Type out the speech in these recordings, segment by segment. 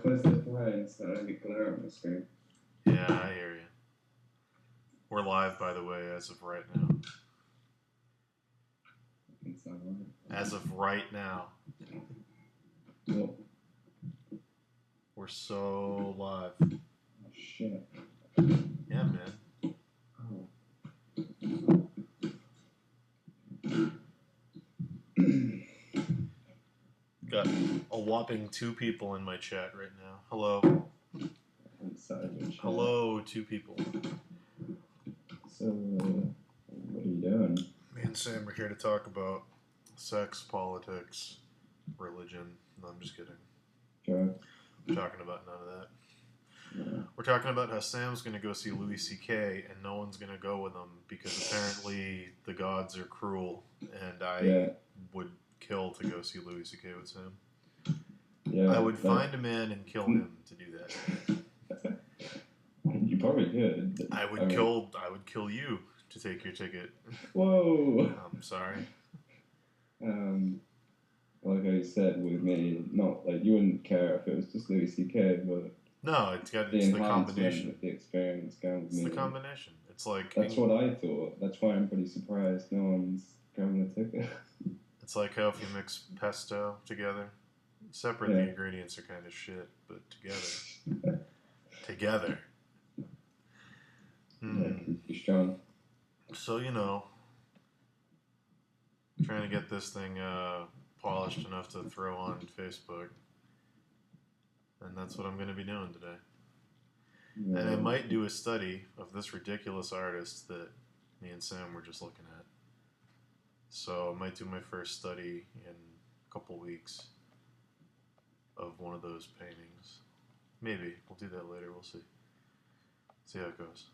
Close the blinds so I don't get glare on the screen. Yeah, I hear you. We're live, by the way, as of right now. As of right now. Well, we're so live. Oh, shit. Yeah, man. Got a whopping 2 people in my chat right now. Hello. Hello, 2 people. So, what are you doing? Me and Sam are here to talk about sex, politics, religion. No, I'm just kidding. Sure. We're talking about none of that. Yeah. We're talking about how Sam's going to go see Louis C.K. and no one's going to go with him because apparently the gods are cruel and I would kill to go see Louis C.K. with Sam. Yeah, I would find a man and kill him to do that. You probably could. I would kill you to take your ticket. Whoa. I'm sorry. Like I said with me, not like you wouldn't care if it was just Louis C.K., but no, it's the combination. With the experience going with it's me. The combination. It's like that's what I thought. That's why I'm pretty surprised no one's going a ticket. It's like how if you mix pesto together, separate the ingredients are kind of shit, but together. You're strong. So trying to get this thing polished enough to throw on Facebook. And that's what I'm going to be doing today. Yeah. And I might do a study of this ridiculous artist that me and Sam were just looking at. So I might do my first study in a couple weeks of one of those paintings. Maybe. We'll do that later. We'll see. See how it goes.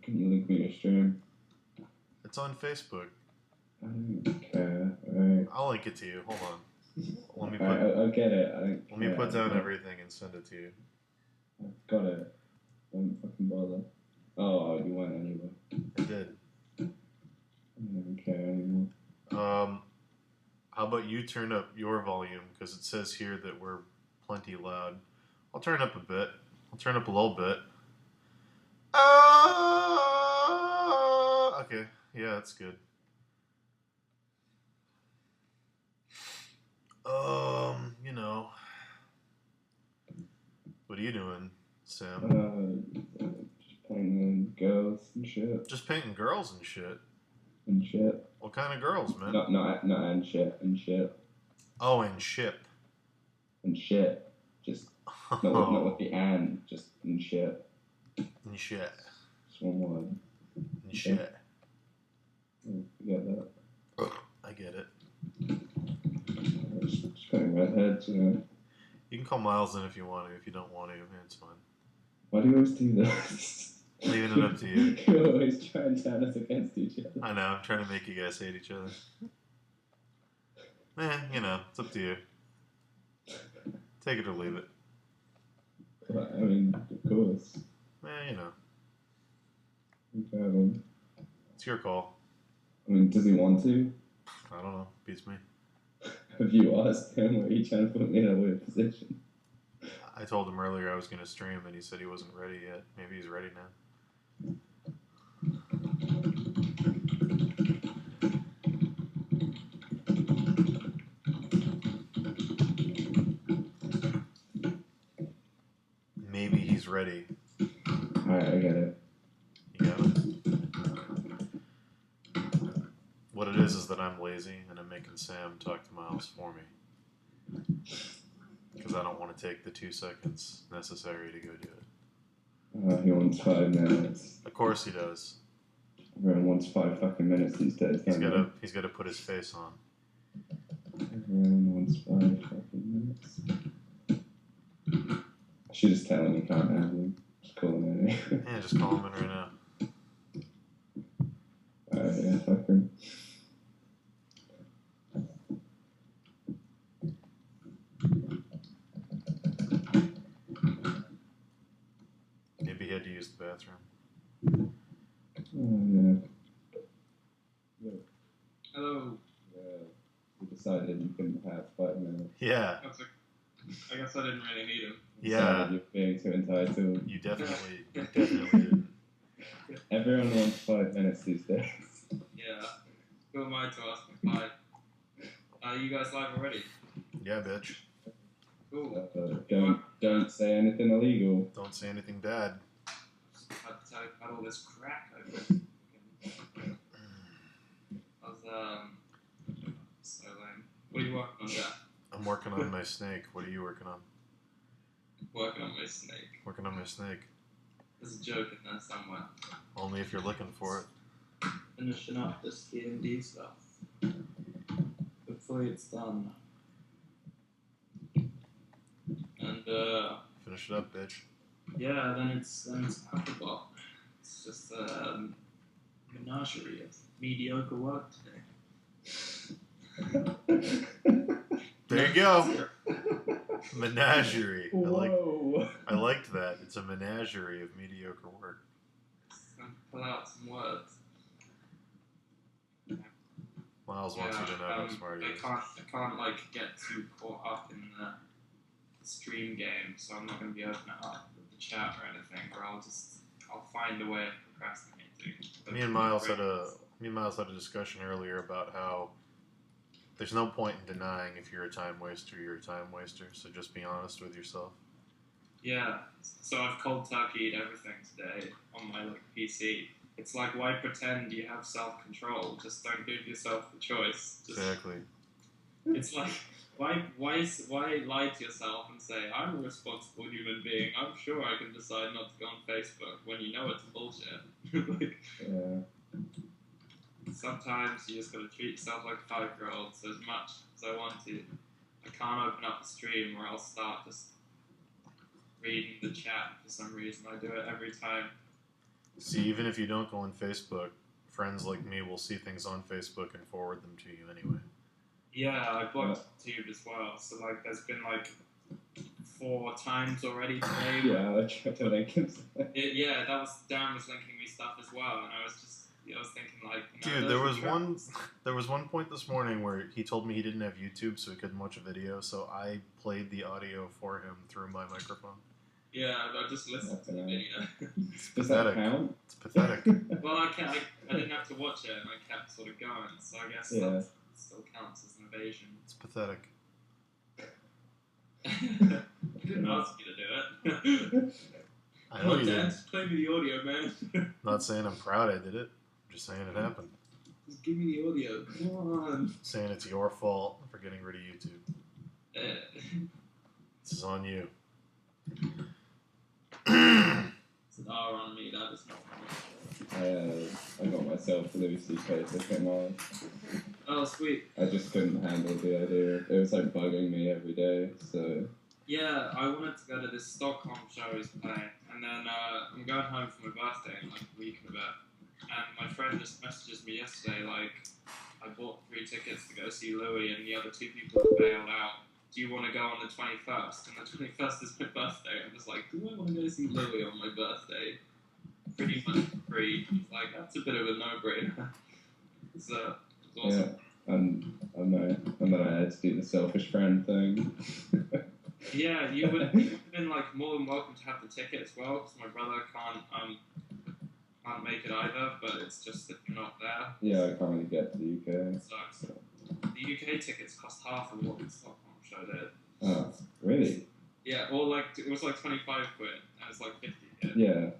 Can you link me your stream? It's on Facebook. I don't care. Right. I'll link it to you. Hold on. Let me I'll get it. Let me put down everything and send it to you. I've got it. Don't fucking bother. Oh, you went anyway. I did. I don't care anymore. How about you turn up your volume? Because it says here that we're plenty loud. I'll turn up a bit. I'll turn up a little bit. Okay. Yeah, that's good. What are you doing, Sam? Just painting girls and shit. Just painting girls and shit? And shit. What kind of girls, man? Not and shit. And shit. Oh, and ship. And shit. Just, not with the and, just and shit. And shit. Just one word. And shit. You get that? I get it. Just cutting redheads, you know. You can call Miles in if you want to. If you don't want to, it's fine. Why do you always do this? Leaving it up to you. You always try and turn us against each other. I know. I'm trying to make you guys hate each other. It's up to you. Take it or leave it. Well, I mean, of course. It's your call. I mean, does he want to? I don't know. Beats me. Have you asked him, or are you trying to put me in a weird position? I told him earlier I was going to stream, and he said he wasn't ready yet. Maybe he's ready now. Maybe he's ready. Alright, I get it. You got it? What it is that I'm lazy, and I'm making Sam talk to Miles for me. Because I don't want to take the 2 seconds necessary to go do it. He wants 5 minutes. Of course he does. Everyone wants 5 fucking minutes these days. He's got to put his face on. Everyone wants 5 fucking minutes. I should just tell him you can't have him. Just call him in. Yeah, just call him in right now. Alright, yeah, fuck him. Maybe he had to use the bathroom. Oh, yeah. Oh. Yeah. We decided you couldn't have 5 minutes. Yeah. I guess I didn't really need him. Yeah. You're being too entitled. You definitely didn't. Everyone wants 5 minutes these days. Yeah. Who am I to ask for 5? You guys live already? Yeah, bitch. Cool. Don't say anything illegal. Don't say anything bad. I've had all this crack over. I was so lame. What are you working on, Jack? I'm working on my snake. What are you working on? Working on my snake. Working on my snake. There's a joke in there somewhere. Only if you're looking for it. Finishing up this TMNT stuff. Hopefully it's done. And Finish it up, bitch. yeah, then it's Applebot. It's just a menagerie of mediocre work today. There you go. Menagerie. Whoa. I liked that. It's a menagerie of mediocre work. Pull out some words. Miles wants you to know how smart he is. I can't like get too caught up in the stream game, so I'm not going to be opening it up with the chat or anything, or I'll find a way of procrastinating. Me and Miles had a discussion earlier about how there's no point in denying if you're a time waster, you're a time waster, so just be honest with yourself. Yeah, so I've cold turkeyed everything today on my PC. It's like, why pretend you have self-control? Just don't give yourself the choice. Exactly. It's like, why lie to yourself and say, I'm a responsible human being, I'm sure I can decide not to go on Facebook, when you know it's bullshit. Like, Yeah. sometimes you just gotta treat yourself like a 5-year-old, so as much as I want to, I can't open up the stream or I'll start just reading the chat for some reason. I do it every time. See, even if you don't go on Facebook, friends like me will see things on Facebook and forward them to you anyway. Yeah, I blocked YouTube as well, so like there's been like 4 times already today. Yeah, I tried to link him. Yeah, Darren was linking me stuff as well, and I was thinking like, no, dude, there was one point this morning where he told me he didn't have YouTube, so he couldn't watch a video, so I played the audio for him through my microphone. Yeah, I just listened to the video. Does that count? It's pathetic. Well, I didn't have to watch it, and I kept sort of going, so I guess that still counts as an evasion. It's pathetic. I didn't ask you to do it. I know you did. Just play me the audio, man. I'm not saying I'm proud I did it. I'm just saying it happened. Just give me the audio. Come on. Saying it's your fault for getting rid of YouTube. This is on you. It's an R on me, that is not funny. I got myself a Louis C.K. ticket now. Oh, sweet. I just couldn't handle the idea. It was like bugging me every day, so... Yeah, I wanted to go to this Stockholm show he's playing, and then I'm going home for my birthday in like a week and a bit. And my friend just messages me yesterday, like, I bought 3 tickets to go see Louis, and the other 2 people have bailed out. Do you want to go on the 21st? And the 21st is my birthday. I'm just like, do I want to go see Louis on my birthday? Pretty much free. He's like, that's a bit of a no-brainer. So, it was awesome. Yeah, and then I had to do the selfish friend thing. Yeah, you would have been like more than welcome to have the ticket as well, because my brother can't make it either, but it's just that you're not there. Yeah, I can't really get to the UK. It sucks. The UK tickets cost half of what the Stockholm show did. Oh, really? Yeah, or like, it was like 25 quid, and it's like 50 here. Yeah.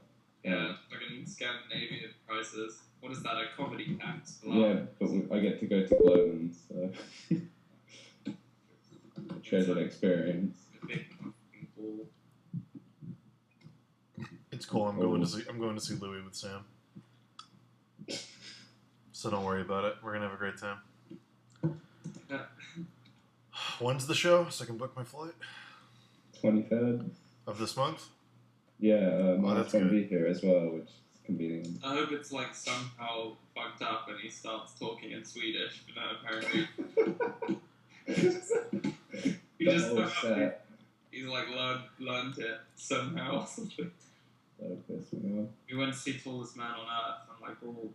Yeah, fucking Scandinavian prices. What is that, a comedy tax? Yeah, but I get to go to Globan, so... treasured experience. A big fucking ball. It's cool. I'm going to see Louis with Sam. So don't worry about it. We're gonna have a great time. When's the show? So I can book my flight. 23rd Of this month? Yeah, that's going to good. be here as well, which is convenient. I hope it's like somehow fucked up and he starts talking in Swedish, but no, apparently. He The just whole set. he's like learned it somehow or something. That'll piss me off. We went to see Tallest Man on Earth, and like all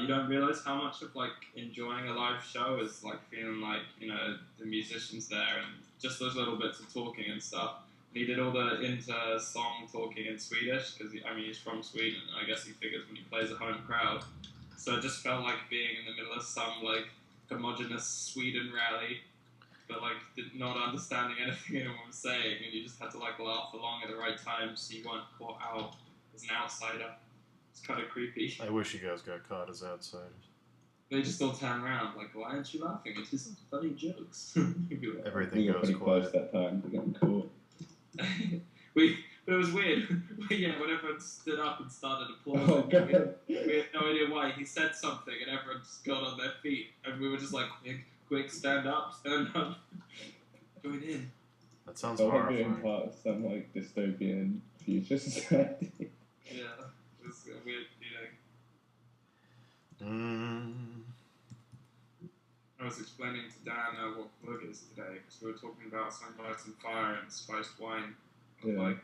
you don't realize how much of like enjoying a live show is like feeling like, you know, the musicians there and just those little bits of talking and stuff. And he did all the inter-song talking in Swedish because he's from Sweden. I guess he figures when he plays a home crowd. So it just felt like being in the middle of some like homogenous Sweden rally, but like not understanding anything anyone was saying, and you just had to like laugh along at the right time so you weren't caught out as an outsider. It's kind of creepy. I wish you guys got caught as outsiders. They just all turn around like, why aren't you laughing? It's just funny jokes. Everything we got goes pretty quiet. close that time to getting caught. But it was weird. Yeah, when everyone stood up and started applauding, Oh, God. we had no idea why. He said something and everyone just got on their feet, and we were just like, quick, stand up, join in. That sounds So I'm being horrifying. part of some like dystopian future society. Yeah, it was a weird feeling. I was explaining to Dan what plug is today, because we were talking about sunlight and fire and spiced wine. I was Yeah. like,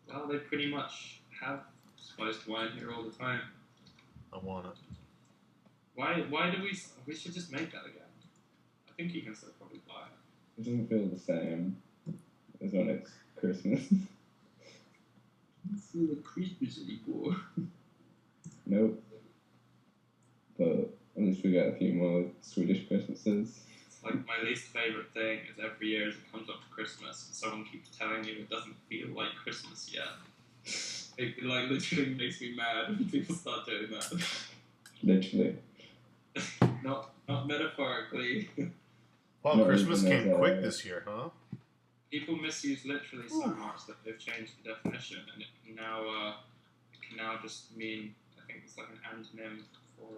well, they pretty much have spiced wine here all the time. I want it. Why do we should just make that again? I think you can still probably buy it. It doesn't feel the same as when it's Christmas. It's the Christmas anymore. Nope. But at least we got a few more Swedish Christmases. It's like my least favourite thing is every year as it comes up to Christmas and someone keeps telling you it doesn't feel like Christmas yet. It like literally makes me mad when people start doing that. Literally. Not metaphorically. Wow, No, Christmas even came as, quick this year, huh? People misuse literally so much that they've changed the definition, and it can now just mean, I think it's like an antonym for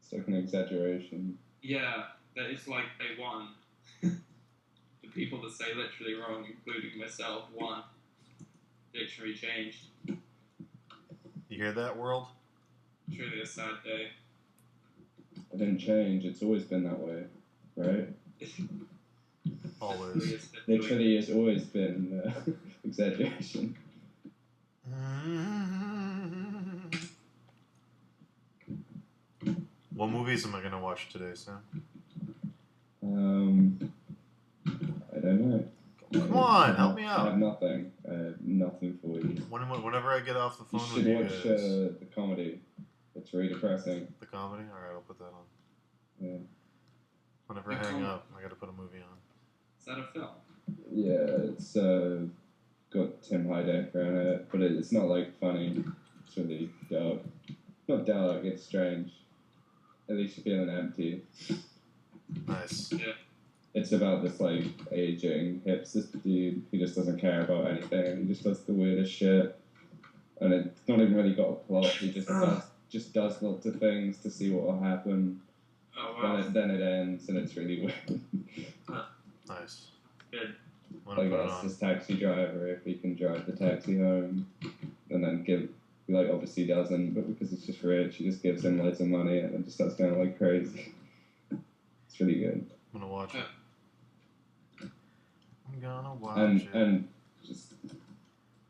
It's like an exaggeration. yeah, that it's like they won. The people that say literally wrong, including myself, won. Dictionary changed. You hear that, world? It's really a sad day. It didn't change, it's always been that way, right? Always. Literally, it's always been exaggeration. What movies am I gonna watch today, Sam? I don't know. Come on, help me I out. have nothing. Nothing for you. Whenever I get off the You phone with should you watch guys, the comedy. It's really depressing. the comedy. All right, I'll put that on. Yeah. Whenever I hang up, I gotta put a movie on. Is that a film? Yeah, it's got Tim Heidecker in it, but it's not like funny. It's really dark. Not dark, it's strange. At least you're feeling empty. Nice. Yeah. It's about this like aging hipster dude who just doesn't care about anything and he just does the weirdest shit. And it's not even really got a plot, he just does lots of things to see what will happen. Oh wow. Then it ends and it's really weird. Nice. Good. I'm gonna Like put it ask on. this taxi driver if he can drive the taxi home, and then he like obviously doesn't, but because he's just rich, he just gives him loads of money and then just starts going like crazy. It's really good. I'm gonna watch it. I'm gonna watch And it. and just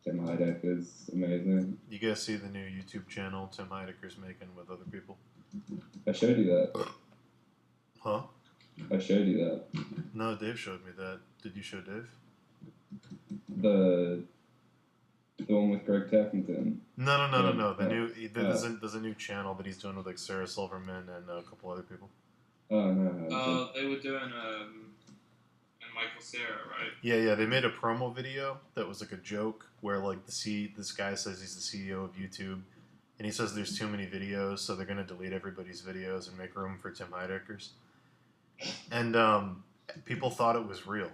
Tim Heidecker's amazing. You guys see the new YouTube channel Tim Heidecker's making with other people? I showed you that. Huh? I showed you that. No, Dave showed me that. Did you show Dave? The one with Greg Taffington. No. The Oh. new there's a new channel that he's doing with like Sarah Silverman and a couple other people. Oh no. They were doing and Michael Cera, right? Yeah. They made a promo video that was like a joke where like this guy says he's the CEO of YouTube, and he says there's too many videos, so they're gonna delete everybody's videos and make room for Tim Heidecker's. And people thought it was real.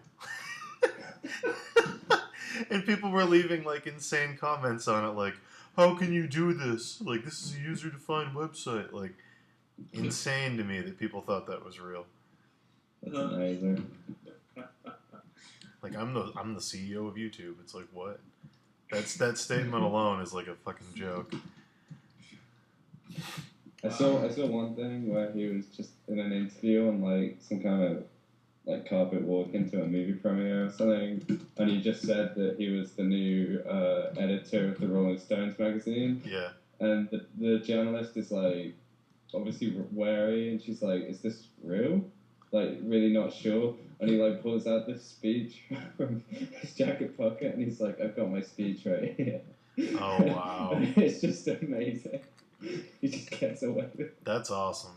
And people were leaving like insane comments on it, like, "How can you do this? Like, this is a user-defined website." Like, insane to me that people thought that was real. That's amazing. Like, I'm the CEO of YouTube. It's like, what? That statement alone is like a fucking joke. I saw one thing where he was just in an interview on like some kind of like carpet walk into a movie premiere or something, and he just said that he was the new editor of the Rolling Stones magazine, Yeah. And the journalist is like, obviously wary, and she's like, "Is this real?" Like, really not sure. And he like pulls out this speech from his jacket pocket, and he's like, "I've got my speech right here." Oh, wow. It's just amazing. He just gets away with it. That's awesome.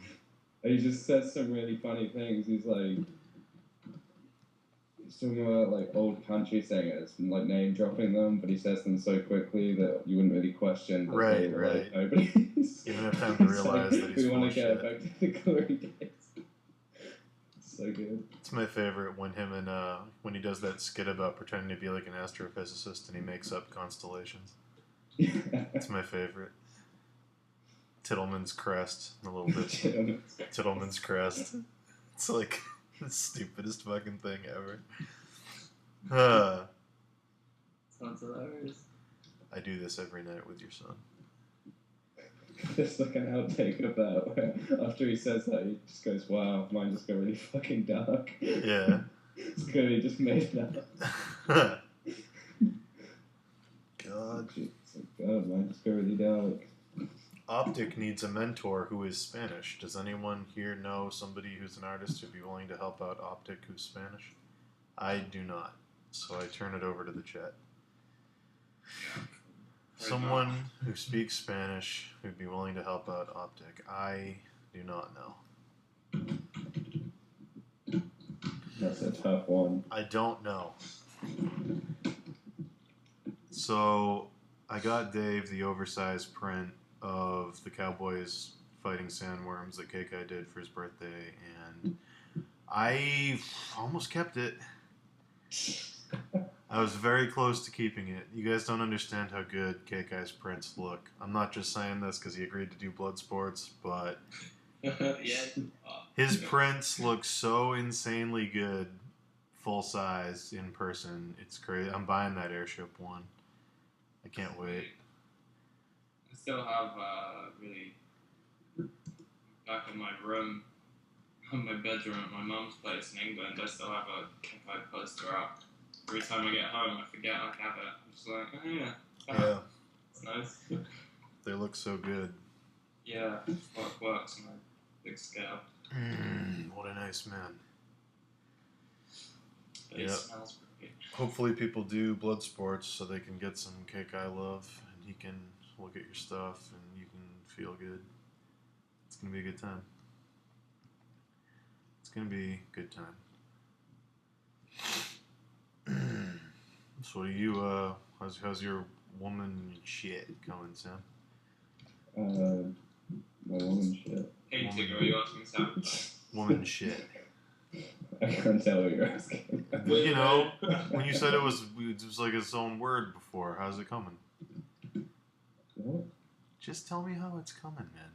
And he just says some really funny things. He's talking about like old country singers and like name dropping them, but he says them so quickly that you wouldn't really question that they were like nobody's. You don't have time to realize that he's we want to full get of back to the glory days. So good. It's my favorite when him and when he does that skit about pretending to be like an astrophysicist and he makes up constellations. It's my favorite. Tittleman's crest, a little bit. Tittleman's crest. It's like the stupidest fucking thing ever. Sounds hilarious. I do this every night with your son. There's like an outtake of that where after he says that, he just goes, "Wow, mine just got really fucking dark." Yeah. It's good, he just made it up. God. It's like, God, mine just got really dark. Optic needs a mentor who is Spanish. Does anyone here know somebody who's an artist who'd be willing to help out Optic who's Spanish? I do not, so I turn it over to the chat. Someone who speaks Spanish who'd be willing to help out Optic. I do not know. That's a tough one. I don't know. So I got Dave the oversized print of the Cowboys fighting sandworms that KK did for his birthday, and I almost kept it. I was very close to keeping it. You guys don't understand how good KK's prints look. I'm not just saying this because he agreed to do blood sports, but his prints look so insanely good, full size, in person. It's crazy. I'm buying that airship one. I can't wait. I still have really back in my room, in my bedroom at my mum's place in England. I still have a Kenkai poster up. Every time I get home, I forget I have it. I'm just like, oh yeah, Yeah, it's nice. they look so good. Yeah, what works on a big scale. What a nice man. But it smells pretty. Hopefully people do blood sports so they can get some KK love and he can look at your stuff and you can feel good. It's going to be a good time. It's going to be a good time. So what do you, how's your woman shit going, Sam? My woman shit. Hey, Tigger, are you asking Sam? Woman shit. I can't tell what you're asking. You know, when you said it was like its own word before, how's it coming? What? Just tell me how it's coming, man.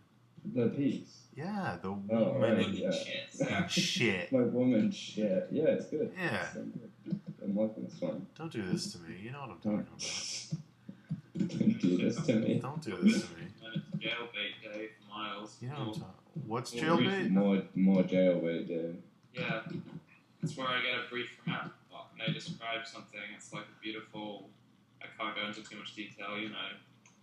The piece. Yeah, the Oh, woman right, yeah. shit. My woman shit. Yeah, it's good. Yeah. It's so good. I'm liking this one. Don't do this to me. You know what I'm talking about. Don't do this to me. Don't do this to me. And it's jailbait day for Miles. You know what I'm talking. What's More jailbait? More jailbait, dude. Yeah, it's where I get a brief from Apple and they describe something. It's like a beautiful. I can't go into too much detail, you know.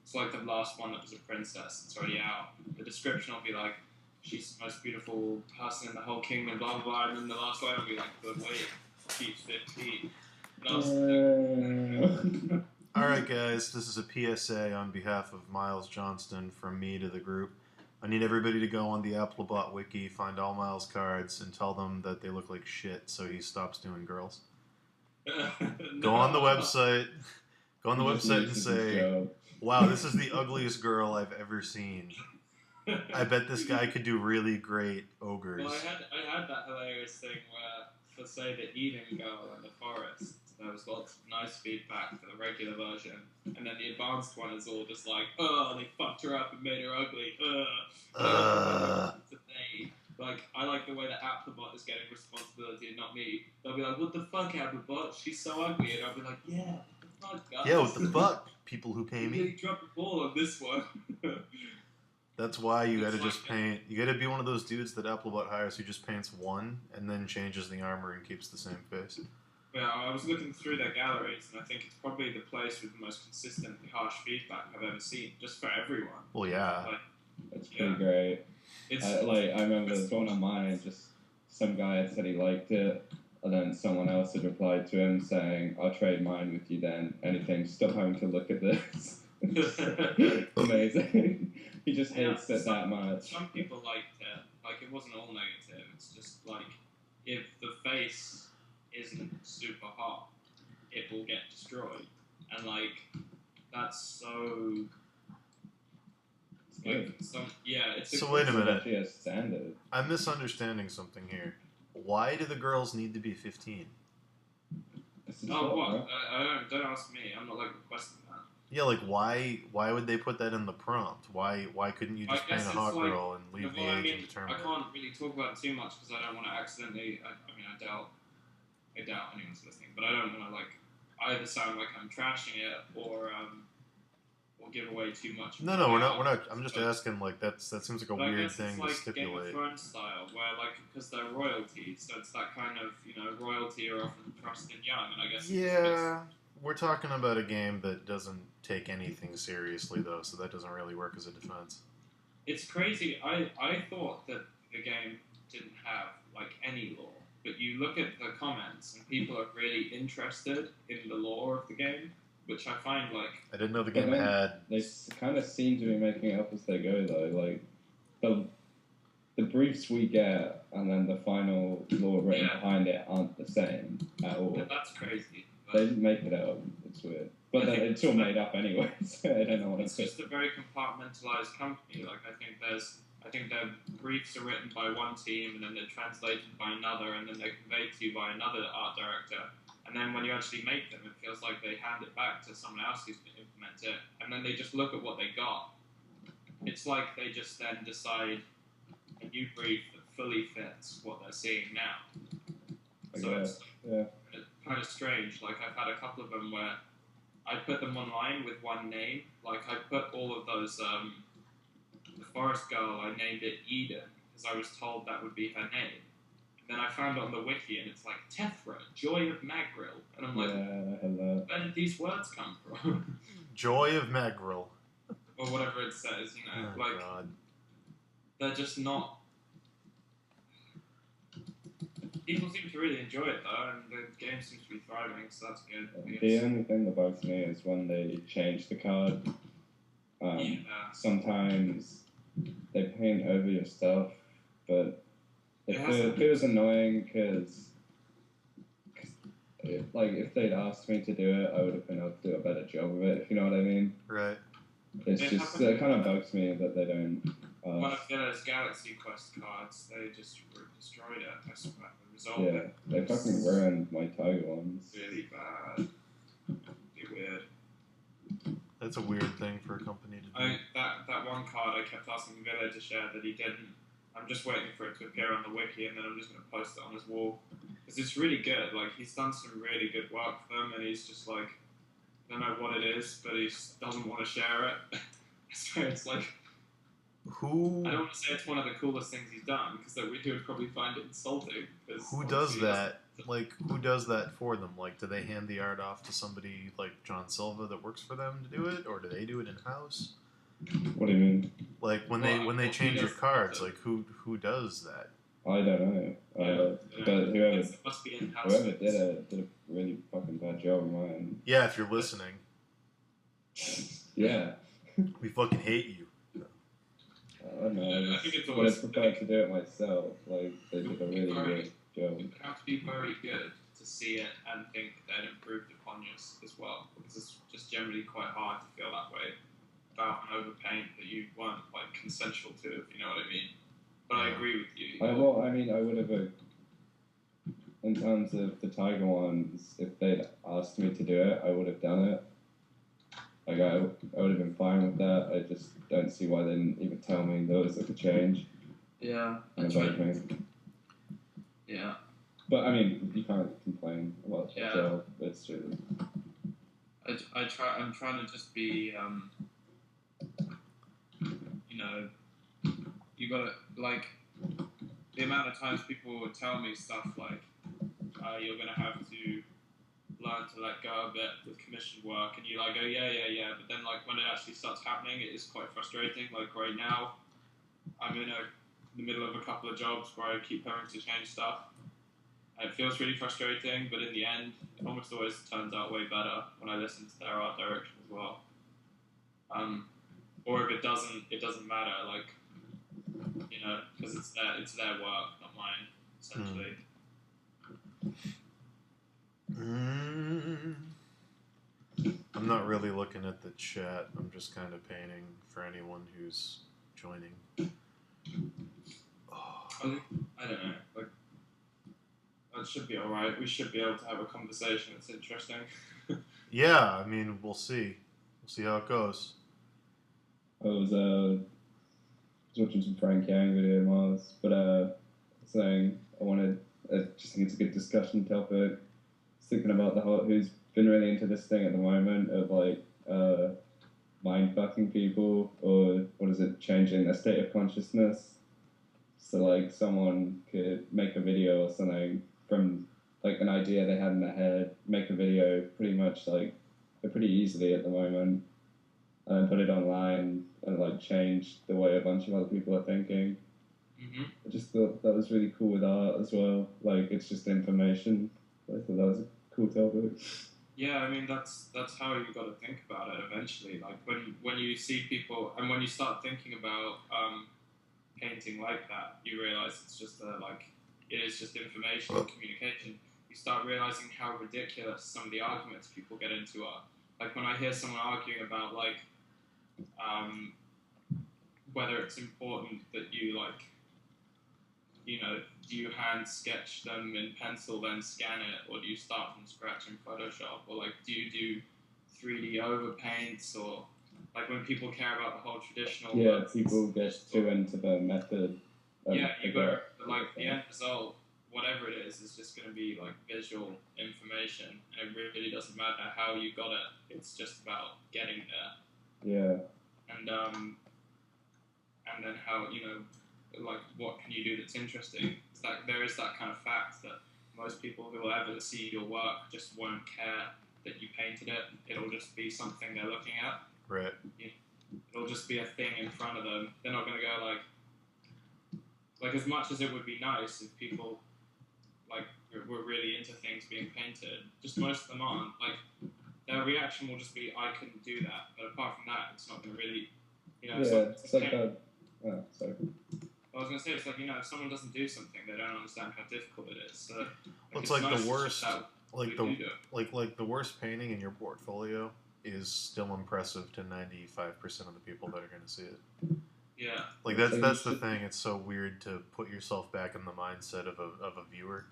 It's like the last one that was a princess. It's already out. The description will be like, she's the most beautiful person in the whole kingdom, blah blah blah, and then the last line will be like, but wait, she's 15. Alright guys, this is a PSA on behalf of Miles Johnston from me to the group. I need everybody to go on the Applebot wiki, find all Miles' cards, and tell them that they look like shit so he stops doing girls. Go on the website. Go on the website and say, wow, this is the ugliest girl I've ever seen. I bet this guy could do really great ogres. Well, I had that hilarious thing where, for say, the Eden girl in the forest, there was lots of nice feedback for the regular version, and then the advanced one is all just like, oh, they fucked her up and made her ugly. Like, I like the way that Applebot is getting responsibility and not me. They'll be like, what the fuck, Applebot? She's so ugly. And I'll be like, yeah, what the fuck, guys? Yeah, what the fuck? People who pay You me. really dropped the ball on this one. That's why you gotta just paint. You gotta be one of those dudes that Applebot hires who just paints one and then changes the armor and keeps the same face. Yeah, I was looking through their galleries, and I think it's probably the place with the most consistently harsh feedback I've ever seen, just for everyone. Well, yeah. Like, It's pretty great. it's I remember there was one on mine, just some guy had said he liked it, and then someone else had replied to him saying, "I'll trade mine with you then. Anything, stop having to look at this." Amazing. He just hates it that much. Some people liked it. Like, it wasn't all negative. It's just like, if the face isn't super hot, it will get destroyed. And like, that's so. Like, it's. So wait a minute. Actually a standard. I'm misunderstanding something here. Why do the girls need to be 15? Oh, what? Don't ask me. I'm not like requesting that. Yeah, like why would they put that in the prompt? Why couldn't you just paint a hot girl and leave the age indeterminate? I can't really talk about it too much because I don't want to accidentally. I doubt anyone's listening, but I don't want to like either sound like I'm trashing it or give away too much. No, we're not. I'm just asking. Like that seems like a weird thing to stipulate. Game of Thrones style, where like because they're royalty, so it's that kind of royalty are often thrust in young, and I guess. Yeah, we're talking about a game that doesn't take anything seriously though, so that doesn't really work as a defense. It's crazy. I thought that the game didn't have like any lore, but you look at the comments and people are really interested in the lore of the game. Which I find like I didn't know the game had. They kind of seem to be making it up as they go, though. Like the briefs we get and then the final lore written behind it aren't the same at all. Yeah, that's crazy. They didn't make it up. It's weird, but then it's all made up anyway. So I don't know what it's just a very compartmentalized company. Like I think their briefs are written by one team and then they're translated by another and then they're conveyed to you by another art director. And then when you actually make them, it feels like they hand it back to someone else who's going to implement it. And then they just look at what they got. It's like they just then decide a new brief that fully fits what they're seeing now. So it's kind of strange. Like I've had a couple of them where I put them online with one name. Like I put all of those, the forest girl, I named it Eden because I was told that would be her name. Then I found it on the wiki, and it's like Tethra, Joy of Magril, and I'm like, where did these words come from? Joy of Magril, or whatever it says, God. They're just not. People seem to really enjoy it though, and the game seems to be thriving, so that's good. The only thing that bugs me is when they change the card. Sometimes they paint over your stuff, but. It feels annoying because, if they'd asked me to do it, I would have been able to do a better job of it, if you know what I mean. Right. It kind of bugs me that they don't. One of Villa's Galaxy Quest cards, they just destroyed it. I swear. Resolved it. They fucking ruined my Tiger ones. Really bad. Be weird. That's a weird thing for a company to do. That one card I kept asking Villa to share that he didn't. I'm just waiting for it to appear on the wiki, and then I'm just going to post it on his wall. Because it's really good. Like, he's done some really good work for them, and he's just like, I don't know what it is, but he just doesn't want to share it. I swear, it's like... Who... I don't want to say it's one of the coolest things he's done, because we would probably find it insulting. Who does that? Like, who does that for them? Like, do they hand the art off to somebody like John Silva that works for them to do it, or do they do it in-house? What do you mean? Like when they change your cards, like who does that? I don't know. But whoever must be in-house. Whoever did it did a really fucking bad job of mine. Yeah, if you're listening. Yeah. We fucking hate you. I don't know. I would have preferred to do it myself. Like they did a really good job. You have to be very good to see it and think that it improved upon yours as well, because it's just generally quite hard to feel that way about an overpaint that you weren't like consensual to, if you know what I mean. But I agree with you. I would have, in terms of the Tiger ones, if they'd asked me to do it, I would have done it. Like I would have been fine with that. I just don't see why they didn't even tell me there was like a change. Yeah, that's right. Yeah. But I mean, you can't complain about the job. It's true. I'm trying to just be. You gotta, like, the amount of times people would tell me stuff like, you're gonna have to learn to let go a bit with commissioned work, and you like go yeah, but then like when it actually starts happening, it is quite frustrating. Like right now, I'm in the middle of a couple of jobs where I keep having to change stuff. And it feels really frustrating, but in the end, it almost always turns out way better when I listen to their art direction as well. Or if it doesn't matter, like, you know, because it's their work, not mine, essentially. I'm not really looking at the chat. I'm just kind of painting for anyone who's joining. I don't know. Like, that should be alright. We should be able to have a conversation that's interesting. Yeah, I mean, we'll see. We'll see how it goes. I was watching some Frank Yang video of Mars, but saying I just think it's a good discussion topic. Thinking about who's been really into this thing at the moment of like mind fucking people, or what is it, changing their state of consciousness. So like someone could make a video or something from like an idea they had in their head, make a video pretty easily at the moment, and then put it online and like change the way a bunch of other people are thinking. Mm-hmm. I just thought that was really cool with art as well. Like it's just information. I thought that was a cool topic. Yeah, I mean that's how you got to think about it eventually. Like when you see people and when you start thinking about painting like that, you realize it's just it is just information and communication. You start realizing how ridiculous some of the arguments people get into are. Like when I hear someone arguing about like whether it's important that you like, you know, do you hand sketch them in pencil then scan it, or do you start from scratch in Photoshop, or like do you do 3D overpaints, or like when people care about the whole traditional people get too into the method. You got like the end result, whatever it is just going to be like visual information, and it really doesn't matter how you got it. It's just about getting there. Yeah. And then how, you know, like what can you do that's interesting? It's that there is that kind of fact that most people who will ever see your work just won't care that you painted it. It'll just be something they're looking at. Right. It'll just be a thing in front of them. They're not going to go like as much as it would be nice if people like were really into things being painted, just most of them aren't. Like their reaction will just be, I couldn't do that. But apart from that, it's not going to really, you know. It's like that. Oh, sorry. I was going to say, it's like, you know, if someone doesn't do something, they don't understand how difficult it is. So, it's like nice the worst, like the worst painting in your portfolio is still impressive to 95% of the people that are going to see it. Yeah. Like that's the thing. It's so weird to put yourself back in the mindset of a viewer.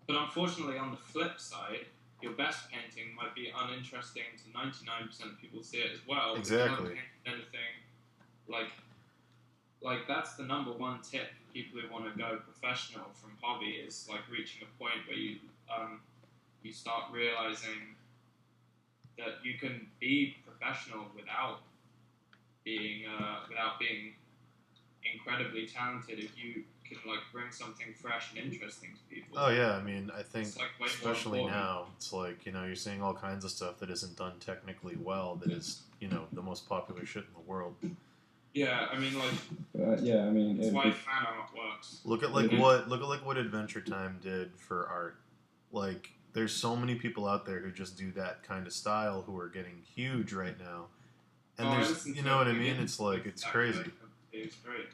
But unfortunately, on the flip side, your best painting might be uninteresting to 99% of people who see it as well. Exactly. Anything like that's the number one tip for people who want to go professional from hobby is like reaching a point where you start realizing that you can be professional without being incredibly talented if you can like bring something fresh and interesting to people. Oh yeah, I mean, I think like especially now, it's like, you know, you're seeing all kinds of stuff that isn't done technically well that is, you know, the most popular shit in the world. Yeah, I mean, like. I mean, it's why fan art works. Look at what Adventure Time did for art. Like, there's so many people out there who just do that kind of style who are getting huge right now, and there's, you know what I mean? It's like it's crazy. It's great.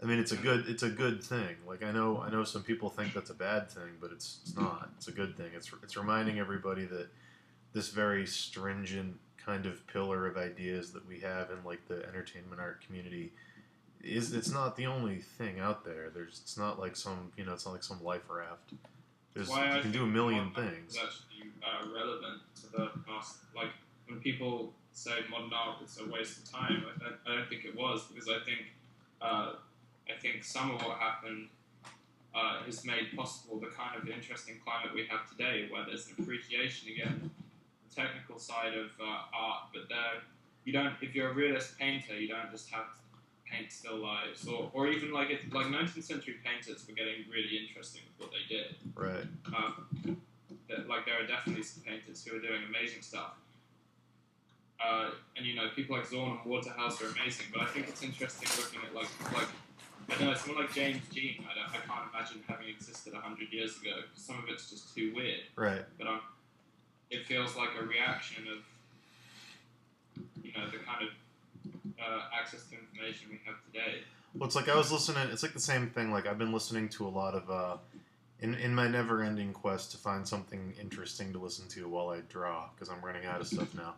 I mean, it's a good thing. Like, I know some people think that's a bad thing, but it's not. It's a good thing. It's reminding everybody that this very stringent kind of pillar of ideas that we have in like the entertainment art community it's not the only thing out there. It's not like some life raft. You can do a million things. It's actually relevant to the past. Like when people say modern art is a waste of time, I don't think it was, because I think some of what happened has made possible the kind of interesting climate we have today, where there's an appreciation again. Technical side of art, but you don't. If you're a realist painter, you don't just have to paint still lifes, or even like 19th century painters were getting really interesting with what they did. Right. like there are definitely some painters who are doing amazing stuff. And you know, people like Zorn and Waterhouse are amazing, but I think it's interesting looking at like I don't know, someone like James Jean. I can't imagine having existed 100 years ago. Some of it's just too weird. Right. But it feels like a reaction of, you know, the kind of access to information we have today. Well, it's like I was listening. It's like the same thing. Like I've been listening to a lot of in my never-ending quest to find something interesting to listen to while I draw, because I'm running out of stuff now.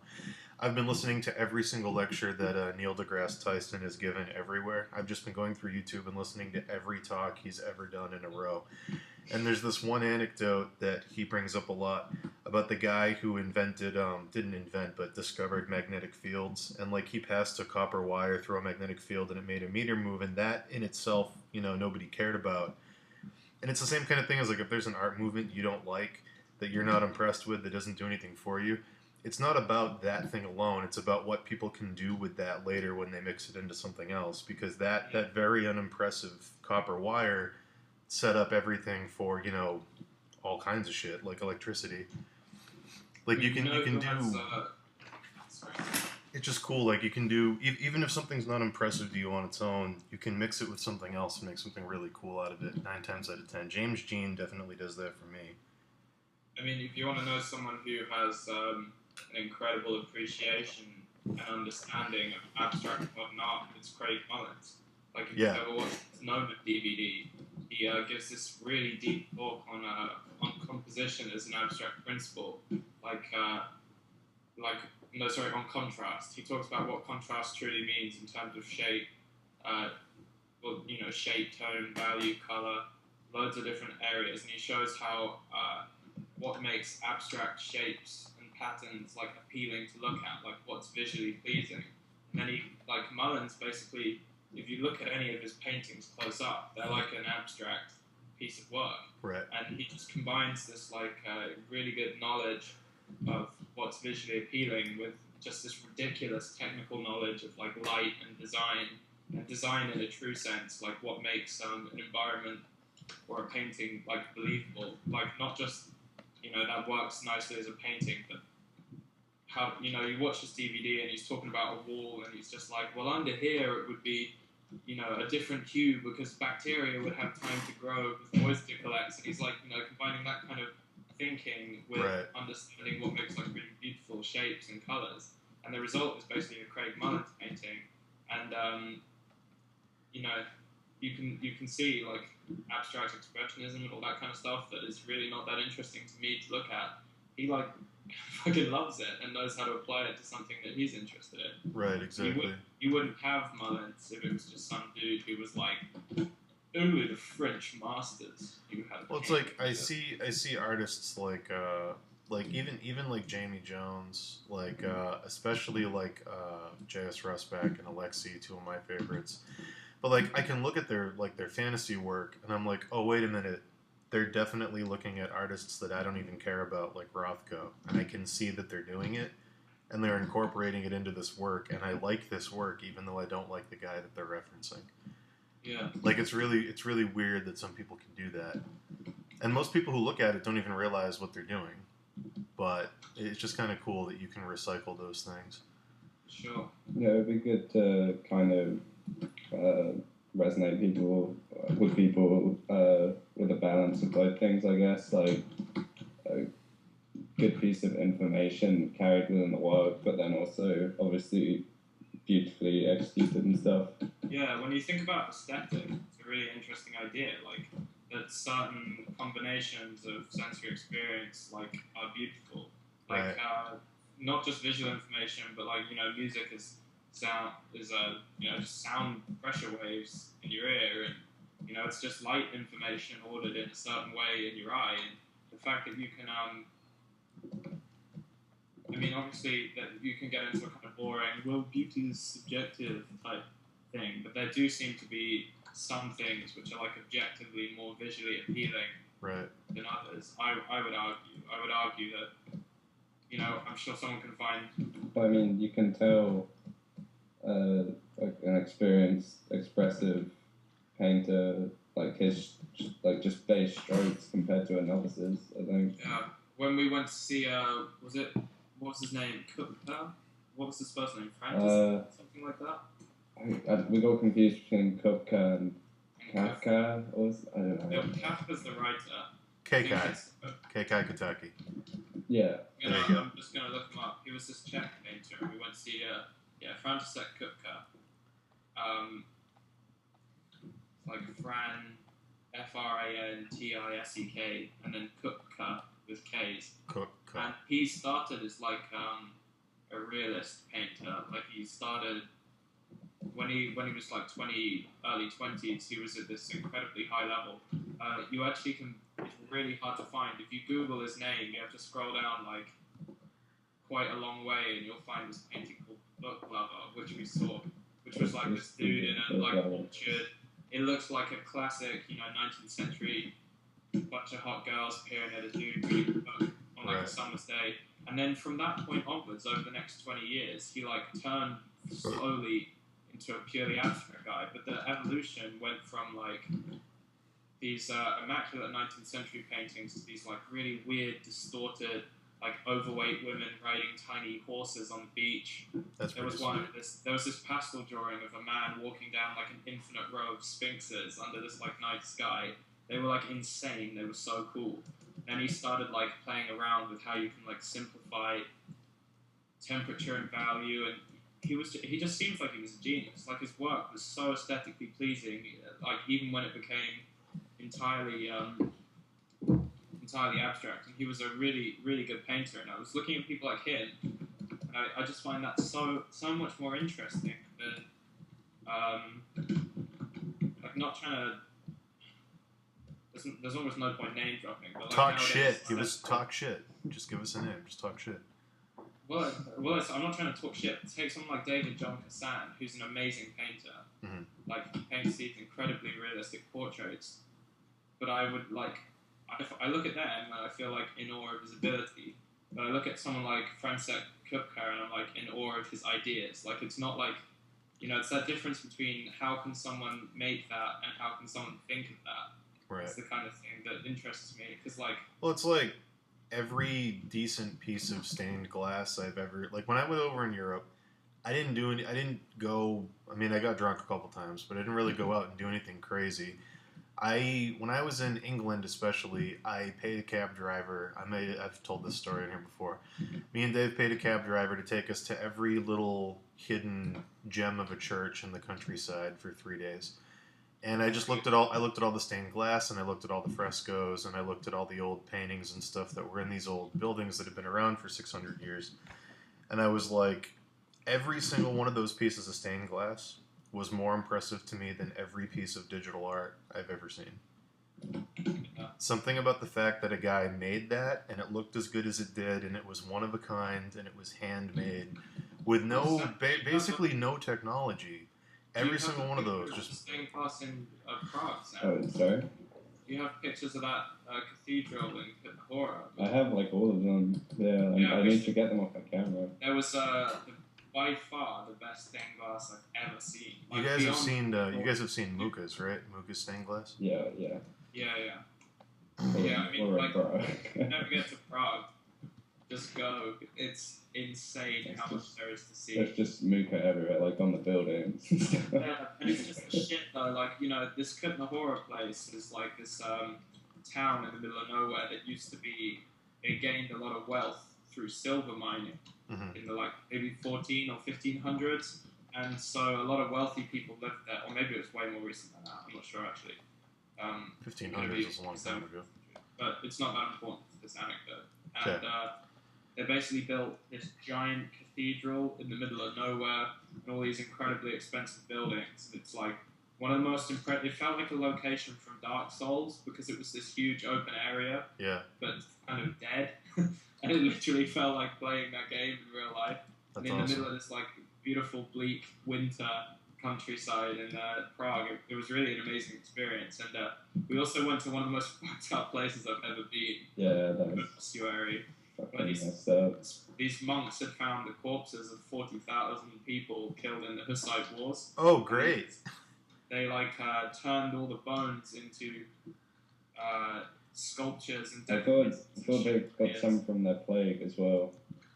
I've been listening to every single lecture that Neil deGrasse Tyson has given everywhere. I've just been going through YouTube and listening to every talk he's ever done in a row. And there's this one anecdote that he brings up a lot about the guy who discovered magnetic fields. And like he passed a copper wire through a magnetic field and it made a meter move. And that in itself, you know, nobody cared about. And it's the same kind of thing as like if there's an art movement you don't like, that you're not impressed with, that doesn't do anything for you. It's not about that thing alone. It's about what people can do with that later when they mix it into something else. Because that very unimpressive copper wire set up everything for, you know, all kinds of shit, like electricity. Like you can do... It's just cool. Like you can do, even if something's not impressive to you on its own, you can mix it with something else and make something really cool out of it 9 times out of 10. James Jean definitely does that for me. I mean, if you want to know someone who has an incredible appreciation and understanding of abstract modern art, it's Craig Mullins. Like, if you've ever watched his Moment DVD, he gives this really deep talk on composition as an abstract principle. On contrast. He talks about what contrast truly means in terms of shape, shape, tone, value, color, loads of different areas, and he shows how what makes abstract shapes and patterns like appealing to look at, like what's visually pleasing. And then he, like Mullins, basically, if you look at any of his paintings close up, they're like an abstract piece of work. Right. And he just combines this really good knowledge of what's visually appealing with just this ridiculous technical knowledge of like light and design in a true sense, like what makes an environment or a painting like believable, like not just, you know, that works nicely as a painting, but how, you know, you watch this DVD and he's talking about a wall and he's just like, well, under here it would be, you know, a different hue because bacteria would have time to grow because moisture collects, and he's like, you know, combining that kind of thinking with understanding what makes like really beautiful shapes and colors, and the result is basically a Craig Mullins painting. And you know, you can see like abstract expressionism and all that kind of stuff that is really not that interesting to me to look at. He like fucking loves it and knows how to apply it to something that he's interested in. Right, exactly. You wouldn't have Mullins if it was just some dude who was like, only the French masters who had. Well, it's like I see artists like even like Jamie Jones, like especially like J.S. Rusback and Alexi, two of my favorites. But like I can look at their fantasy work and I'm like, oh wait a minute, they're definitely looking at artists that I don't even care about, like Rothko, and I can see that they're doing it and they're incorporating it into this work, and I like this work even though I don't like the guy that they're referencing. Yeah. Like it's really weird that some people can do that, and most people who look at it don't even realize what they're doing. But it's just kind of cool that you can recycle those things. Sure. Yeah, it'd be good to kind of resonate with people with a balance of both things, I guess. Like a good piece of information carried within the work, but then also obviously beautifully executed and stuff. Yeah, when you think about aesthetic, it's a really interesting idea. Like that certain combinations of sensory experience like are beautiful. Like not just visual information, but like, you know, music is sound is just sound pressure waves in your ear, and you know it's just light information ordered in a certain way in your eye, and the fact that you can I mean, obviously that you can get into a kind of boring, well, beauty is subjective type thing, but there do seem to be some things which are like objectively more visually appealing than others. I would argue that, you know, I'm sure someone can find. I mean, you can tell like an experienced, expressive painter, like his just base strokes compared to a novice's, I think. Yeah. when we went to see, what was his name? What was his first name? Francis? Something like that? We got confused between Kupka and Kafka, I don't know. No, Kafka's the writer. Keikai Kataki. Yeah. I'm just going to look him up. He was this Czech painter, and we went to see, František Kupka. Like Fran, Frantisek, and then Kupka with K's. Kupka. And he started as like a realist painter. Like he started when he was like early 20s. He was at this incredibly high level. You actually can. It's really hard to find. If you Google his name, you have to scroll down like quite a long way, and you'll find this painting called Book Lover, which we saw, which was like this dude in a like orchard. It looks like a classic, 19th century bunch of hot girls peering at a dude reading a book on like a summer's day. And then from that point onwards, over the next 20 years, he like turned slowly into a purely abstract guy. But the evolution went from like these immaculate 19th century paintings to these like really weird, distorted, like overweight women riding tiny horses on the beach. There was this pastel drawing of a man walking down like an infinite row of sphinxes under this like night sky. They were like insane. They were so cool. And he started like playing around with how you can like simplify temperature and value, and he just seems like he was a genius. Like his work was so aesthetically pleasing. Like even when it became entirely abstract, and he was a really, really good painter. And I was looking at people like him, and I just find that so much more interesting than like not trying to. There's almost no point name dropping. But like talk shit. Talk shit. Just give us a name. Just talk shit. Well, I'm not trying to talk shit. Take someone like David John Cassan, who's an amazing painter. Mm-hmm. Like he paints these incredibly realistic portraits. But I would like. I look at them and I feel like in awe of his ability, but I look at someone like František Kupka and I'm like in awe of his ideas. Like it's not like, it's that difference between how can someone make that and how can someone think of that. Right. It's the kind of thing that interests me because like. Well, it's like every decent piece of stained glass I've ever like. When I went over in Europe, I didn't go. I mean, I got drunk a couple times, but I didn't really go out and do anything crazy. When I was in England especially, I paid a cab driver. I've told this story in here before. Me and Dave paid a cab driver to take us to every little hidden gem of a church in the countryside for 3 days. And I just looked at all the stained glass, and I looked at all the frescoes, and I looked at all the old paintings and stuff that were in these old buildings that had been around for 600 years. And I was like, every single one of those pieces of stained glass was more impressive to me than every piece of digital art I've ever seen. Something about the fact that a guy made that, and it looked as good as it did, and it was one of a kind, and it was handmade, with basically no technology. Every single one of those just. Stained glass in Prague. Oh, sorry. You have pictures of that cathedral in Kutna. I have like all of them. Yeah, I need to get them off my camera. There was by far the best stained glass I've ever seen. Like, you guys have seen Muka's, right? Muka's stained glass. Yeah. I mean, like, never get to Prague. Just go. It's insane how much there is to see. There's just Muka everywhere, like on the buildings. Yeah, and it's just the shit though. Like, this Kutna place is like this town in the middle of nowhere that used to be. It gained a lot of wealth through silver mining. Mm-hmm. In the like maybe 14 or 1500s, and so a lot of wealthy people lived there, or maybe it was way more recent than that. I'm not sure actually. 1500s is a long time ago, but it's not that important to this anecdote. And they basically built this giant cathedral in the middle of nowhere, and all these incredibly expensive buildings. It's like one of the most impressive. It felt like a location from Dark Souls because it was this huge open area, but kind of dead. And it literally felt like playing that game in real life. That's and in awesome. the middle of this like beautiful, bleak winter countryside in Prague. It was really an amazing experience. And we also went to one of the most fucked up places I've ever been. Yeah, that was Ossuary. fucking messed up. These monks had found the corpses of 40,000 people killed in the Hussite Wars. Oh, great. They turned all the bones into sculptures and I decorations. thought they got some from their plague as well.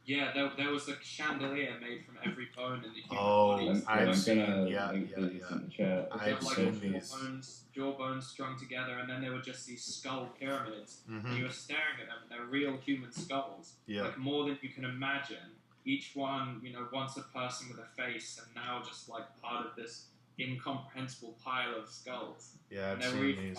Yeah, there was a chandelier made from every bone in the human Oh, body. I've seen, link these in the chat. I've seen these. Jawbones strung together, and then there were just these skull pyramids, Mm-hmm. and you were staring at them, and they're real human skulls, like more than you can imagine. Each one, once a person with a face, and now just like part of this incomprehensible pile of skulls. Yeah, I've and seen these.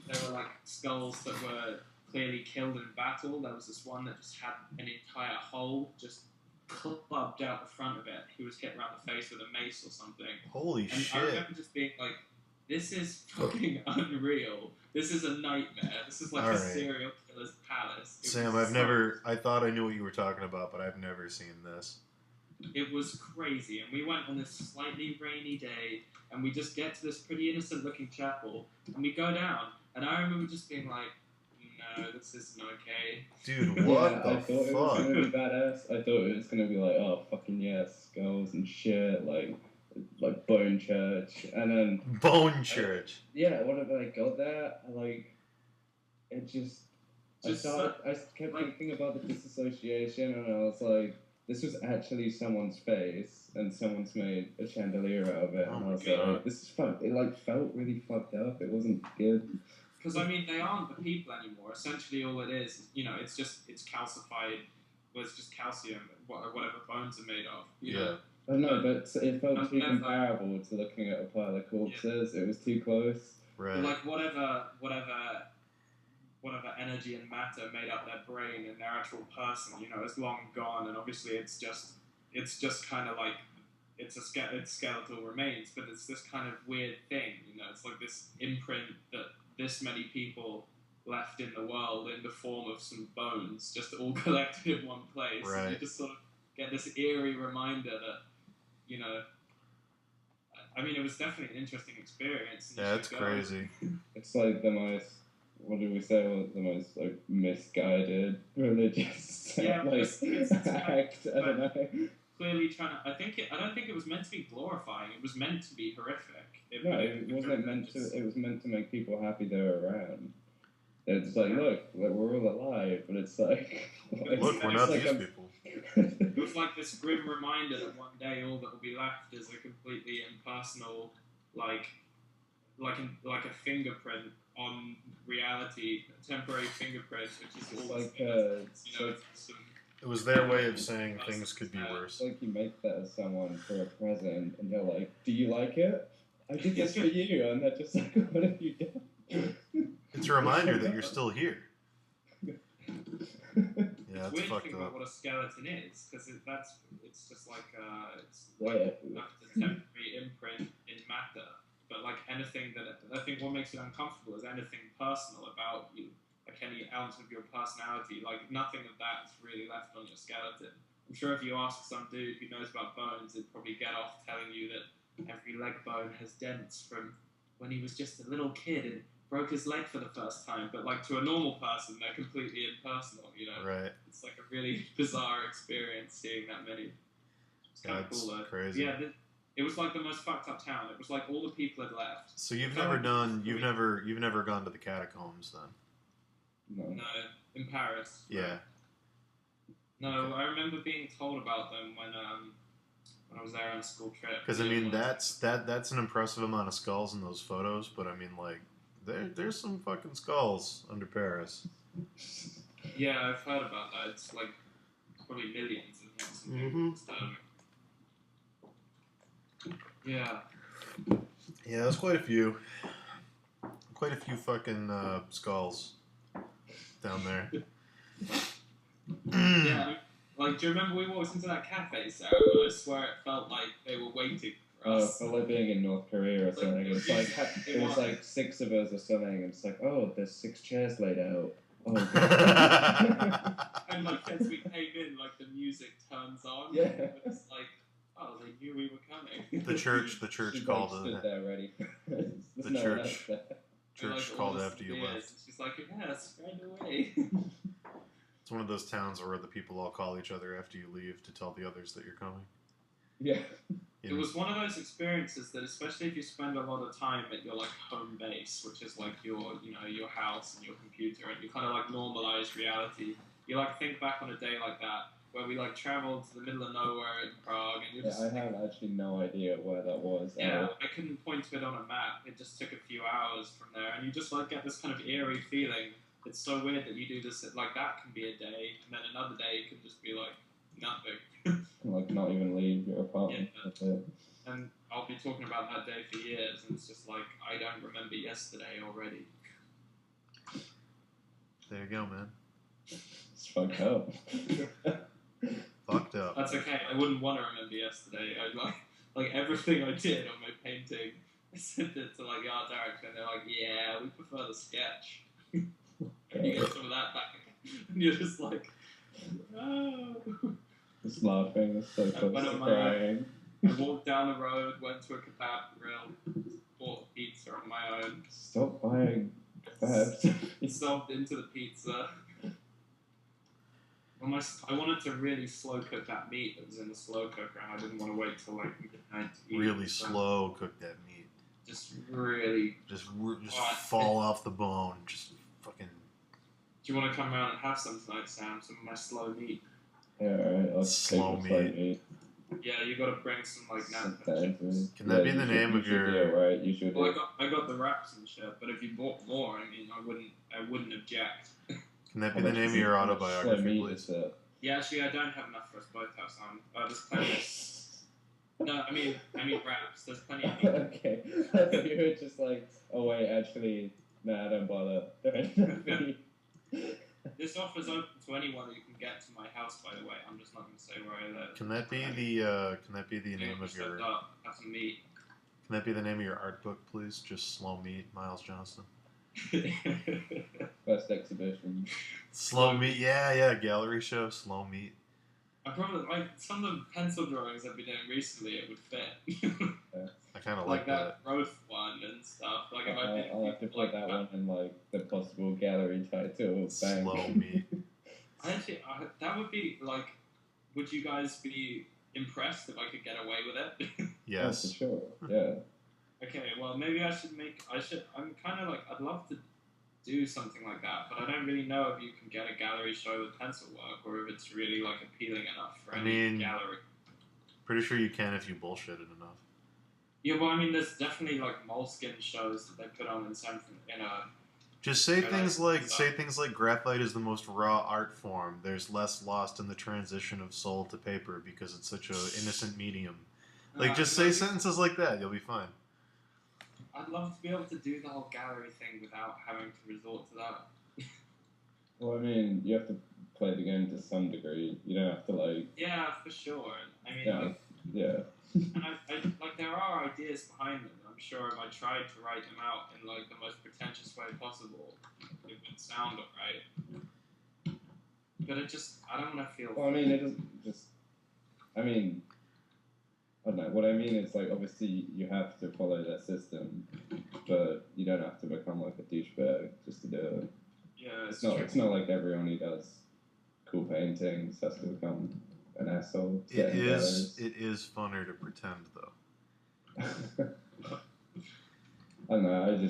There were like skulls that were clearly killed in battle. There was this one that just had an entire hole just clubbed out the front of it. He was hit around the face with a mace or something. Holy shit. I remember just being like, this is fucking unreal. This is a nightmare. This is like a serial killer's palace. Sam, I thought I knew what you were talking about, but I've never seen this. It was crazy. And we went on this slightly rainy day, and we just get to this pretty innocent looking chapel, and we go down, and I remember just being like, no, this isn't okay. Dude, what the I thought fuck? it was going to be badass. I thought it was going to be like, oh, fucking yes, skulls and shit, like Bone Church. And then... Bone Church? Whenever I got there, it just I kept thinking about the disassociation, and I was like, this was actually someone's face, and someone's made a chandelier out of it. Oh, and I my was God. like, this is fun. It felt really fucked up. It wasn't good. Because, they aren't the people anymore. Essentially, all it is, it's calcified. Well, it's just calcium, whatever bones are made of. You know? I know, but it felt too comparable to looking at a pile of corpses. Yeah. It was too close. Right. But, whatever energy and matter made up their brain and their actual person, is long gone. And obviously, it's just kind of like, it's skeletal remains, but it's this kind of weird thing. It's like this imprint that this many people left in the world in the form of some bones, just all collected in one place. Right. And you just sort of get this eerie reminder that, it was definitely an interesting experience. Yeah, it's crazy. It's like the most, what do we say, the most misguided religious act. I don't know. Clearly trying to. I don't think it was meant to be glorifying. It was meant to be horrific. It wasn't meant to. It was meant to make people happy they were around. It's like, look, we're all alive, but it's like, look, we're not these people. It was like this grim reminder that one day all that will be left is a completely impersonal, like a fingerprint on reality, a temporary fingerprint, which is all it was their way of saying things could be worse. It's like you make that as someone for a present, and you're like, do you like it? I did this for you, and they're just like, what have you done? It's a reminder that you're still here. Yeah, it's weird to think about what a skeleton is, because it's just like it's like a temporary imprint in matter. But like anything I think what makes it uncomfortable is anything personal about you, like any ounce of your personality. Like nothing of that's really left on your skeleton. I'm sure if you ask some dude who knows about bones, he'd probably get off telling you that every leg bone has dents from when he was just a little kid and broke his leg for the first time. But like to a normal person, they're completely impersonal. Right. It's like a really bizarre experience seeing that many. It's kind of cool though. Crazy. Yeah. It was like the most fucked up town. It was like all the people had left. So you've never gone to the catacombs then? No, in Paris. Yeah. No, I remember being told about them when I was there on a school trip. Because that's an impressive amount of skulls in those photos, but like there's some fucking skulls under Paris. Yeah, I've heard about that. It's like probably millions of them. Yeah. Yeah, there's quite a few fucking skulls down there. Yeah, like, do you remember we walked into that cafe, Sarah? I swear it felt like they were waiting for us. It felt like being in North Korea or something. It's like, it was like 6 of us or something, and it's like, oh, there's 6 chairs laid out. Oh, and like, as we came in, like, the music turns on. Yeah. It's like, oh, they knew we were coming. The church called it. Stood there ready. The church called after you left. She's like, yes, right away. It's one of those towns where the people all call each other after you leave to tell the others that you're coming. Yeah. It was one of those experiences that, especially if you spend a lot of time at your like home base, which is like your house and your computer, and you kind of like normalize reality. You like think back on a day like that where we like traveled to the middle of nowhere in Prague, and you're just. I have actually no idea where that was. Yeah, I couldn't point to it on a map. It just took a few hours from there, and you just like get this kind of eerie feeling. It's so weird that you do this. Like that can be a day, and then another day can just be like nothing. Like not even leave your apartment. Yeah. That's it. And I'll be talking about that day for years, and it's just like I don't remember yesterday already. There you go, man. It's fucked up. Fucked up. That's okay. I wouldn't want to remember yesterday. I'd like everything I did on my painting. I sent it to like the art director, and they're like, "Yeah, we prefer the sketch." And you get some of that back, and you're just like, "Oh." Just laughing. It's so close to crying. I walked down the road, went to a kebab grill, bought pizza on my own. Stop buying kebabs. Sobbed into the pizza. I wanted to really slow cook that meat that was in the slow cooker, and I didn't want to wait till like midnight to eat. Really slow cook that meat. Just really. Just fall off the bone. Just fucking. Do you want to come around and have some tonight, Sam? Some of my slow meat. Yeah, alright. I'll Slow meat. Yeah, you got to bring some like nap. Can that be the name of your? Yeah, right. You should. Well, I got the wraps and shit, but if you bought more, I mean, I wouldn't object. Can that be the name of your autobiography, please? Yeah, actually, I don't have enough for us both to have some. There's plenty. No, I mean wraps. There's plenty of meat. Okay. I thought you were just like, oh wait, actually, nah, don't bother. This offer's open to anyone that you can get to my house. By the way, I'm just not going to say where I live. Can that be the name of your? Have some meat. Can that be the name of your art book, please? Just Slow Meat, Miles Johnston. First exhibition. Slow Meat, yeah, gallery show, Slow Meat. I probably like some of the pencil drawings I've been doing recently. It would fit. I kind of like that growth one and stuff. Like if I'll have to put that one in like the possible gallery title. Slow Meat. Actually, that would be like. Would you guys be impressed if I could get away with it? Yes. Oh, for sure. Yeah. Okay, well, maybe I'm kind of like, I'd love to do something like that, but I don't really know if you can get a gallery show with pencil work, or if it's really, like, appealing enough for any gallery. Pretty sure you can if you bullshit it enough. Yeah, well, I mean, there's definitely, like, moleskin shows that they put on in a... Just say things like graphite is the most raw art form. There's less lost in the transition of soul to paper because it's such an innocent medium. Like, just say sentences like that. You'll be fine. I'd love to be able to do the whole gallery thing without having to resort to that. Well, I mean, you have to play the game to some degree. You don't have to, like... Yeah, for sure. I mean, yeah. like... Yeah. And like, there are ideas behind them. I'm sure if I tried to write them out in, like, the most pretentious way possible, it would sound alright. But it just... I don't want to feel... Well, I mean, it doesn't just... I mean... I don't know. What I mean is, like, obviously you have to follow that system, but you don't have to become like a douchebag just to do it. Yeah, it's not like everyone who does cool paintings has to become an asshole. It is funner to pretend, though. I don't know.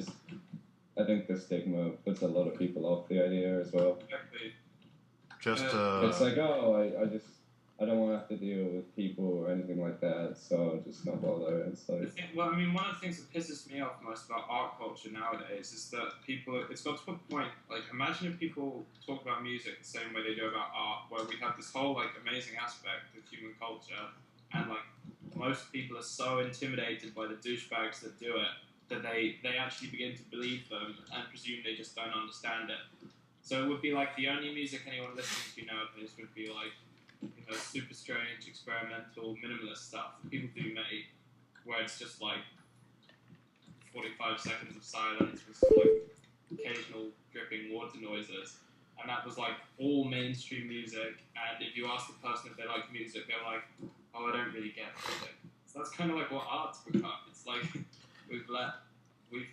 I think the stigma puts a lot of people off the idea as well. Exactly. It's like, oh, I don't want to have to deal with people or anything like that, so I'll just not bother. It's like... Well, I mean, one of the things that pisses me off most about art culture nowadays is that it's got to a point, like, imagine if people talk about music the same way they do about art, where we have this whole, like, amazing aspect of human culture, and, like, most people are so intimidated by the douchebags that do it, that they actually begin to believe them and presume they just don't understand it. So it would be like the only music anyone listens to nowadays would be, like, super strange, experimental, minimalist stuff that people do make, where it's just like 45 seconds of silence with some, like, occasional dripping water noises, and that was like all mainstream music. And if you ask the person if they like music, they're like, "Oh, I don't really get music." So that's kind of like what art's become. It's like we've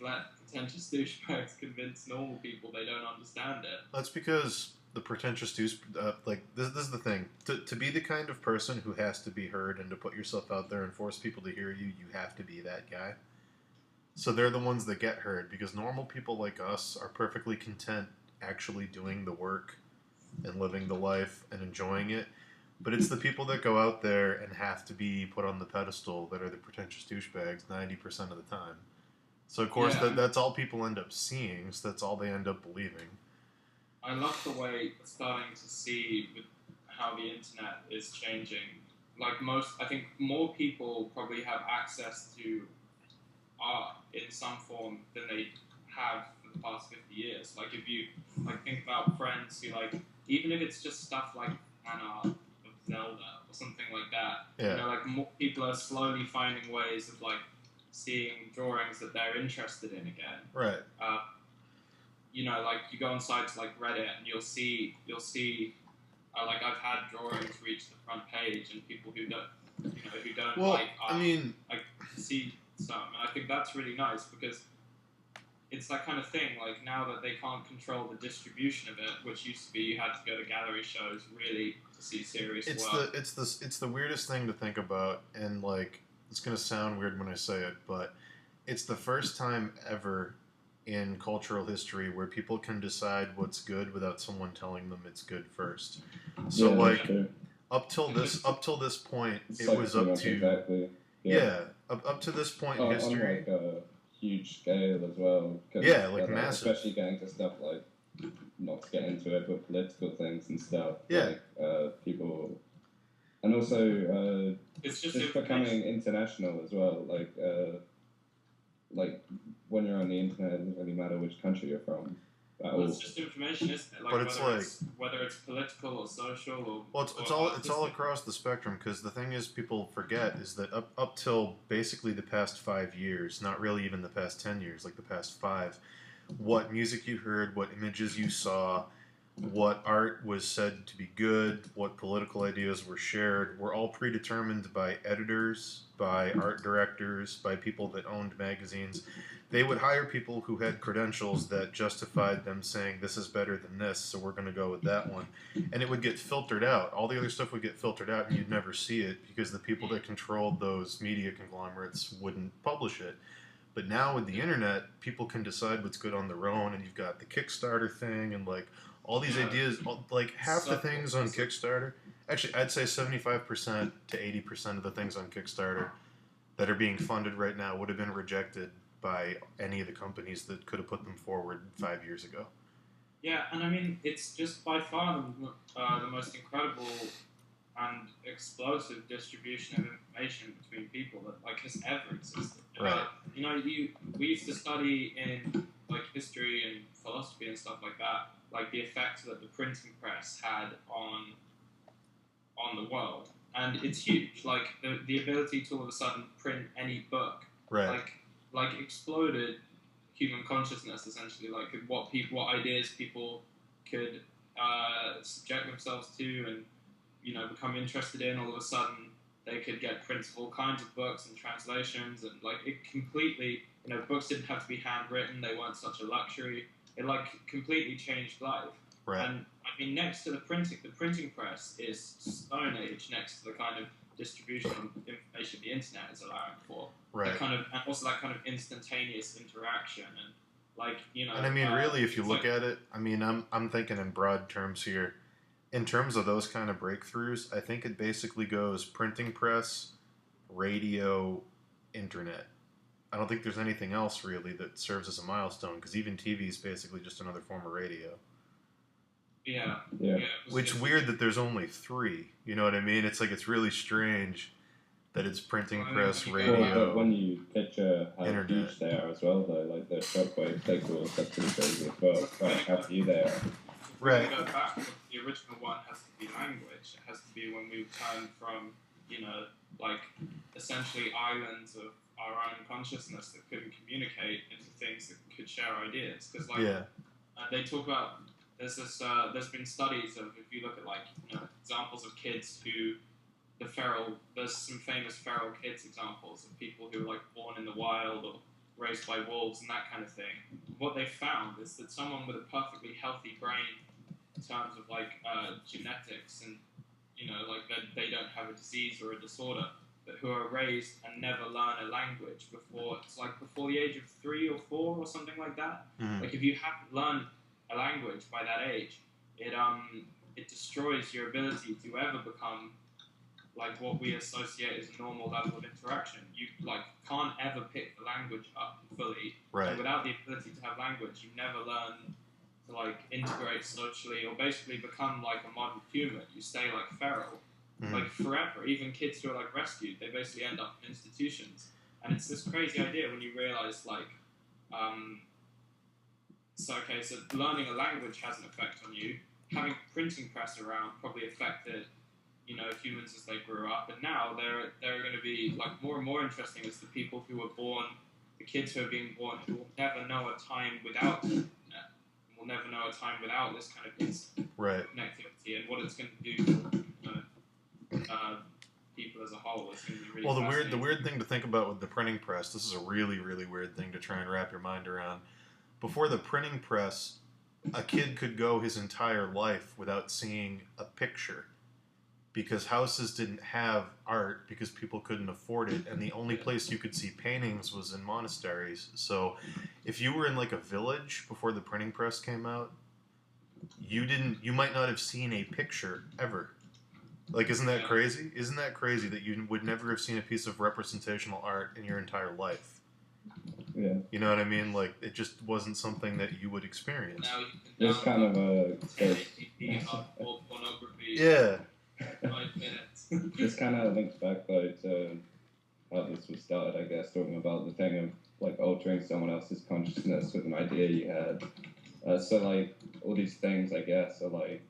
let pretentious douchebags convince normal people they don't understand it. That's because the pretentious douche, like this is the thing. To be the kind of person who has to be heard and to put yourself out there and force people to hear you, you have to be that guy. So they're the ones that get heard, because normal people like us are perfectly content actually doing the work and living the life and enjoying it. But it's the people that go out there and have to be put on the pedestal that are the pretentious douchebags 90% of the time. So of course that's all people end up seeing, so that's all they end up believing. I love the way we're starting to see with how the internet is changing. Like I think more people probably have access to art in some form than they have for the past 50 years. Like if you think about friends who even if it's just stuff like fan art of Zelda or something like that, more people are slowly finding ways of seeing drawings that they're interested in again. Right. You go on sites like Reddit and you'll see I've had drawings reach the front page and people who don't see some, and I think that's really nice because it's that kind of thing. Like now that they can't control the distribution of it, which used to be you had to go to gallery shows really to see serious work. It's the weirdest thing to think about, and it's gonna sound weird when I say it, but it's the first time ever in cultural history where people can decide what's good without someone telling them it's good first. So up till this point, it was up to exactly. Up to this point in history. On a huge scale as well. Massive. Especially getting to stuff not to get into it, but political things and stuff. Yeah. People, and also it's just becoming international as well. When you're on the internet, it doesn't really matter which country you're from. It's just information, isn't it? Whether it's political or social or it's all across the spectrum, because the thing is, people forget is that up till basically the past 5 years, not really even the past 10 years, like the past 5, what music you heard, what images you saw, what art was said to be good, what political ideas were shared, were all predetermined by editors, by art directors, by people that owned magazines. They would hire people who had credentials that justified them saying, this is better than this, so we're going to go with that one. And it would get filtered out. All the other stuff would get filtered out, and you'd never see it because the people that controlled those media conglomerates wouldn't publish it. But now with the internet, people can decide what's good on their own, and you've got the Kickstarter thing, and all these ideas, half the things on Kickstarter, actually I'd say 75% to 80% of the things on Kickstarter that are being funded right now would have been rejected by any of the companies that could have put them forward 5 years ago. Yeah, and I mean, it's just by far the most incredible and explosive distribution of information between people that has ever existed. Right. We used to study in history and philosophy and stuff like that, the effect that the printing press had on the world, and it's huge. The ability to all of a sudden print any book, right? Exploded human consciousness essentially. What ideas people could subject themselves to and become interested in. All of a sudden, they could get prints of all kinds of books and translations, and it completely. Books didn't have to be handwritten; they weren't such a luxury. It completely changed life. Right. And I mean, next to the printing press is Stone Age. Next to the kind of distribution of information the internet is allowing for. Right. And also that kind of instantaneous interaction and And I mean, really, if you look at it, I mean, I'm thinking in broad terms here. In terms of those kind of breakthroughs, I think it basically goes printing press, radio, internet. I don't think there's anything else really that serves as a milestone, because even TV is basically just another form of radio. Yeah. Which weird that there's only 3. You know what I mean? It's it's really strange that it's printing press, radio, but when you picture how internet. huge they are as well, though, the shockwave takeaways, that's pretty crazy as well. How huge they are. Right. Go back, the original one has to be language. It has to be when we turn from, essentially islands of our own consciousness that couldn't communicate into things that could share ideas. Because, they talk about, there's been studies of, if you look at, examples of kids who, there's some famous feral kids examples of people who were, born in the wild or raised by wolves and that kind of thing. What they found is that someone with a perfectly healthy brain terms of like genetics and like that they don't have a disease or a disorder, but who are raised and never learn a language before the age of 3 or 4 or something like that. Like if you haven't learned a language by that age, it destroys your ability to ever become like what we associate as a normal level of interaction. You like can't ever pick the language up fully. Right. And without the ability to have language, you never learn to like integrate socially or basically become like a modern human. You stay like feral, like forever. Even kids who are like rescued, they basically end up in institutions. And it's this crazy idea when you realize like, so learning a language has an effect on you. Having a printing press around probably affected, humans as they grew up. And now they're going to be like more and more interesting as the people who were born, the kids who are being born, who will never know a time without the internet, will never know a time without this kind of instant connectivity, and what it's going to do for people as a whole. It's going to be really fascinating. The weird thing to think about with the printing press, this is a really, really weird thing to try and wrap your mind around. Before the printing press, a kid could go his entire life without seeing a picture because houses didn't have art because people couldn't afford it, and the only place you could see paintings was in monasteries. So if you were in like a village before the printing press came out, you might not have seen a picture ever. Like, isn't that crazy? Isn't that crazy that you would never have seen a piece of representational art in your entire life? Yeah. You know what I mean? Like, it just wasn't something that you would experience. There's kind of a... pornography. Yeah. 5 minutes. This kind of links back, though, to how this was started, I guess, talking about the thing of, like, altering someone else's consciousness with an idea you had. So, like, all these things, I guess, are, like,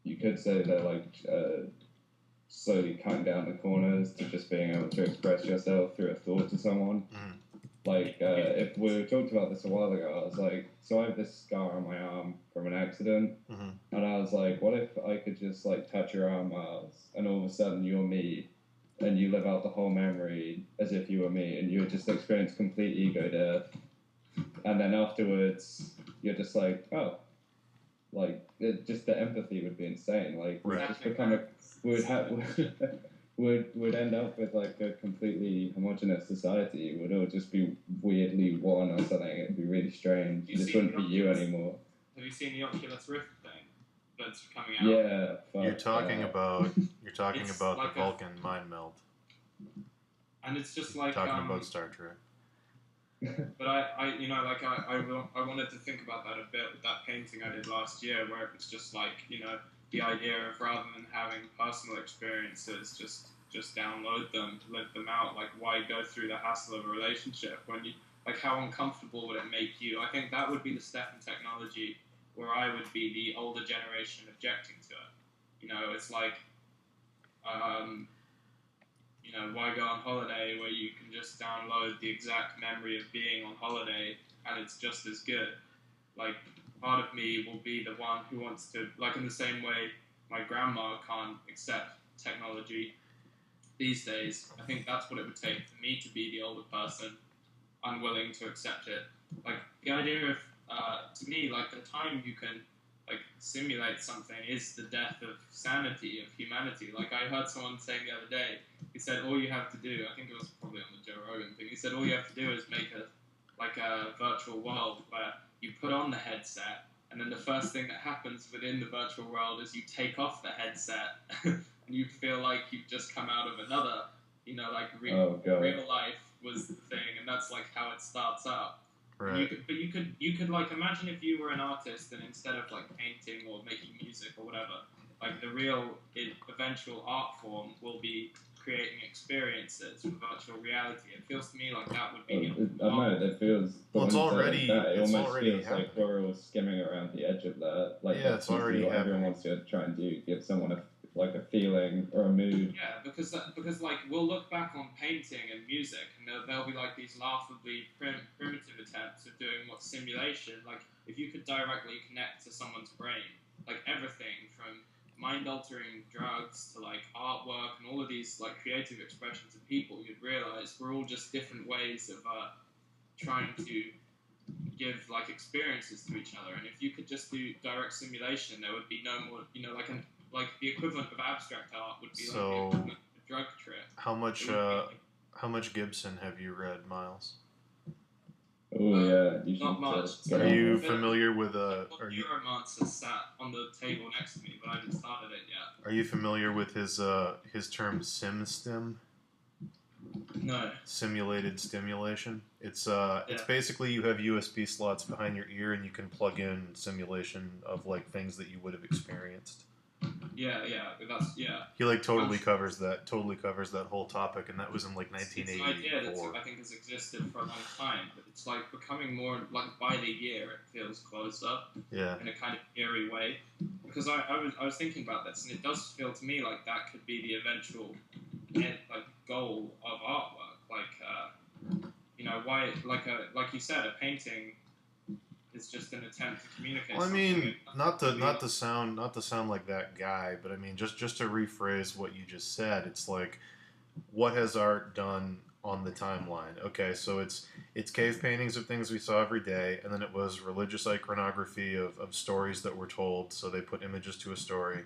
you could say they're, like, slowly cutting down the corners to just being able to express yourself through a thought to someone. Like, if we talked about this a while ago, I was like, so I have this scar on my arm from an accident, and I was like, what if I could just, like, touch your arm, Miles, and all of a sudden you're me, and you live out the whole memory as if you were me, and you would just experience complete ego death, and then afterwards, you're just like, oh, like, just the empathy would be insane, like, we'd just become would end up with like a completely homogenous society. It would all just be weirdly one or something. It'd be really strange. This wouldn't be you anymore. Have you seen the Oculus Rift thing that's coming out? Yeah. You're talking about the Vulcan mind meld. And it's just like talking about Star Trek. But I wanted to think about that a bit with that painting I did last year, where it was just like, the idea of rather than having personal experiences, just download them, live them out. Like, why go through the hassle of a relationship when you, like, how uncomfortable would it make you? I think that would be the step in technology where I would be the older generation objecting to it. It's like, why go on holiday where you can just download the exact memory of being on holiday and it's just as good? Like, part of me will be the one who wants to, like, in the same way my grandma can't accept technology these days, I think that's what it would take for me to be the older person, unwilling to accept it. Like, the idea of, to me, like, the time you can, like, simulate something is the death of sanity, of humanity. Like, I heard someone saying the other day, he said, all you have to do, I think it was probably on the Joe Rogan thing, he said, all you have to do is make a virtual world where you put on the headset, and then the first thing that happens within the virtual world is you take off the headset, and you feel like you've just come out of another, real life was the thing, and that's like how it starts out. Right. You could like imagine if you were an artist, and instead of like painting or making music or whatever, like the real eventual art form will be creating experiences with virtual reality. It feels to me like that would be. I don't know. It feels. Well, it's already. It it's almost already feels like we're all skimming around the edge of that. Like, yeah, it's already what everyone wants to try and do, give someone a feeling or a mood. Yeah, because like we'll look back on painting and music, and there'll be like these laughably primitive attempts of doing what simulation. Like, if you could directly connect to someone's brain, like everything from mind-altering drugs to like artwork and all of these like creative expressions of people, you'd realize we're all just different ways of trying to give like experiences to each other. And if you could just do direct simulation, there would be no more, like the equivalent of abstract art would be like the equivalent of a drug trip. How much Gibson have you read, Miles? Oh yeah, you not much. Are you familiar with Neuromancer sat on the table next to me, but I haven't started it yet. Are you familiar with his term SimStim? No. Simulated stimulation. It's basically you have USB slots behind your ear and you can plug in simulation of like things that you would have experienced. Yeah, He like totally covers that whole topic, and that was in like 1984. It's an idea that I think has existed for a long time, but it's like becoming more like by the year it feels closer. Yeah. In a kind of eerie way, because I was thinking about this, and it does feel to me like that could be the eventual goal of artwork. Why like you said, a painting is just an attempt to communicate. Well, I mean, not to sound like that guy, but I mean, just to rephrase what you just said, it's like, what has art done on the timeline? Okay, so it's cave paintings of things we saw every day, and then it was religious iconography of stories that were told, so they put images to a story.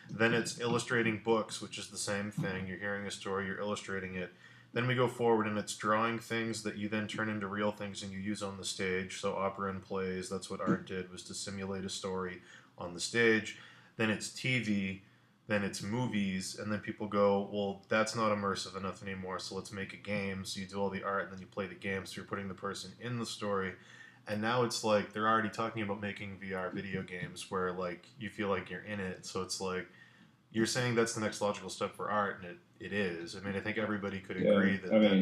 Then it's illustrating books, which is the same thing. You're hearing a story, you're illustrating it. Then we go forward, and it's drawing things that you then turn into real things and you use on the stage. So opera and plays, that's what art did, was to simulate a story on the stage. Then it's TV, then it's movies, and then people go, well, that's not immersive enough anymore, so let's make a game. So you do all the art, and then you play the game, so you're putting the person in the story. And now it's like they're already talking about making VR video games where like you feel like you're in it. So it's like you're saying that's the next logical step for art, and it is. I mean, I think everybody could agree that's where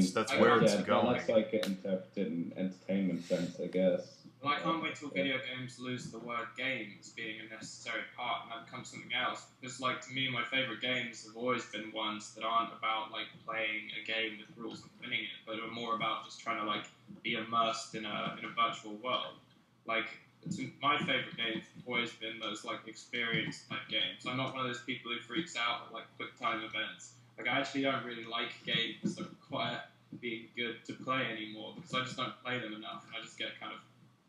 it's going. That's like it interpreted in entertainment sense, I guess. Well, I can't wait till video games lose the word game as being a necessary part and that becomes something else. Because, like, to me, my favourite games have always been ones that aren't about, like, playing a game with rules and winning it, but are more about just trying to, like, be immersed in a virtual world. Like, my favourite games have always been those, like, experience-type games. I'm not one of those people who freaks out at, like, quick-time events. Like, I actually don't really like games that require being good to play anymore because I just don't play them enough and I just get kind of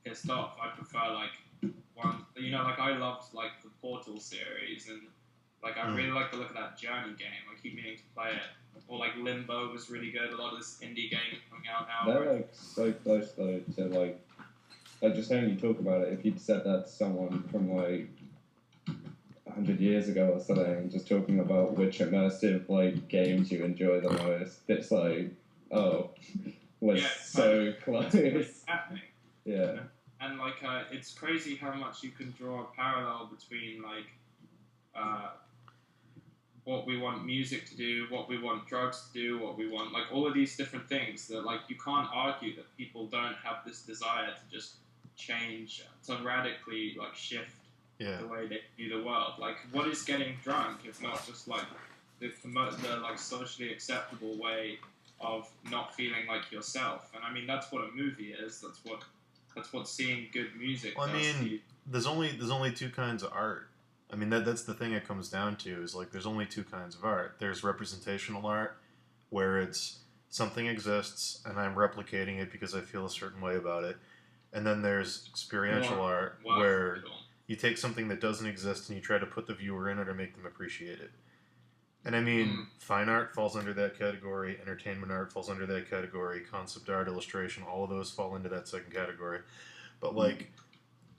pissed off. I prefer like one, like I loved like the Portal series and like I really like the look of that Journey game. I keep meaning to play it. Or like Limbo was really good. A lot of this indie game coming out now. They're like so close though to like just hearing you talk about it. If you'd said that to someone from like 100 years ago or something, just talking about which immersive like games you enjoy the most, it's like so close. It's happening. Yeah. And like it's crazy how much you can draw a parallel between like what we want music to do, what we want drugs to do, what we want like all of these different things that like you can't argue that people don't have this desire to just change, to radically like shift the way they view the world. Like what is getting drunk if not just like the like socially acceptable way of not feeling like yourself? And I mean that's what a movie is. That's what seeing good music does. I mean, there's only two kinds of art. I mean, that's the thing it comes down to is like there's only two kinds of art. There's representational art, where it's something exists and I'm replicating it because I feel a certain way about it. And then there's experiential art, where you take something that doesn't exist and you try to put the viewer in it or make them appreciate it. And I mean, fine art falls under that category, entertainment art falls under that category, concept art, illustration, all of those fall into that second category. But, like,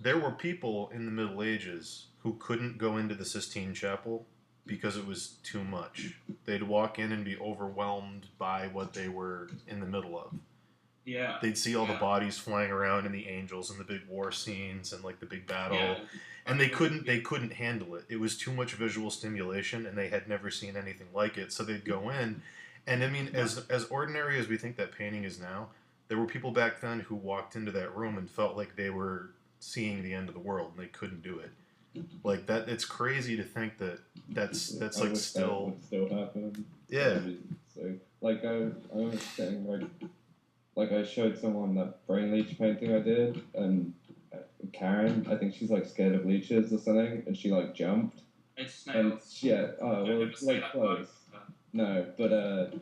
there were people in the Middle Ages who couldn't go into the Sistine Chapel because it was too much. They'd walk in and be overwhelmed by what they were in the middle of. Yeah. They'd see all the bodies flying around and the angels and the big war scenes and, like, the big battle. Yeah. And they couldn't handle it. It was too much visual stimulation, and they had never seen anything like it. So they'd go in, and I mean, as ordinary as we think that painting is now, there were people back then who walked into that room and felt like they were seeing the end of the world, and they couldn't do it. Like that, it's crazy to think that's like still would still happen. Yeah. So like I was saying like I showed someone that brain leech painting I did, and Karen, I think she's like scared of leeches or something, and she like jumped. It's snails. Like close. No, but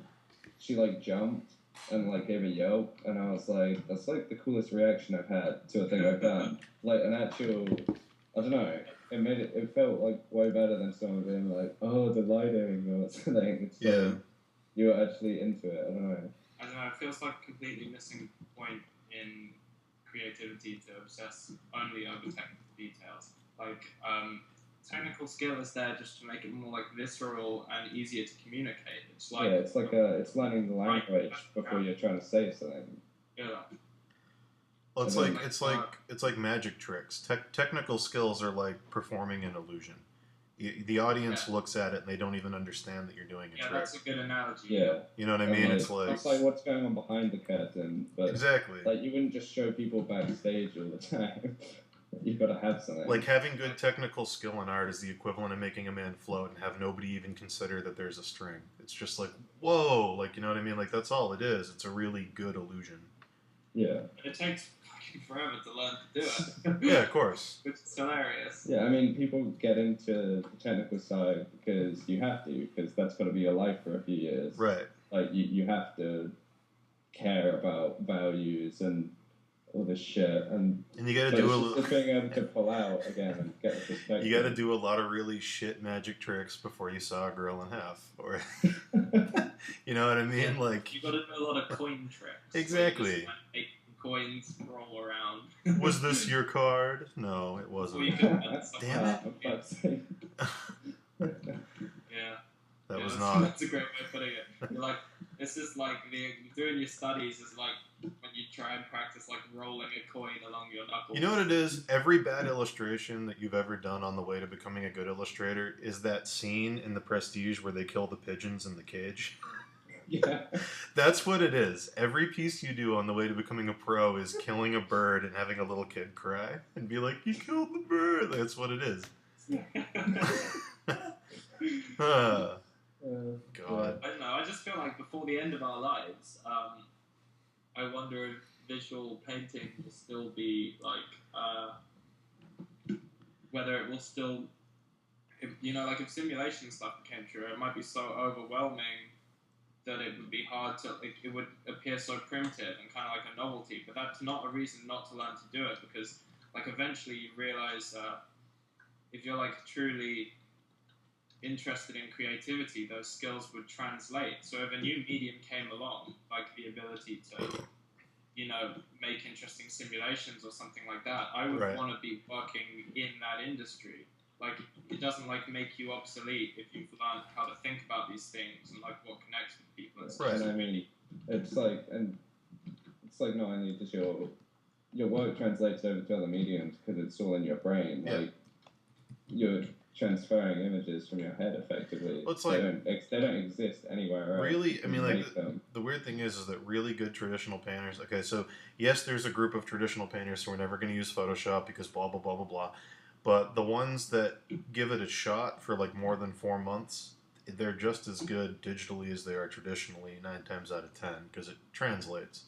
she like jumped, and like gave a yelp, and I was like, that's like the coolest reaction I've had to a thing I've done. Like an actual, I don't know, it felt like way better than someone being like, oh, the lighting or something. It's like, you were actually into it. I don't know. It feels like a completely missing point in creativity to obsess only over technical details. Like, technical skill is there just to make it more like visceral and easier to communicate. It's like it's learning the language before you're trying to say something. Yeah. Well, it's like magic tricks. Technical skills are like performing an illusion. The audience looks at it and they don't even understand that you're doing a trick. Yeah, that's a good analogy. Yeah. You know what I mean? Like, it's like what's going on behind the curtain. But exactly. Like, you wouldn't just show people backstage all the time. You've got to have something. Like, having good technical skill in art is the equivalent of making a man float and have nobody even consider that there's a string. It's just like, whoa, like, you know what I mean? Like, that's all it is. It's a really good illusion. Yeah. It takes forever to learn to do it. Yeah, of course. Which is hilarious. Yeah, I mean, people get into the technical side because you have to, because that's got to be your life for a few years. Right. Like, you have to care about values and all this shit, and you got to do a little being able to pull out again and get the perspective. You got to do a lot of really shit magic tricks before you saw a girl in half, or you know what I mean? Like, you got to do a lot of coin tricks. Exactly. Make coins roll around. Was this your card? No, it wasn't. Damn it! Yeah. That was not. That's a great way of putting it. You're like, this is like doing your studies is like when you try and practice like rolling a coin along your knuckles. You know what it is? Every bad illustration that you've ever done on the way to becoming a good illustrator is that scene in The Prestige where they kill the pigeons in the cage. Yeah. That's what it is. Every piece you do on the way to becoming a pro is killing a bird and having a little kid cry and be like, you killed the bird. That's what it is. God. I don't know. I just feel like before the end of our lives, I wonder if visual painting will still be like, whether it will still, if simulation stuff became true, it might be so overwhelming that it would be hard to, it would appear so primitive and kind of like a novelty. But that's not a reason not to learn to do it, because eventually you realize if you're truly interested in creativity, those skills would translate. So if a new medium came along, like the ability to, make interesting simulations or something like that, I would want to be working in that industry. It doesn't make you obsolete if you've learned how to think about these things and what connects with people. And I mean, it's not only does your work translates over to other mediums because it's all in your brain. Yeah. You're transferring images from your head effectively. Well, it's they don't exist anywhere else. Really, I mean, the weird thing is that really good traditional painters. Okay, so yes, there's a group of traditional painters who are never going to use Photoshop because blah blah blah blah blah. But the ones that give it a shot for more than 4 months, they're just as good digitally as they are traditionally 9 times out of 10 because it translates.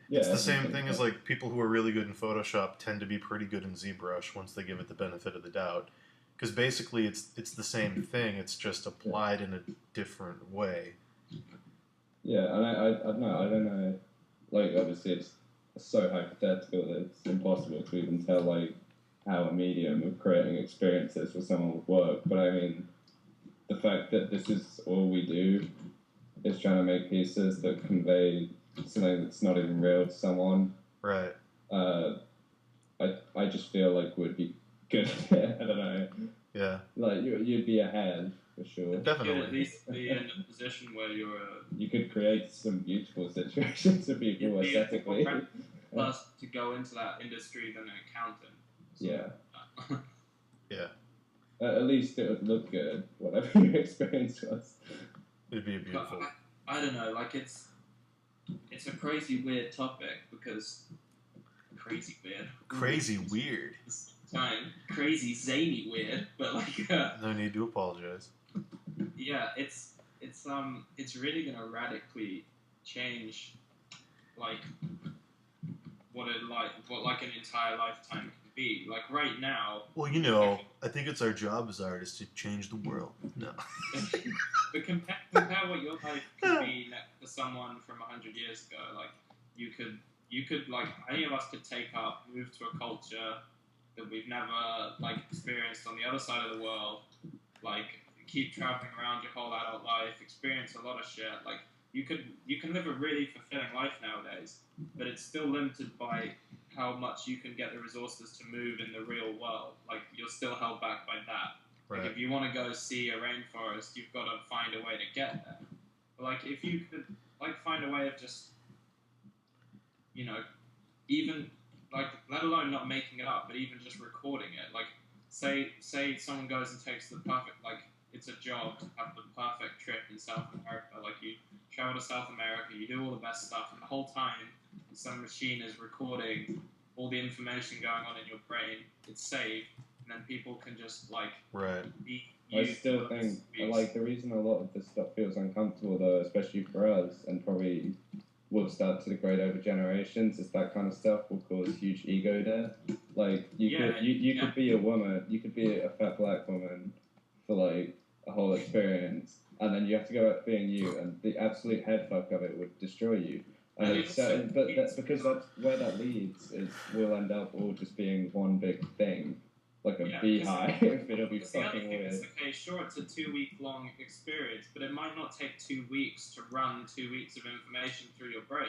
Yeah, it's the same thing as people who are really good in Photoshop tend to be pretty good in ZBrush once they give it the benefit of the doubt. Because basically it's the same thing, it's just applied in a different way. Yeah, and I don't know. Obviously it's so hypothetical that it's impossible to even tell, how a medium of creating experiences for someone would work. But I mean, the fact that this is all we do is trying to make pieces that convey something that's not even real to someone. Right. I just feel like we'd be good at it. I don't know. Yeah. You'd be ahead for sure. Definitely. You'd at least be in a position where you could create some beautiful situations for people aesthetically. Plus, to go into that industry than an accountant. So, yeah. Yeah. At least it would look good, whatever your experience was. It'd be beautiful. I don't know, it's a crazy weird topic because crazy weird. Fine, crazy zany weird, but no need to apologize. Yeah, it's really gonna radically change what an entire lifetime can be. Like right now. Well, I think it's our job as artists to change the world. No. But compare what your life could be next to someone from 100 years ago. Like you could like any of us could take up, move to a culture that we've never like experienced on the other side of the world. Like keep traveling around your whole adult life, experience a lot of shit. Like you can live a really fulfilling life nowadays, but it's still limited by how much you can get the resources to move in the real world. Like you're still held back by that. Right. Like if you want to go see a rainforest, you've got to find a way to get there. But like if you could like find a way of just, even like let alone not making it up, but even just recording it. Like say someone goes and takes the perfect like it's a job to have the perfect trip in South America. Like you travel to South America, you do all the best stuff, and the whole time some machine is recording all the information going on in your brain. It's saved, and then people can just like be. I still think like the reason a lot of this stuff feels uncomfortable though, especially for us, and probably will start to degrade over generations, is that kind of stuff will cause huge ego death. Like you could be a woman, you could be a fat black woman for like a whole experience, and then you have to go out being you, and the absolute head fuck of it would destroy you. And because that's where that leads is we'll end up all just being one big thing, like a beehive. It'll be fucking weird. Okay, sure, it's a 2-week-long experience, but it might not take 2 weeks to run 2 weeks of information through your brain.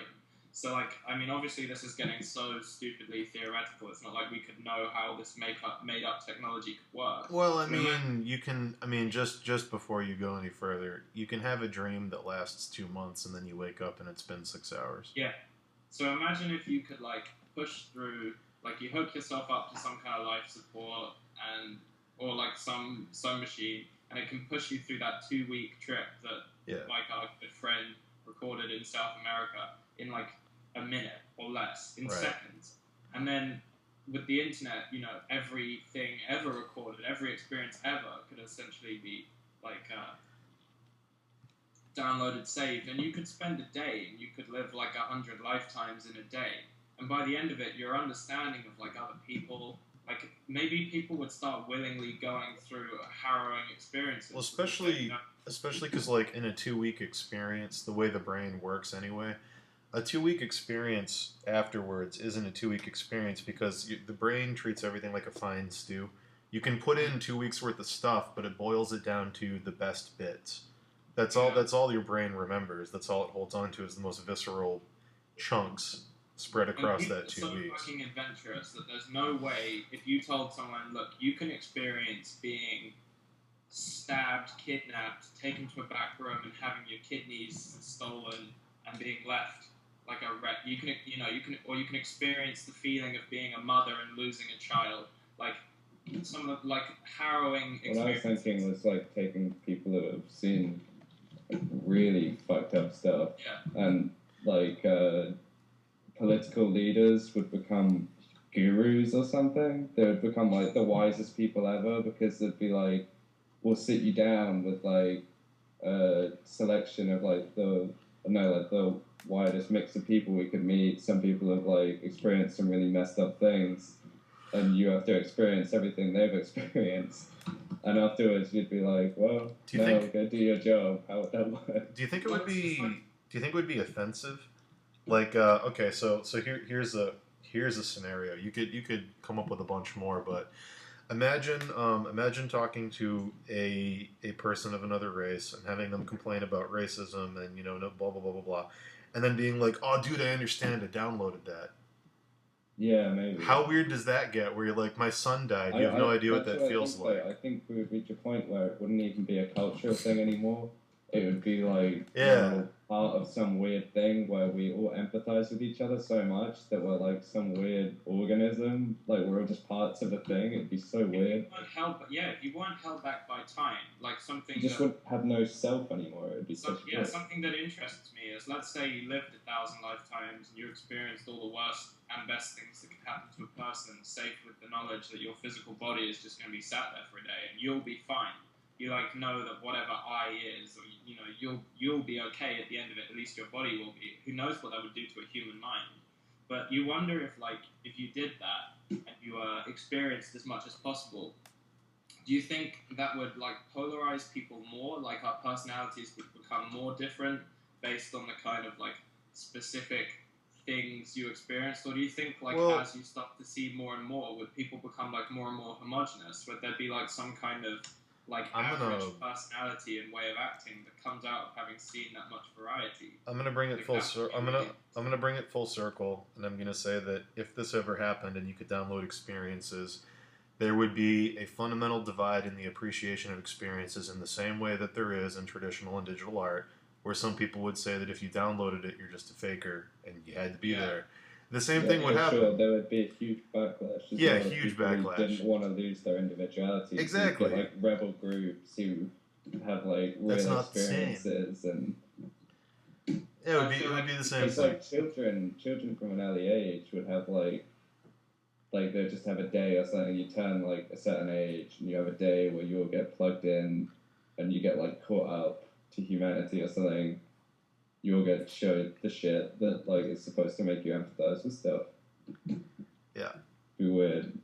So, like, I mean, obviously this is getting so stupidly theoretical. It's not like we could know how this made-up technology could work. Well, I mean, you can. I mean, just before you go any further, you can have a dream that lasts 2 months, and then you wake up and it's been 6 hours. Yeah. So imagine if you could like push through, like you hook yourself up to some kind of life support or like some machine, and it can push you through that 2-week trip that like our good friend recorded in South America in like a minute or less, in seconds. And then with the internet, everything ever recorded, every experience ever could essentially be like downloaded, saved, and you could spend a day and you could live like 100 lifetimes in a day. And by the end of it, your understanding of like other people, like maybe people would start willingly going through harrowing experiences. Well, especially because like in a 2-week experience, the way the brain works anyway, a 2-week experience afterwards isn't a 2-week experience because the brain treats everything like a fine stew. You can put in 2 weeks worth of stuff, but it boils it down to the best bits. That's all. That's all your brain remembers. That's all it holds on to is the most visceral chunks spread across that 2 weeks. It's so fucking adventurous that there's no way if you told someone, look, you can experience being stabbed, kidnapped, taken to a back room, and having your kidneys stolen and being left like a wreck. You can experience the feeling of being a mother and losing a child. Like some of the like harrowing experiences. What I was thinking was like taking people that have seen really fucked up stuff, and like political leaders would become gurus or something. They would become like the wisest people ever because they'd be like, we'll sit you down with like a selection of like the widest mix of people we could meet. Some people have like experienced some really messed up things, and you have to experience everything they've experienced. And afterwards, you'd be like, "Well, go do your job." How would that work? Do you think it would be? Do you think it would be offensive? Like, okay, so here's a scenario. You could come up with a bunch more, but imagine talking to a person of another race and having them complain about racism and no blah blah blah blah blah, and then being like, "Oh, dude, I understand. I downloaded that." Yeah, maybe. How weird does that get? Where you're like, my son died. You have no idea what that feels like. I think we would reach a point where it wouldn't even be a cultural thing anymore. It would be like part of some weird thing where we all empathize with each other so much that we're like some weird organism. Like we're all just parts of a thing. It'd be so weird. If you weren't held back by time, like something. You just would have no self anymore. It'd be something that interests me is, let's say you lived 1,000 lifetimes and you experienced all the worst and best things that could happen to a person, safe with the knowledge that your physical body is just going to be sat there for a day and you'll be fine. You like know that whatever I is, or you'll be okay at the end of it. At least your body will be. Who knows what that would do to a human mind? But you wonder if you did that and experienced as much as possible. Do you think that would like polarize people more? Like our personalities would become more different based on the kind of like specific things you experienced, or do you think like as you start to see more and more, would people become like more and more homogenous? Would there be like some kind of like average personality and way of acting that comes out of having seen that much variety? I'm gonna bring it full circle. I'm gonna bring it full circle, and I'm gonna say that if this ever happened and you could download experiences, there would be a fundamental divide in the appreciation of experiences in the same way that there is in traditional and digital art, where some people would say that if you downloaded it, you're just a faker and you had to be there. The same thing would happen. Sure, there would be a huge backlash. Huge backlash. Who didn't want to lose their individuality. Exactly. So you get, like rebel groups who have like real experiences and. Yeah, it would be the same it's thing. Like children from an early age would have like they just have a day or something. You turn like a certain age, and you have a day where you'll get plugged in, and you get like caught up to humanity or something. You'll get showed the shit that like is supposed to make you empathize with stuff. Yeah. Be weird.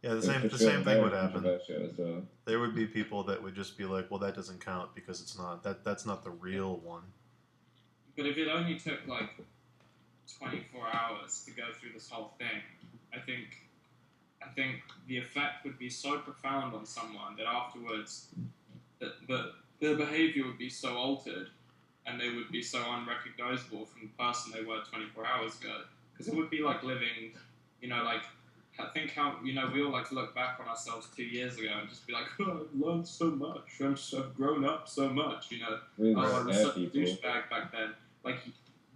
Yeah, the same thing would happen. As well. There would be people that would just be like, well, that doesn't count because it's not that's not the real one. But if it only took like 24 hours to go through this whole thing, I think the effect would be so profound on someone that afterwards that their behavior would be so altered and they would be so unrecognizable from the person they were 24 hours ago. Because it would be like living, like, I think how, we all like look back on ourselves 2 years ago and just be like, oh, I've learned so much, I've grown up so much, Really I was such a douchebag back then. Like,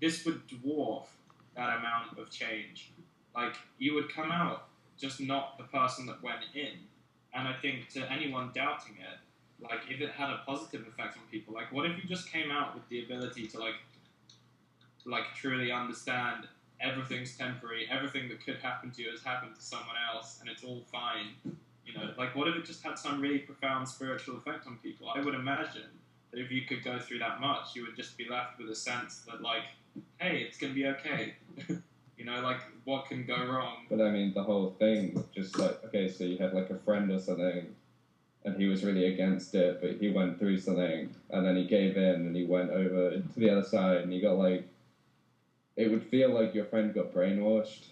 this would dwarf that amount of change. Like, you would come out just not the person that went in. And I think to anyone doubting it, like, if it had a positive effect on people, like, what if you just came out with the ability to, like truly understand everything's temporary, everything that could happen to you has happened to someone else, and it's all fine, Like, what if it just had some really profound spiritual effect on people? I would imagine that if you could go through that much, you would just be left with a sense that, like, hey, it's going to be okay. Like, what can go wrong? But, I mean, the whole thing, just like, okay, so you had, like, a friend or something, and he was really against it, but he went through something, and then he gave in, and he went over to the other side, and he got, like, it would feel like your friend got brainwashed,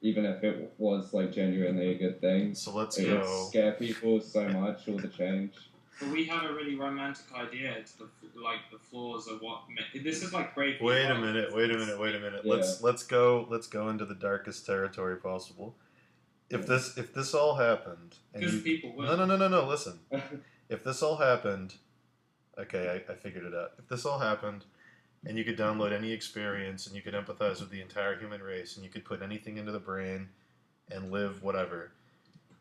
even if it was, like, genuinely a good thing. So let's go. It would scare people so much, all the change. But we have a really romantic idea to the flaws of what this is like brave. Wait a minute. Yeah. Let's go into the darkest territory possible. If this all happened, and people will. No, listen. If this all happened, okay, I figured it out. If this all happened, and you could download any experience, and you could empathize with the entire human race, and you could put anything into the brain, and live whatever,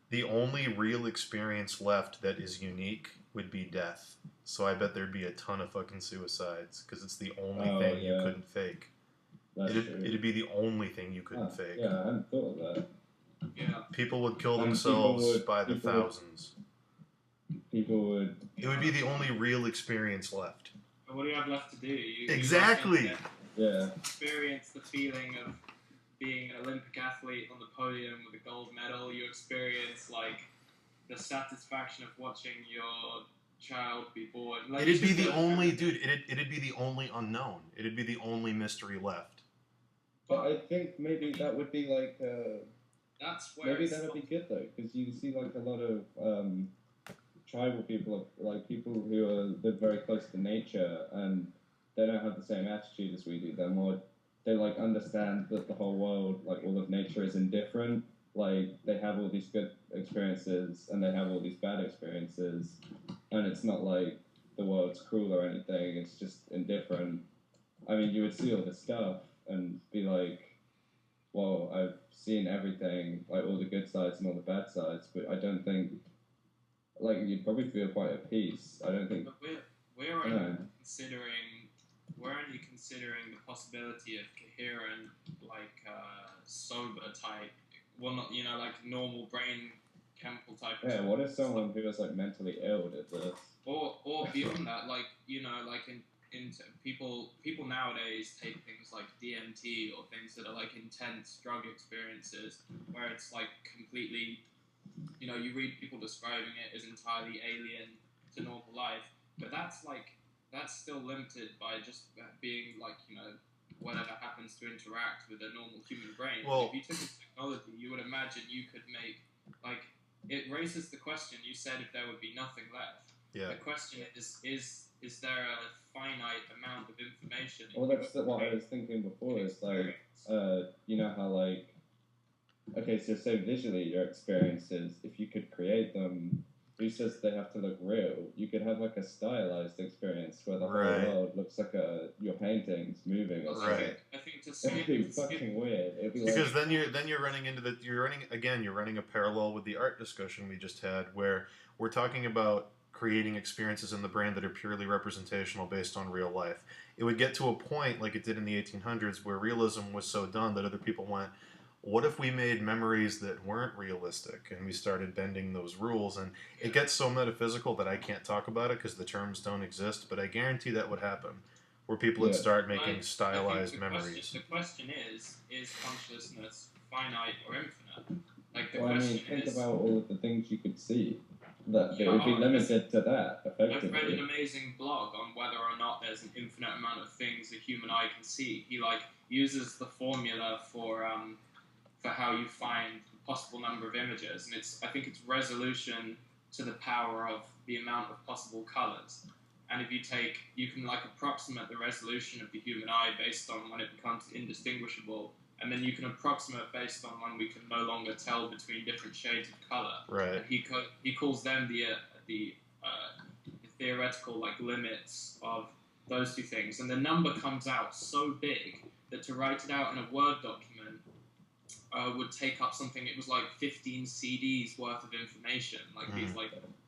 the only real experience left that is unique would be death. So I bet there'd be a ton of fucking suicides, because it's the only thing you couldn't fake. It'd be the only thing you couldn't fake. Yeah, I hadn't thought of that. Yeah. People would kill themselves by the thousands. People would... It would be the only real experience left. But what do you have left to do? Exactly! Yeah. Experience the feeling of being an Olympic athlete on the podium with a gold medal. You experience, like, the satisfaction of watching your child be born. Like, it'd be the only... Dude, it'd be the only unknown. It'd be the only mystery left. But I think maybe that would be, like... That's where maybe that would be good though, because you see like a lot of tribal people, like people who live very close to nature, and they don't have the same attitude as we do. They like understand that the whole world, like all of nature, is indifferent. Like they have all these good experiences and they have all these bad experiences, and it's not like the world's cruel or anything. It's just indifferent. I mean, you would see all this stuff and be like, well, I've seen everything, like all the good sides and all the bad sides, but I don't think, like, you'd probably feel quite at peace. I don't think... But we're only considering the possibility of coherent, like, sober type, well, not, like, normal brain chemical type. Yeah, what if someone who was, like, mentally ill did this? Or beyond that, like, like into people nowadays take things like DMT or things that are like intense drug experiences where it's like completely, you read people describing it as entirely alien to normal life, but that's still limited by just being like, whatever happens to interact with a normal human brain. Well, if you took a technology, you would imagine you could make, like, it raises the question, you said if there would be nothing left. Yeah. The question is there a finite amount of information? Well, that's what I was thinking before, is like, you know how like, okay, so say visually your experiences, if you could create them, who says they have to look real? You could have like a stylized experience where the whole world looks like your painting's moving or something. I think it'd be fucking weird. It'd be because then you're running into you're running a parallel with the art discussion we just had, where we're talking about creating experiences in the brain that are purely representational based on real life. It would get to a point like it did in the 1800s where realism was so done that other people went, what if we made memories that weren't realistic, and we started bending those rules? And it gets so metaphysical that I can't talk about it because the terms don't exist, but I guarantee that would happen, where people would start making stylized memories. The question is consciousness finite or infinite? Like think about all of the things you could see. That it would be limited to that, effectively. I've read an amazing blog on whether or not there's an infinite amount of things a human eye can see. He uses the formula for how you find the possible number of images, and I think it's resolution to the power of the amount of possible colors. And if you can approximate the resolution of the human eye based on when it becomes indistinguishable, and then you can approximate based on when we can no longer tell between different shades of color. Right. And he calls them the theoretical limits of those two things, and the number comes out so big that to write it out in a Word document would take up something. It was like 15 CDs worth of information.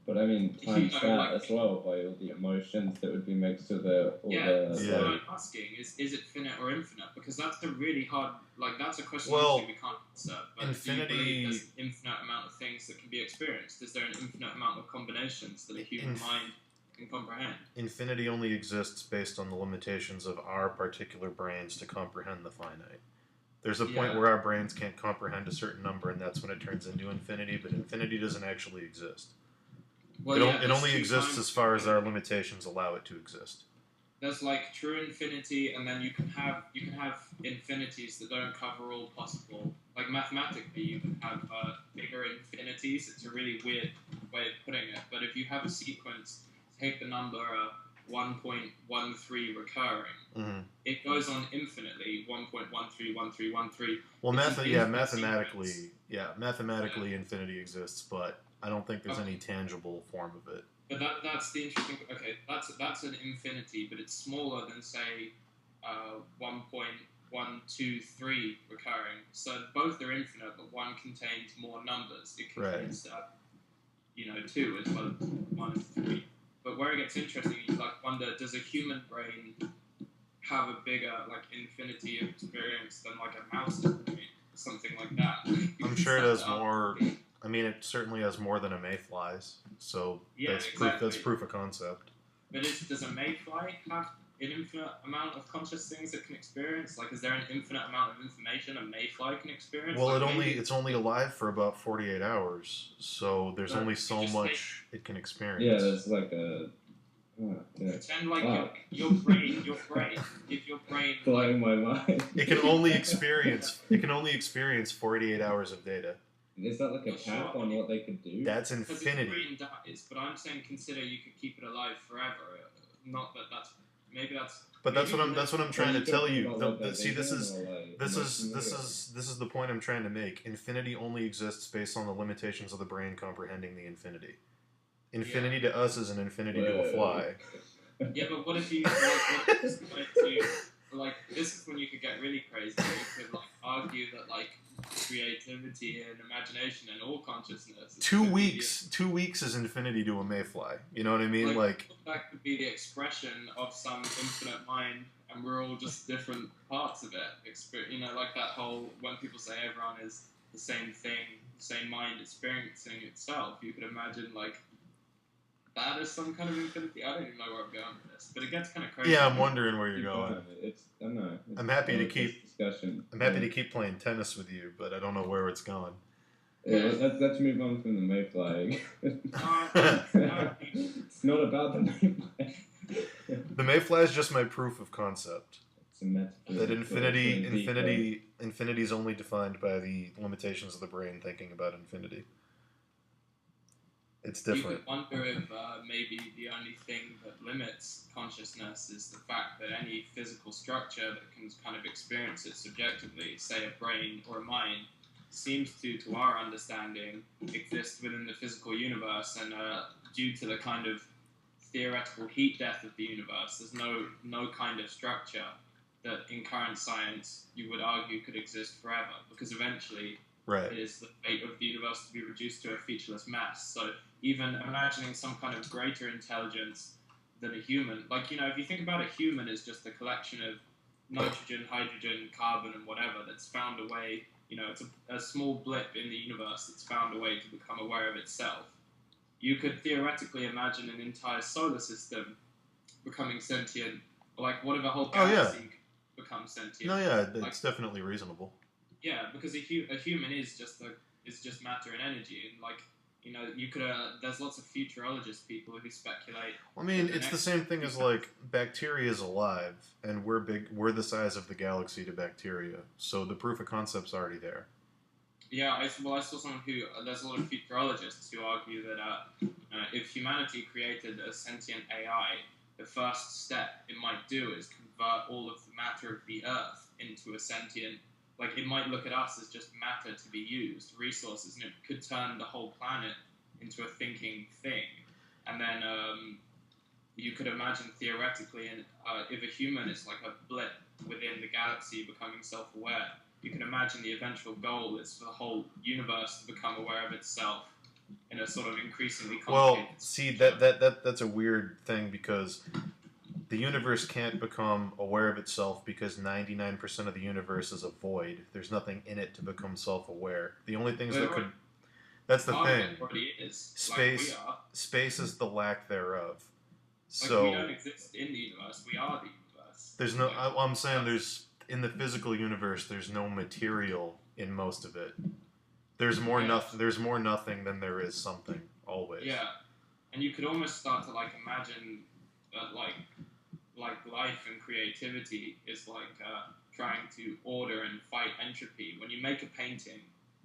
But I mean, times that as well by all the emotions that would be mixed with what I'm asking is it finite or infinite? Because that's a really hard, that's a question we can't answer. But infinity, do you believe there's an infinite amount of things that can be experienced? Is there an infinite amount of combinations that a human mind can comprehend? Infinity only exists based on the limitations of our particular brains to comprehend the finite. There's a point where our brains can't comprehend a certain number, and that's when it turns into infinity, but infinity doesn't actually exist. Well, it only exists as far as our limitations allow it to exist. There's true infinity, and then you can have infinities that don't cover all possible. Mathematically, you can have bigger infinities. It's a really weird way of putting it, but if you have a sequence, take the number 1.13 recurring, it goes on infinitely, 1.131313. Well, mathematically, infinity exists, but I don't think there's any tangible form of it. But that's the interesting. Okay, that's an infinity, but it's smaller than say 1.123 recurring. So both are infinite, but one contains more numbers. It contains 2 as well as 1 and 3. But where it gets interesting, you wonder, does a human brain have a bigger infinity of experience than a mouse's brain, something like that? I'm sure it has more. I mean, it certainly has more than a mayfly's, so that's proof of concept. But does a mayfly have an infinite amount of conscious things it can experience? Is there an infinite amount of information a mayfly can experience? Well, it's only alive for about 48 hours, so there's only so much it can experience. Yeah, there's pretend your brain, if your brain blowing my mind. It can only experience 48 hours of data. Is that a cap on what they could do? That's because infinity. Because the brain dies, but I'm saying consider you could keep it alive forever. Not that that's maybe that's. But that's what I'm trying to tell you. See, this is the point I'm trying to make. Infinity only exists based on the limitations of the brain comprehending the infinity. Infinity to us is an infinity to a fly. Yeah, but what if you this is when you could get really crazy. You could argue that creativity and imagination and all consciousness. 2 weeks. 2 weeks is infinity to a mayfly. You know what I mean? That could be the expression of some infinite mind, and we're all just different parts of it. That whole when people say everyone is the same thing, the same mind experiencing itself. You could imagine that is some kind of infinity. I don't even know where I'm going with this, but it gets kind of crazy. Yeah, I'm wondering where you're going. It's I don't know. I'm happy to keep discussion. I'm happy to keep playing tennis with you, but I don't know where it's going. Yeah, let's move on from the mayfly. It's not about the mayfly. The mayfly is just my proof of concept. That infinity is only defined by the limitations of the brain thinking about infinity. It's different. You could wonder if maybe the only thing that limits consciousness is the fact that any physical structure that can kind of experience it subjectively, say a brain or a mind, seems to our understanding, exist within the physical universe, and due to the kind of theoretical heat death of the universe, there's no kind of structure that in current science you would argue could exist forever, because eventually it is the fate of the universe to be reduced to a featureless mass. So even imagining some kind of greater intelligence than a human, like, you know, if you think about a human as just a collection of nitrogen, hydrogen, carbon, and whatever that's found a way, you know, it's a small blip in the universe that's found a way to become aware of itself. You could theoretically imagine an entire solar system becoming sentient, or like what if a whole galaxy become sentient? No, yeah, it's definitely reasonable. Yeah, because a human is just matter and energy, and like, you know, you could there's lots of futurologist people who speculate. I mean, it's the same thing as like bacteria is alive, and we're the size of the galaxy to bacteria, so the proof of concept's already there. Yeah, I saw someone who there's a lot of futurologists who argue that if humanity created a sentient AI, the first step it might do is convert all of the matter of the Earth into a sentient. Like, it might look at us as just matter to be used, resources, and it could turn the whole planet into a thinking thing. And then you could imagine theoretically, if a human is like a blip within the galaxy becoming self-aware, you can imagine the eventual goal is for the whole universe to become aware of itself in a sort of increasingly complicated situation. That's a weird thing, because the universe can't become aware of itself because 99% of the universe is a void. There's nothing in it to become self-aware. The only things that could... That's the thing. Space is the lack thereof. So we don't exist in the universe. We are the universe. There's no... I'm saying there's... In the physical universe, there's no material in most of it. There's more nothing than there is something, always. Yeah. And you could almost start to, like, imagine that, like life and creativity is like trying to order and fight entropy. When you make a painting,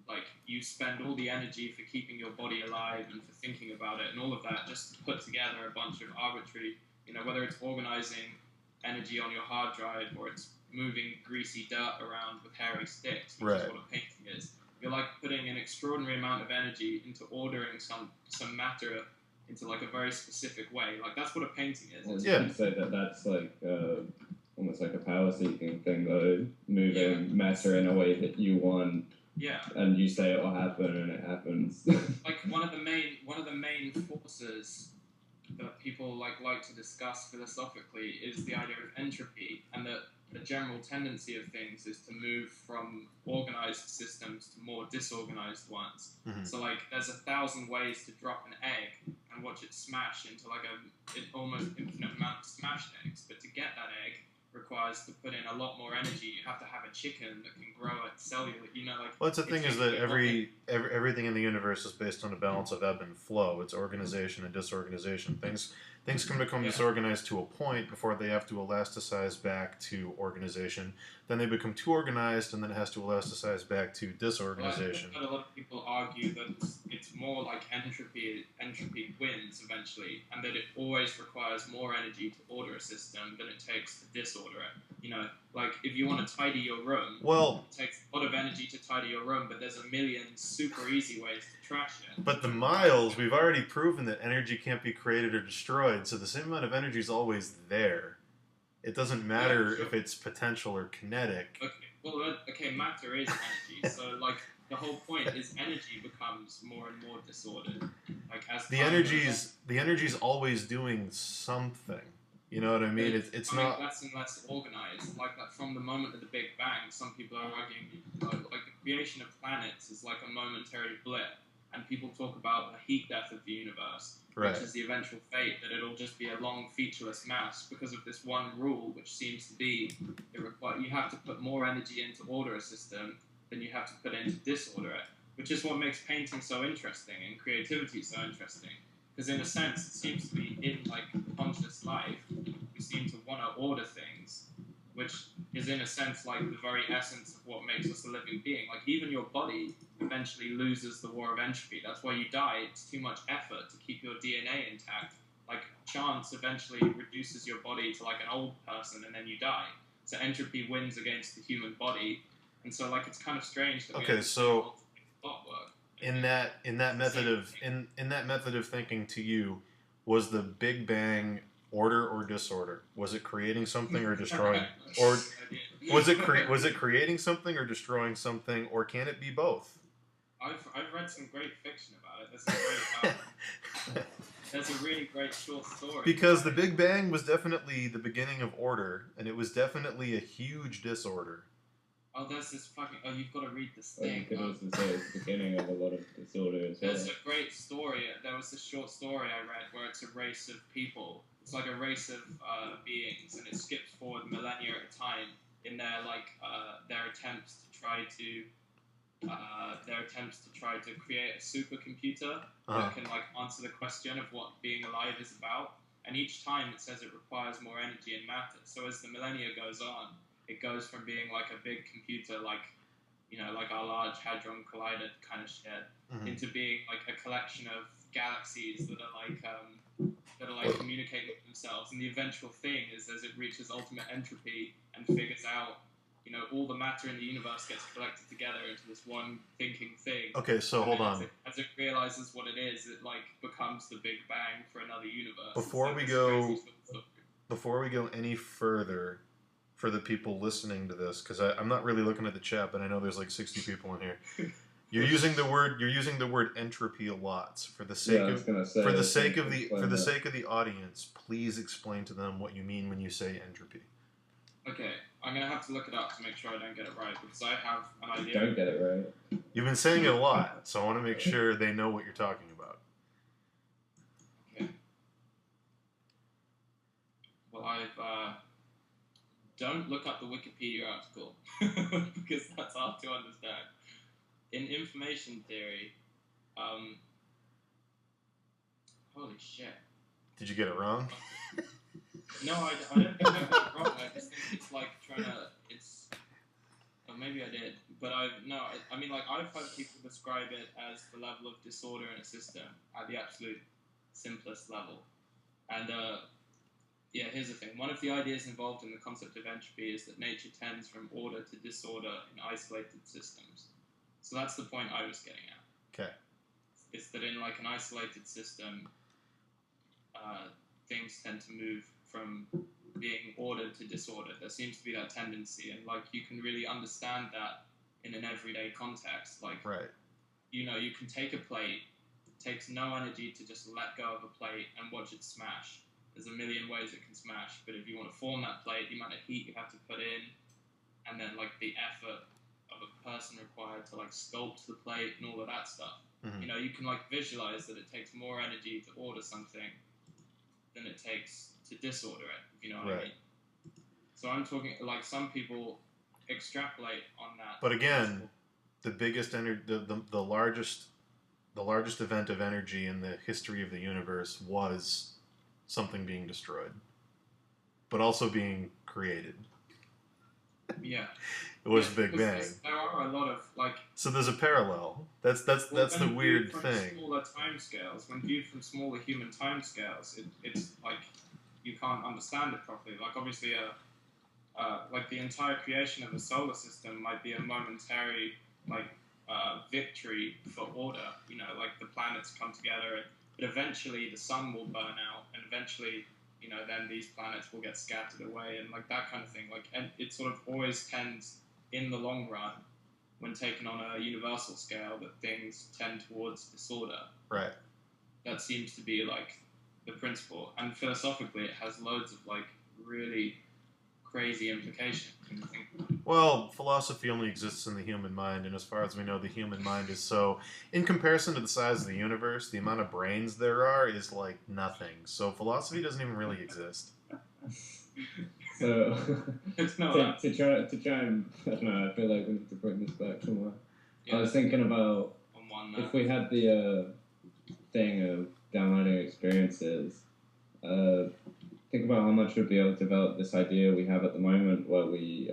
like, you spend all the energy for keeping your body alive and for thinking about it and all of that just to put together a bunch of arbitrary, you know, whether it's organizing energy on your hard drive or it's moving greasy dirt around with hairy sticks, which is what a painting is. You're like putting an extraordinary amount of energy into ordering some matter into like a very specific way. Like, that's what a painting is. You could say that's like almost like a power seeking thing, though, moving matter in a way that you want. Yeah. And you say it will happen, and it happens. Like, one of the main forces that people like to discuss philosophically is the idea of entropy, and that the general tendency of things is to move from organized systems to more disorganized ones. Mm-hmm. So, like, there's 1,000 ways to drop an egg and watch it smash into like an almost infinite amount of smashed eggs. But to get that egg requires to put in a lot more energy. You have to have a chicken that can grow at cellular, you know, like... Well, that's the thing, is that everything in the universe is based on a balance of ebb and flow. It's organization and disorganization. Things can become disorganized to a point before they have to elasticize back to organization. Then they become too organized, and then it has to elasticize back to disorganization. Well, I think that a lot of people argue that it's more like entropy wins eventually, and that it always requires more energy to order a system than it takes to disorder it. You know, like, if you want to tidy your room, it takes a lot of energy to tidy your room, but there's a million super easy ways to trash it. But the Miles, we've already proven that energy can't be created or destroyed, so the same amount of energy is always there. It doesn't matter if it's potential or kinetic. Okay, matter is energy, so, like, the whole point is energy becomes more and more disordered. Like, as the energy's always doing something. You know what I mean? It's not less and less organized. Like, that from the moment of the Big Bang, some people are arguing like the creation of planets is like a momentary blip, and people talk about the heat death of the universe, which is the eventual fate that it'll just be a long featureless mass because of this one rule, which seems to be you have to put more energy into order a system than you have to put into disorder it, which is what makes painting so interesting and creativity so interesting. Because in a sense, it seems to be in like conscious life, we seem to want to order things, which is in a sense like the very essence of what makes us a living being. Like even your body eventually loses the war of entropy. That's why you die. It's too much effort to keep your DNA intact. Like chance eventually reduces your body to like an old person and then you die. So entropy wins against the human body. And so like it's kind of strange that we have to thought work. In that method of thinking, to you, was the Big Bang order or disorder? Was it creating something or destroying, or was it creating something or destroying something, or can it be both? I've read some great fiction about it. There's a really great short story. Because the Big Bang was definitely the beginning of order, and it was definitely a huge disorder. Oh, there's this fucking... Oh, you've got to read this thing. You could also say it's the beginning of a lot of disorder as well. There's a great story. There was this short story I read where it's a race of people. It's like a race of beings, and it skips forward millennia at a time in their attempts to try to create a supercomputer that can like answer the question of what being alive is about. And each time it says it requires more energy and matter. So as the millennia goes on, it goes from being like a big computer, like our Large Hadron Collider kind of shit, into being like a collection of galaxies that are like communicating with themselves. And the eventual thing is, as it reaches ultimate entropy and figures out, all the matter in the universe gets collected together into this one thinking thing. Okay, so hold on. As it realizes what it is, it like becomes the Big Bang for another universe. Before we go any further, for the people listening to this, because I'm not really looking at the chat, but I know there's like 60 people in here. You're using the word entropy a lot. For the sake of the audience, please explain to them what you mean when you say entropy. Okay, I'm gonna have to look it up to make sure I don't get it right, because I have an idea. Don't get it right. You've been saying it a lot, so I want to make sure they know what you're talking about. Okay. Well, don't look up the Wikipedia article, because that's hard to understand. In information theory, holy shit. Did you get it wrong? No, I don't think I got it wrong. I just think it's like maybe I did, but I've heard people describe it as the level of disorder in a system at the absolute simplest level. And here's the thing. One of the ideas involved in the concept of entropy is that nature tends from order to disorder in isolated systems. So that's the point I was getting at. Okay. It's that in like an isolated system, things tend to move from being ordered to disorder. There seems to be that tendency, and like you can really understand that in an everyday context. Like, right. You can take a plate. It takes no energy to just let go of a plate and watch it smash. There's a million ways it can smash, but if you want to form that plate, the amount of heat you have to put in, and then like the effort of a person required to like sculpt the plate and all of that stuff. Mm-hmm. You can like visualize that it takes more energy to order something than it takes to disorder it, if you know what I mean. So I'm talking like some people extrapolate on that. But again, the biggest the largest event of energy in the history of the universe was something being destroyed, but also being created. Yeah. It was Big Bang. There are a lot of like. So there's a parallel. That's the weird thing. Smaller timescales. When viewed from smaller human timescales, it's like you can't understand it properly. Like obviously, like the entire creation of a solar system might be a momentary victory for order. Like the planets come together, but eventually the sun will burn out, and eventually, then these planets will get scattered away, and like that kind of thing. Like, and it sort of always tends, in the long run, when taken on a universal scale, that things tend towards disorder. Right. That seems to be like the principle, and philosophically, it has loads of like really crazy implications when you think about it. Well, philosophy only exists in the human mind, and as far as we know, the human mind is so... In comparison to the size of the universe, the amount of brains there are is like nothing. So philosophy doesn't even really exist. So, It's not to try and, I don't know, I feel like we need to bring this back somewhere. I was thinking about on one if we had the thing of downloading experiences, think about how much we'd be able to develop this idea we have at the moment where we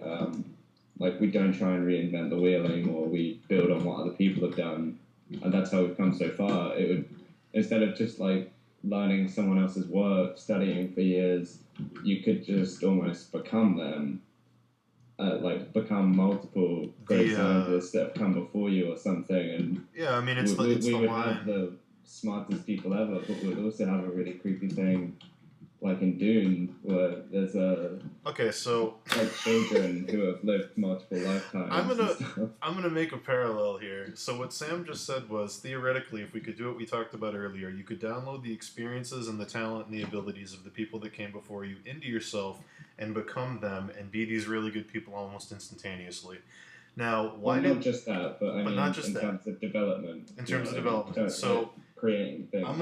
we don't try and reinvent the wheel anymore, we build on what other people have done, and that's how we've come so far. It would, instead of just like learning someone else's work, studying for years, you could just almost become them, become multiple great scientists that have come before you or something, and yeah, I mean, it's we the would line. have the smartest people ever, but we'd also have a really creepy thing like in Dune, where there's Okay, so like children who have lived multiple lifetimes. I'm gonna make a parallel here. So what Sam just said was, theoretically, if we could do what we talked about earlier, you could download the experiences and the talent and the abilities of the people that came before you into yourself and become them and be these really good people almost instantaneously. Now, why not just that, but I mean, not just in that. terms of development. In terms of development, so creating things. I'm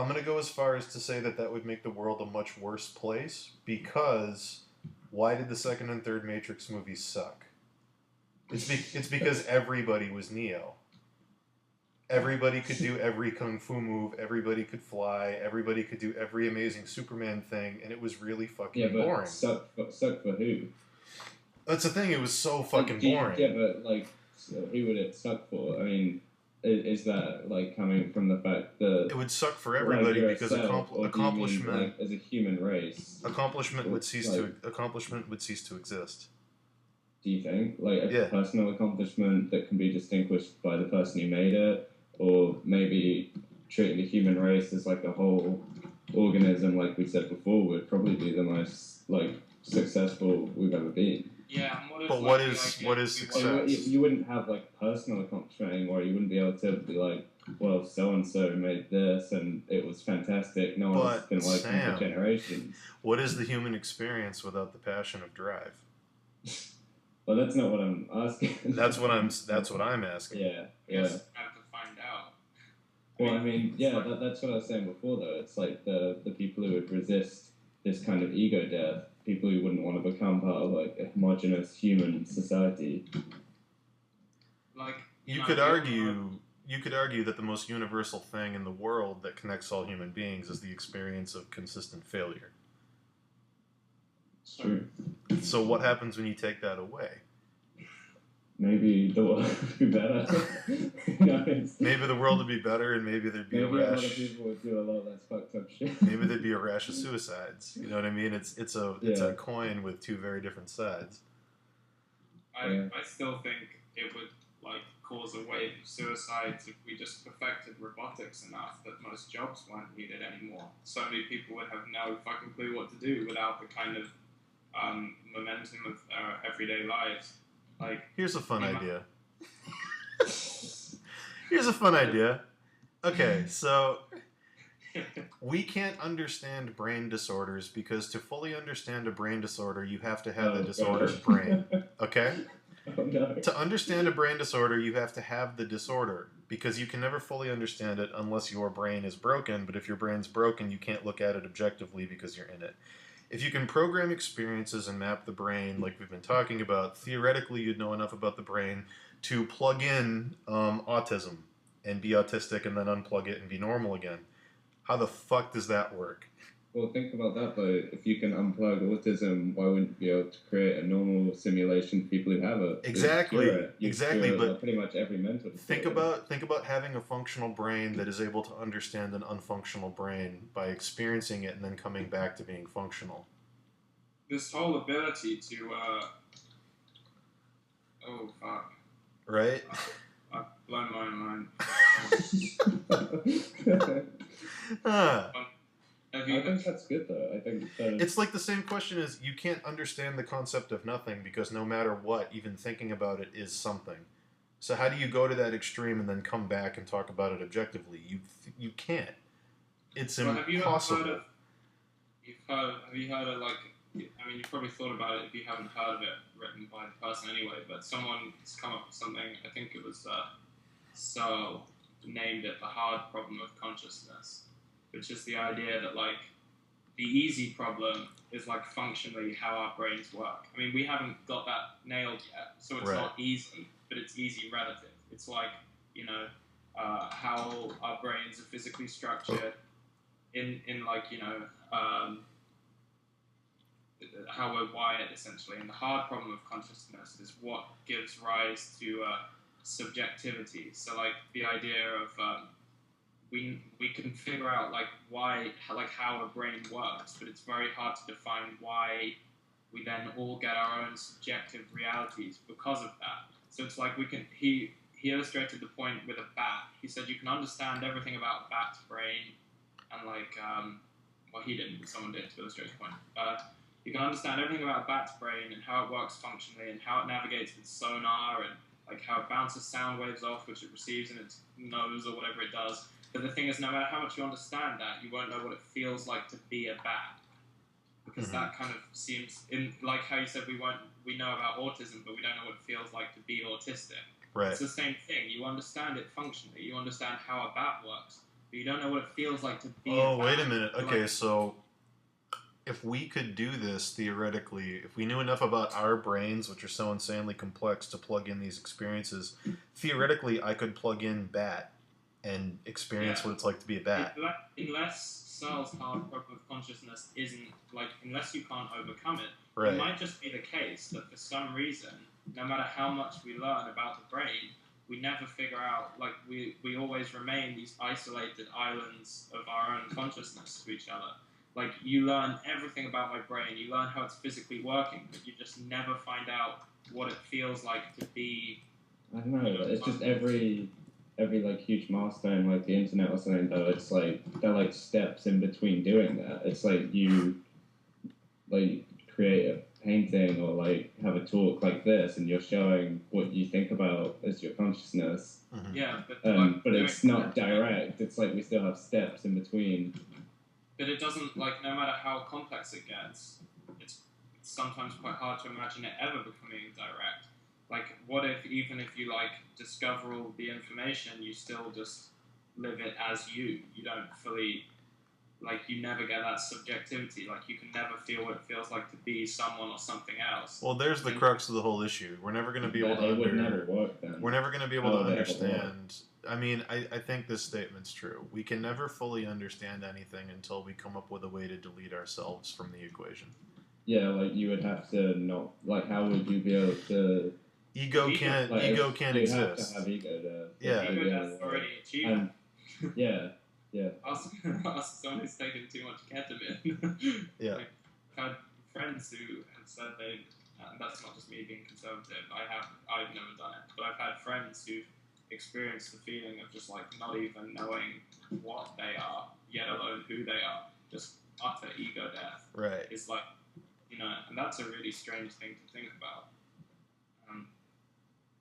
gonna go as far as to say that would make the world a much worse place, because why did the second and third Matrix movies suck? It's because everybody was Neo. Everybody could do every kung fu move. Everybody could fly. Everybody could do every amazing Superman thing, and it was really fucking boring. Suck for who? That's the thing. It was so fucking boring. Yeah, but who would it suck for? I mean, is that like coming from the fact that it would suck for everybody because accomplishment, as a human race, accomplishment would cease to exist. Do you think a personal accomplishment that can be distinguished by the person who made it, or maybe treating the human race as like a whole organism, like we said before, would probably be the most successful we've ever been. Yeah, what is success? You wouldn't have personal accomplishment anymore. You wouldn't be able to be like, well, so and so made this and it was fantastic. No one else has been like it for generations. What is the human experience without the passion of drive? Well, that's not what I'm asking. That's what I'm asking. Yeah. Yes, I have to find out. Well, I mean, that's what I was saying before, though. It's like the people who would resist this kind of ego death, people who wouldn't want to become part of a homogenous human society. You could argue that the most universal thing in the world that connects all human beings is the experience of consistent failure. It's true. So what happens when you take that away? Maybe the world would be better. Maybe the world would be better, and maybe there'd be a rash. A lot of people would do a lot less fucked up shit. Maybe there'd be a rash of suicides. You know what I mean? It's a coin with two very different sides. I still think it would cause a wave of suicides if we just perfected robotics enough that most jobs weren't needed anymore. So many people would have no fucking clue what to do without the kind of momentum of everyday lives. Here's a fun idea. Okay, so we can't understand brain disorders because to fully understand a brain disorder, you have to have the disordered brain. Okay? Oh, no. To understand a brain disorder, you have to have the disorder, because you can never fully understand it unless your brain is broken, but if your brain's broken, you can't look at it objectively because you're in it. If you can program experiences and map the brain, like we've been talking about, theoretically you'd know enough about the brain to plug in autism and be autistic and then unplug it and be normal again. How the fuck does that work? Well, think about that though. If you can unplug autism, why wouldn't you be able to create a normal simulation for people who have it? Exactly. But pretty much every mental disorder. Think about having a functional brain that is able to understand an unfunctional brain by experiencing it and then coming back to being functional. This whole ability to oh fuck. Right? I've blown my mind. I think that's good though. I think it's like the same question as you can't understand the concept of nothing because no matter what, even thinking about it is something. So how do you go to that extreme and then come back and talk about it objectively? You can't. It's impossible. Have you heard of I mean, you've probably thought about it if you haven't heard of it written by the person anyway, but someone's come up with something, I think it was Searle, named it the hard problem of consciousness, which is the idea that, like, the easy problem is, like, functionally how our brains work. I mean, we haven't got that nailed yet, so it's not easy, but it's easy relative. It's like, you know, how our brains are physically structured in like, you know, how we're wired, essentially. And the hard problem of consciousness is what gives rise to subjectivity. So, like, the idea of we can figure out, like, how a brain works, but it's very hard to define why we then all get our own subjective realities because of that. So it's like he illustrated the point with a bat. He said you can understand everything about a bat's brain, and, like, well, he didn't, but someone did to illustrate the point. You can understand everything about a bat's brain and how it works functionally and how it navigates with sonar and, like, how it bounces sound waves off which it receives in its nose or whatever it does. But the thing is, no matter how much you understand that, you won't know what it feels like to be a bat. Because that kind of seems, like how you said we know about autism, but we don't know what it feels like to be autistic. Right. It's the same thing. You understand it functionally. You understand how a bat works, but you don't know what it feels like to be a bat. Oh, wait a minute. Okay, so if we could do this theoretically, if we knew enough about our brains, which are so insanely complex, to plug in these experiences, theoretically I could plug in bat and experience what it's like to be a bat. Unless Searle's hard problem of consciousness isn't, like, unless you can't overcome it, Right. It might just be the case that for some reason, no matter how much we learn about the brain, we never figure out, like, we always remain these isolated islands of our own consciousness to each other. Like, you learn everything about my brain, you learn how it's physically working, but you just never find out what it feels like to be... I don't know, it's just every like huge milestone, like the internet or something, though, it's like they're like steps in between doing that. It's like you like create a painting or like have a talk like this, and you're showing what you think about as your consciousness. Mm-hmm. Yeah, but it's not direct. It's like we still have steps in between. But it doesn't, like, no matter how complex it gets, it's sometimes quite hard to imagine it ever becoming direct. Like, what if, even if you, like, discover all the information, you still just live it as you? You don't fully, like, you never get that subjectivity. Like, you can never feel what it feels like to be someone or something else. Well, there's the crux of the whole issue. We're never going to be able to would never work then. We're never going to be able to understand. I mean, I think this statement's true. We can never fully understand anything until we come up with a way to delete ourselves from the equation. Yeah, like, you would have to not, like, how would you be able to... Ego can't exist. You have to have ego to... Yeah. Ego has already achieved. Yeah. Ask someone who's taken too much ketamine. Yeah. Like, I've had friends who have said they... that's not just me being conservative. I've never done it. But I've had friends who've experienced the feeling of just, like, not even knowing what they are, yet alone who they are. Just utter ego death. Right. It's like, you know, and that's a really strange thing to think about.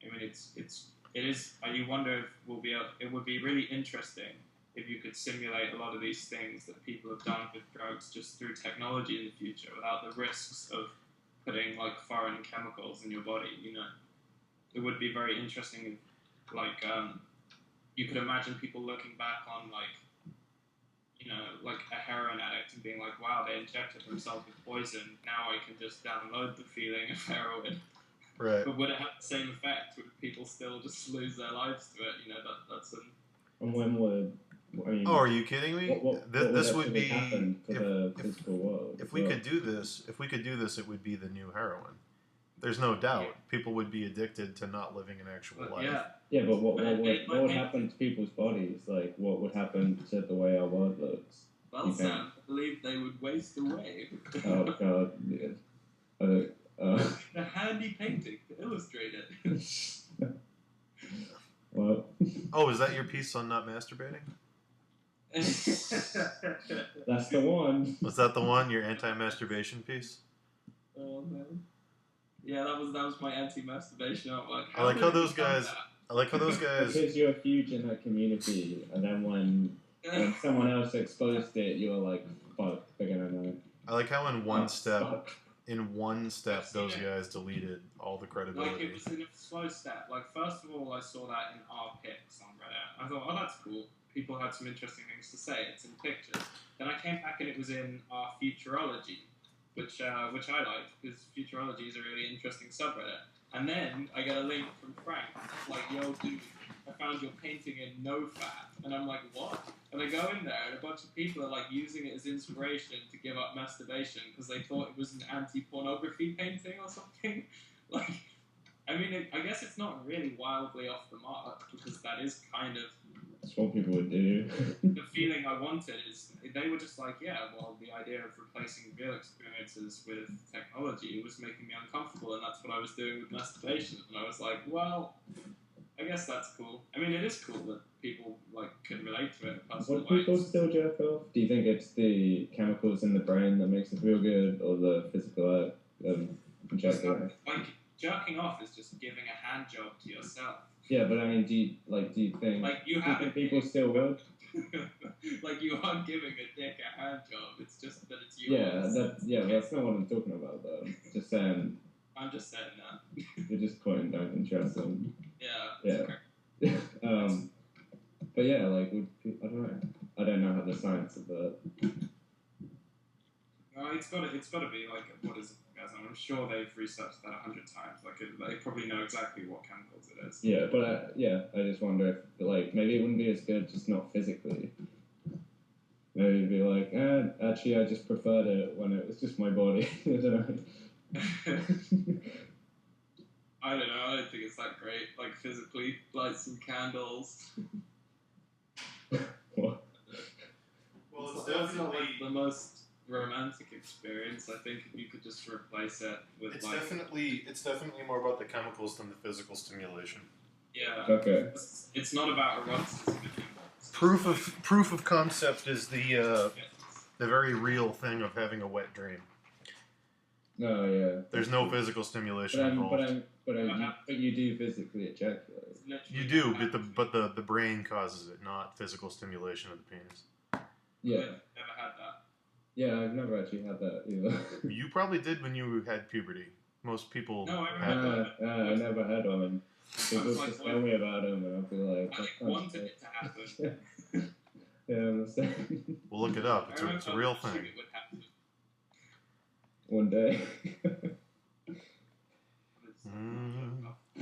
I mean, it is. You wonder if we'll be able. It would be really interesting if you could simulate a lot of these things that people have done with drugs just through technology in the future, without the risks of putting, like, foreign chemicals in your body. You know, it would be very interesting if, like, you could imagine people looking back on, like, you know, like a heroin addict and being like, wow, they injected themselves with poison. Now I can just download the feeling of heroin. Right. But would it have the same effect? Would people still just lose their lives to it? You know, that's an... And when would... I mean, are you kidding me? What this would be happen to the physical world. If we could do this, it would be the new heroin. There's no doubt. Yeah. People would be addicted to not living an actual life. Yeah, but what would happen to people's bodies? Like, what would happen to the way our world looks? Well, Sam, I believe they would waste away. Oh, God. Yeah. A handy painting to illustrate it. Well. Oh, is that your piece on not masturbating? That's the one. Was that the one, your anti-masturbation piece? Oh, man. Yeah, that was my anti-masturbation artwork. I like how those guys... Because you're huge in that community, and then when someone else exposed it, you were like, fuck, they're gonna know. I like how in one step, fuck. those guys deleted all the credibility. Like, it was in a slow step. Like, first of all, I saw that in our pics on Reddit. I thought, oh, that's cool. People had some interesting things to say. It's in pictures. Then I came back and it was in our Futurology, which I liked, because Futurology is a really interesting subreddit. And then I get a link from Frank, like, yo, dude, I found your painting in NoFap. And I'm like, what? And I go in there, and a bunch of people are, like, using it as inspiration to give up masturbation because they thought it was an anti-pornography painting or something. Like, I mean, I guess it's not really wildly off the mark, because that is kind of That's what people would do. the feeling I wanted. Is they were just like, yeah, well, the idea of replacing real experiences with technology was making me uncomfortable, and that's what I was doing with masturbation. And I was like, well, I guess that's cool. I mean, it is cool that people like can relate to it in personal Would people ways. still jerk off? Do you think it's the chemicals in the brain that makes it feel good, or the physical act of jerking off? Like, jerking off is just giving a hand job to yourself. Yeah, but I mean, do you think Like, you do you have think a people still would? like, you are giving a dick a hand job. It's just that it's yours. That's not what I'm talking about though. Just saying. I'm just saying that. You're just quoting Duncan Trussell. Yeah. Yeah. But yeah, like, I don't know. I don't know how the science of that. It's got to be like, what is it, guys? I'm sure they've researched that 100 times. Like, they probably know exactly what chemicals it is. Yeah, but I just wonder if, like, maybe it wouldn't be as good, just not physically. Maybe it'd be like, actually, I just preferred it when it was just my body. I don't know. I don't know. I don't think it's that great. Like, physically, light some candles. What? Well, it's That's not like definitely the most romantic experience. I think if you could just replace it with it's like, definitely more about the chemicals than the physical stimulation. yeah, Okay. it's not about eroticism. Proof of concept is the very real thing of having a wet dream. No, yeah. There's no physical stimulation involved. But you do physically ejaculate. You do, but the brain causes it, not physical stimulation of the penis. Yeah. I've never had that. Yeah, I've never actually had that either. You probably did when you had puberty. Most people No, I had remember. I never had one. People like, just tell me about them, and I'll be like, I wanted it to happen. yeah, I'm saying. We'll look it up. It's a real thing. It would happen. One day.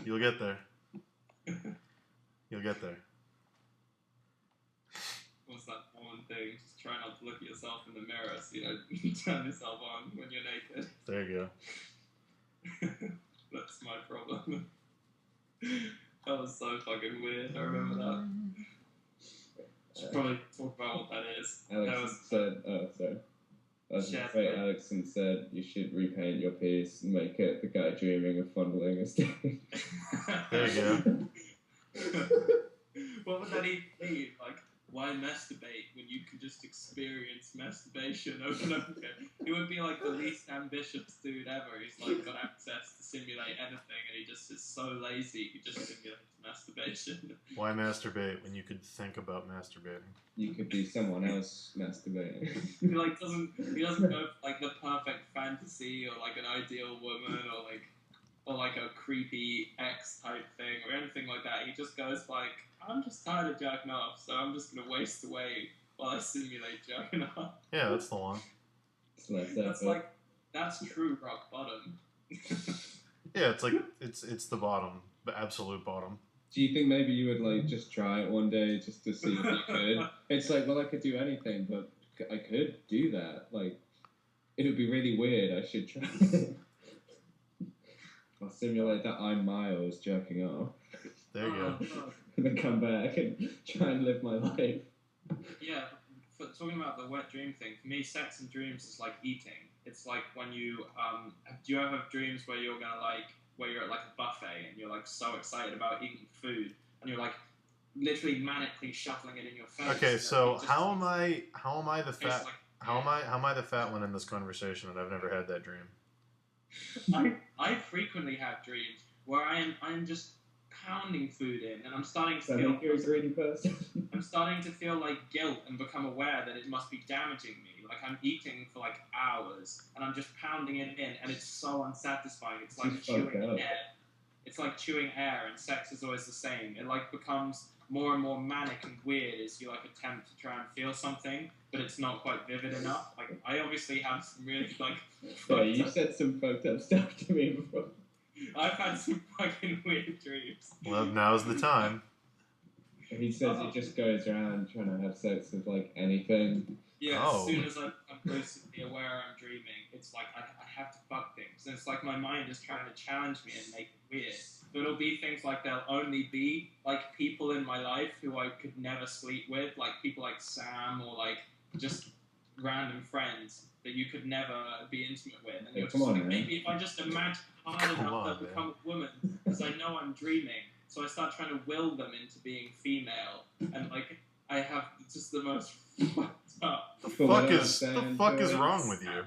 You'll get there. You'll get there. What's that one thing? Just try not to look at yourself in the mirror, so you don't turn yourself on when you're naked. There you go. That's my problem. That was so fucking weird. I remember that. Should probably talk about what that is. Alex said, oh, sorry. I was going to say, Alex said you should repaint your piece and make it the guy dreaming of fondling a stick. There you go. What would that even mean? Like, why masturbate when you can just experience masturbation over and over again? He would be like the least ambitious dude ever. He's like got access to simulate anything, and he just is so lazy. He just simulates masturbation. Why masturbate when you could think about masturbating? You could be someone else masturbating. He like he doesn't go for like the perfect fantasy or like an ideal woman or like a creepy ex type thing or anything like that. He just goes like, I'm just tired of jerking off, so I'm just gonna waste away while I simulate jerking off. Yeah, that's the one. That's true rock bottom. Yeah, it's like it's the bottom, the absolute bottom. Do you think maybe you would like just try it one day just to see if you could? It's like, well, I could do anything, but I could do that. Like, it would be really weird. I should try it. I'll simulate that I'm Miles jerking off. There you go. And then come back and try and live my life. Yeah, talking about the wet dream thing, for me, sex and dreams is like eating. It's like when you, do you ever have dreams where you're where you're at like a buffet and you're like so excited about eating food and you're like literally manically shuffling it in your face? Okay, so how am I the fat? How am I the fat one in this conversation that I've never had that dream? I frequently have dreams where I'm just pounding food in, and I'm starting to So feel you're a greedy person. I'm starting to feel like guilt and become aware that it must be damaging me. Like, I'm eating for like hours, and I'm just pounding it in, and it's so unsatisfying. It's like chewing air. It's like chewing air, and sex is always the same. It like becomes more and more manic and weird as you like attempt to try and feel something, but it's not quite vivid enough. Like, I obviously have some really like. Yeah, you said some fucked up stuff to me before. I've had some fucking weird dreams. Well, now's the time. He says he just goes around trying to have sex with like anything. Yeah, as soon as I'm lucidly aware I'm dreaming, it's like I have to fuck things. And it's like my mind is trying to challenge me and make it weird. But it'll be things like there'll only be like people in my life who I could never sleep with, like people like Sam or like just random friends that you could never be intimate with. And you're just like, maybe if I just imagine hard enough they'll become a woman, because I know I'm dreaming. So I start trying to will them into being female, and like I have just the most fucked up. The fuck is wrong with you?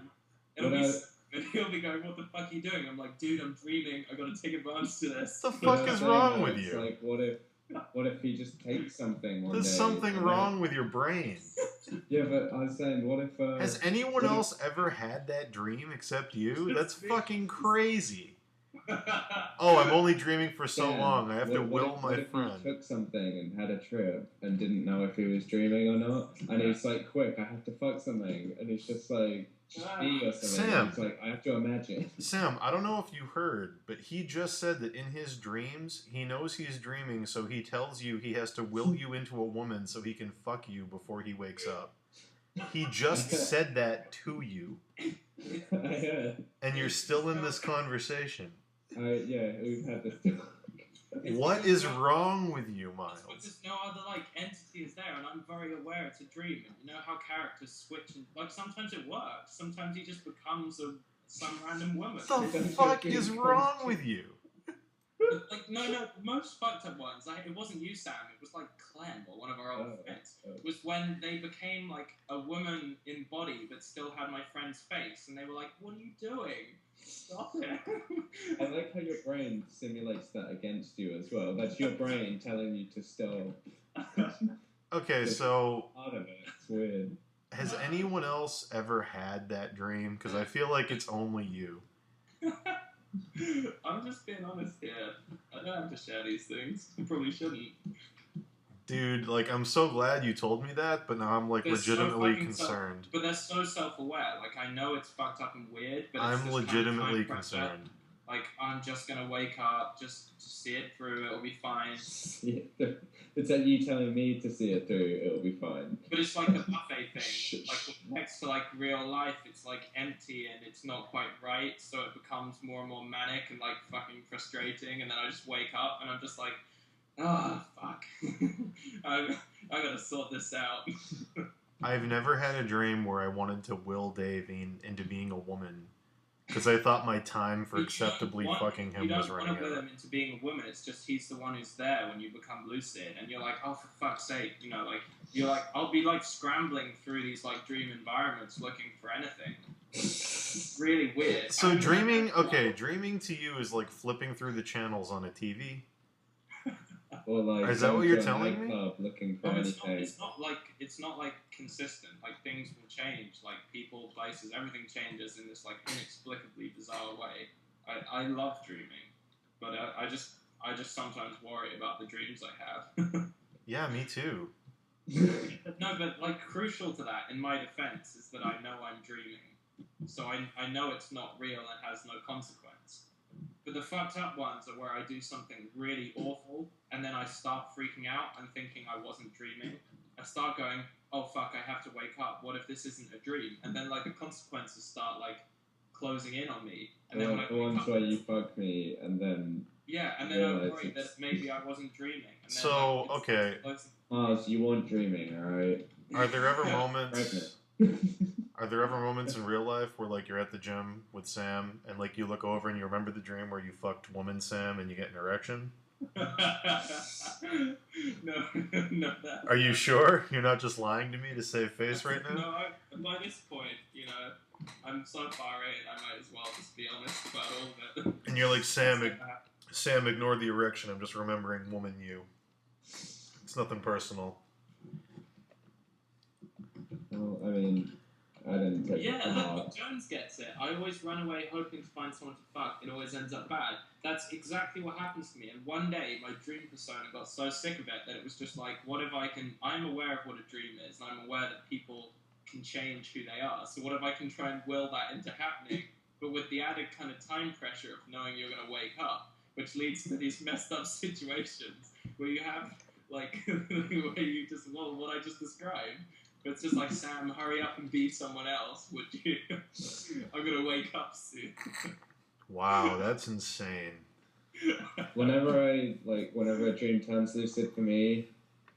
And he'll be going, "What the fuck are you doing?" I'm like, "Dude, I'm dreaming. I gotta take advantage of this." The fuck is wrong with you? Like, what if he just takes something one day? There's something wrong with your brain. Yeah, but I was saying, what if... Has anyone else ever had that dream except you? That's fucking crazy. Oh, I'm only dreaming for so long. I have to will my friend. He took something and had a trip and didn't know if he was dreaming or not, and he's like, "Quick, I have to fuck something," and he's just like, "Just be or something." Sam, he's like, "I have to imagine." Sam, I don't know if you heard, but he just said that in his dreams, he knows he's dreaming, so he tells you he has to will you into a woman so he can fuck you before he wakes up. He just said that to you, and you're still in this conversation. Yeah, we've had this. What is wrong with you, Miles? Because no other like entity is there, and I'm very aware it's a dream. And you know how characters switch, and like sometimes it works, sometimes he just becomes some random woman. What the fuck is wrong with you? Like no, most fucked up ones. It wasn't you, Sam. It was like Clem or one of our old friends. It was when they became like a woman in body, but still had my friend's face, and they were like, "What are you doing? Stop it!" I like how your brain simulates that against you as well. That's your brain telling you to still. Okay, so part of it. It's weird. Has anyone else ever had that dream? Because I feel like it's only you. I'm just being honest here. I don't have to share these things. I probably shouldn't. Dude, like, I'm so glad you told me that, but now I'm, like, legitimately concerned. But they're so self-aware. Like, I know it's fucked up and weird, but it's I'm legitimately concerned. Like, I'm just gonna wake up, just to see it through, it'll be fine. It's like you telling me to see it through, it'll be fine. But it's like the buffet thing. Like, next to, like, real life, it's, like, empty and it's not quite right, so it becomes more and more manic and, like, fucking frustrating, and then I just wake up and I'm just like, oh, fuck. I gotta sort this out. I've never had a dream where I wanted to will Dave into being a woman. Because I thought my time for acceptably fucking him was running out. You don't want to will him into being a woman, it's just he's the one who's there when you become lucid. And you're like, oh, for fuck's sake, you know, like, you're like, I'll be like scrambling through these like dream environments looking for anything. It's really weird. So dreaming to you is like flipping through the channels on a TV? Or like, is that what you're telling me? Looking for it's not like consistent. Like things will change. Like people, places, everything changes in this like inexplicably bizarre way. I love dreaming, but I just sometimes worry about the dreams I have. Yeah, me too. No, but like crucial to that, in my defense, is that I know I'm dreaming, so I know it's not real and has no consequence. But the fucked up ones are where I do something really awful, and then I start freaking out and thinking I wasn't dreaming. I start going, oh fuck, I have to wake up. What if this isn't a dream? And then like the consequences start like closing in on me. And then when the ones where you fuck me, and then I'm worried that maybe I wasn't dreaming. And then, so okay. So you weren't dreaming, all right? Are there ever moments? Are there ever moments in real life where, like, you're at the gym with Sam and, like, you look over and you remember the dream where you fucked woman Sam and you get an erection? No. Are you sure? You're not just lying to me to save face right now? No, by this point, you know, I'm so far in, I might as well just be honest about all of it. And you're like, Sam, ignore the erection. I'm just remembering woman you. It's nothing personal. Well, I mean, I didn't take it Yeah, to look, heart. Jones gets it. I always run away hoping to find someone to fuck. It always ends up bad. That's exactly what happens to me. And one day, my dream persona got so sick of it that it was just like, what if I can... I'm aware of what a dream is, and I'm aware that people can change who they are. So what if I can try and will that into happening, but with the added kind of time pressure of knowing you're going to wake up, which leads to these messed up situations where you have, like, where you just... Well, what I just described. But it's just like, Sam, hurry up and be someone else, would you? I'm gonna wake up soon. Wow, that's insane. Whenever a dream turns lucid for me,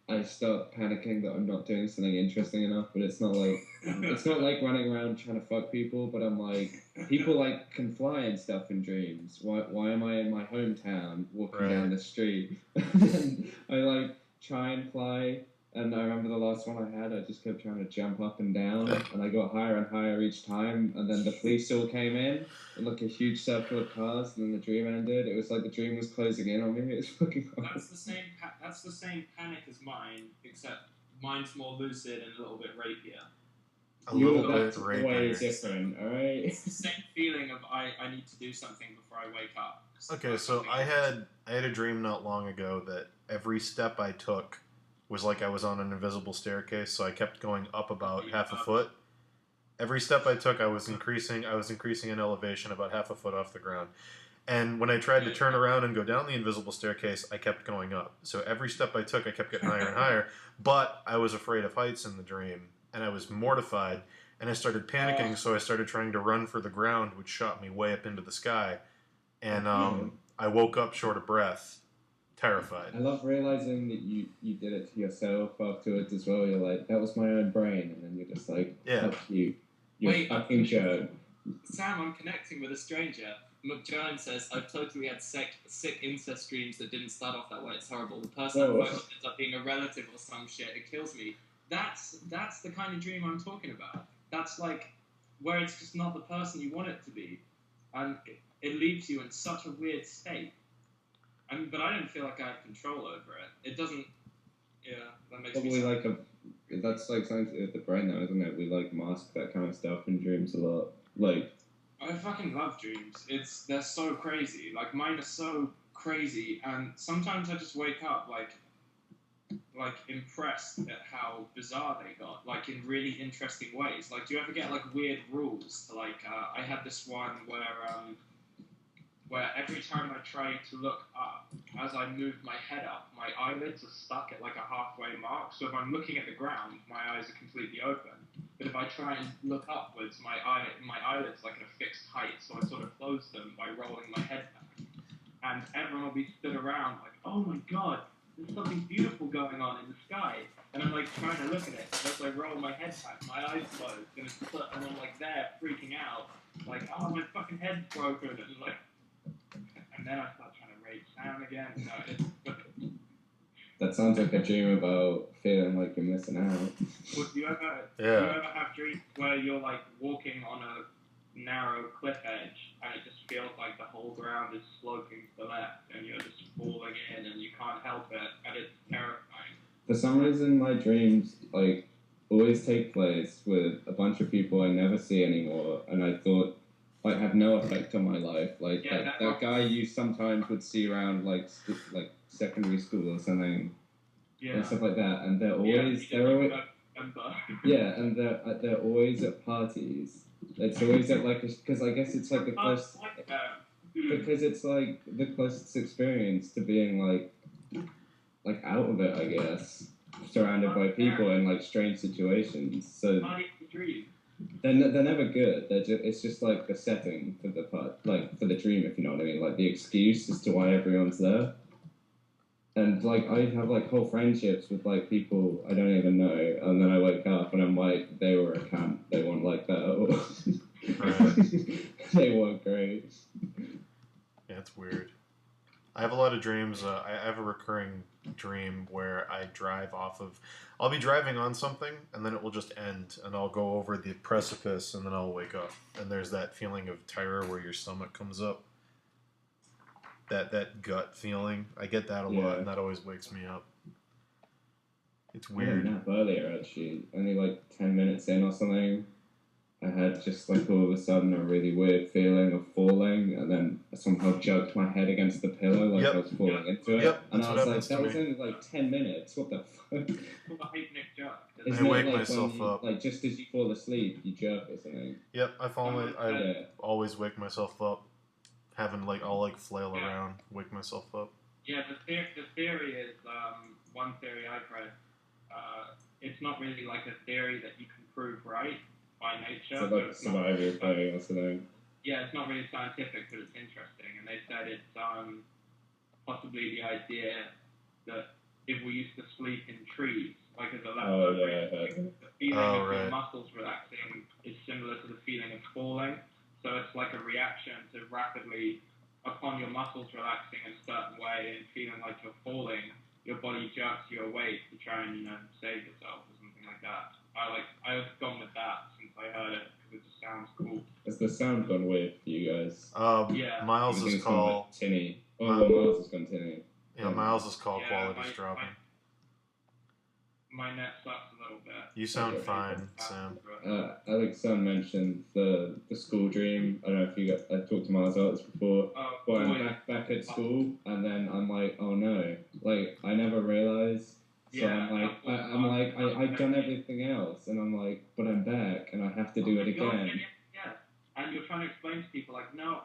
I start panicking that I'm not doing something interesting enough. But it's not like running around trying to fuck people. But I'm like, people like can fly and stuff in dreams. Why am I in my hometown walking down the street? And I like try and fly. And I remember the last one I had, I just kept trying to jump up and down, and I got higher and higher each time, and then the police all came in, and like a huge circle of cars, and then the dream ended. It was like the dream was closing in on me. It was fucking hard. That's the same panic as mine, except mine's more lucid and a little bit rapier. A little bit rapier. Way different, alright? It's the same feeling of I need to do something before I wake up. Okay, so I had a dream not long ago that every step I took was like I was on an invisible staircase, so I kept going up about half a foot. Every step I took, I was increasing in elevation about half a foot off the ground. And when I tried to turn around and go down the invisible staircase, I kept going up. So every step I took, I kept getting higher and higher. But I was afraid of heights in the dream, and I was mortified, and I started panicking, so I started trying to run for the ground, which shot me way up into the sky. And I woke up short of breath. Terrified. I love realizing that you did it to yourself afterwards as well. You're like, that was my own brain, and then you're just like, fuck you. You're fucking jerk. Sam, I'm connecting with a stranger. McJones says, I've totally had sick incest dreams that didn't start off that way. It's horrible. The person that ends up being a relative or some shit. It kills me. That's the kind of dream I'm talking about. That's like where it's just not the person you want it to be. And it leaves you in such a weird state. But I didn't feel like I had control over it. It doesn't... Yeah, that makes me sad. That's like something to do with the brain though, isn't it? We like mask that kind of stuff in dreams a lot. Like... I fucking love dreams. They're so crazy. Like, mine are so crazy, and sometimes I just wake up, like impressed at how bizarre they got, like, in really interesting ways. Like, do you ever get, like, weird rules? Like, I had this one where every time I tried to look up, as I moved my head up, my eyelids are stuck at like a halfway mark. So if I'm looking at the ground, my eyes are completely open. But if I try and look upwards, my eyelids are like at a fixed height. So I sort of close them by rolling my head back. And everyone will be stood around like, oh my god, there's something beautiful going on in the sky. And I'm like trying to look at it. And as I roll my head back, my eyes close. And I'm like there freaking out. Like, oh, my fucking head's broken. And like... And then I start trying to rage Sam again. No, that sounds like a dream about feeling like you're missing out. Well, do you ever have dreams where you're like walking on a narrow cliff edge and it just feels like the whole ground is sloping to the left and you're just falling in and you can't help it and it's terrifying? For some reason, my dreams like always take place with a bunch of people I never see anymore, and I thought. Like, have no effect on my life. Like, that guy you sometimes would see around, like secondary school or something. Yeah. And stuff like that. And they're always... and they're always at parties. It's always at, like... Because I guess it's, like, the close... Because it's, like, the closest experience to being, like out of it, I guess. Surrounded by people in, like, strange situations. So... They're never good. It's just like the setting for the part, like for the dream, if you know what I mean. Like the excuse as to why everyone's there. And like I have like whole friendships with like people I don't even know, and then I wake up and I'm like, they were a cunt. They weren't like that. They weren't great. Yeah, it's weird. I have a lot of dreams. I have a recurring dream where I drive off of... I'll be driving on something, and then it will just end, and I'll go over the precipice, and then I'll wake up. And there's that feeling of terror where your stomach comes up. That gut feeling. I get that a lot, and that always wakes me up. It's weird. I nap earlier, actually. Only like 10 minutes in or something. I had just like all of a sudden a really weird feeling of falling, and then I somehow jerked my head against the pillow like I was falling into it. And I was like, that was only like 10 minutes. What the fuck? I wake myself up. Like just as you fall asleep, you jerk or something. Yep, I always wake myself up, having like I'll like flail around, wake myself up. Yeah, the theory is one theory I've read. It's not really like a theory that you can prove right by nature. So like survival theory or something. Yeah, it's not really scientific, but it's interesting. And they said it's possibly the idea that if we used to sleep in trees, like as a leftover, the feeling of your muscles relaxing is similar to the feeling of falling. So it's like a reaction to rapidly, upon your muscles relaxing in a certain way and feeling like you're falling, your body jerks you awake to try and, save yourself or something like that. I've gone with that since I heard it because it just sounds cool. Has the sound gone weird for you guys? Yeah. Miles is called tinny. Miles has gone tinny. Yeah, Miles is called quality's dropping. My net sucks a little bit. You sound fine, Sam. Alex mentioned the school dream. I don't know if I talked to Miles about this before. But I'm back at school, and then I'm like, oh no, like I never realized. So I'm like, I've done everything else, and I'm like, but I'm back, and I have to do it again. Yeah, and you're trying to explain to people like, no,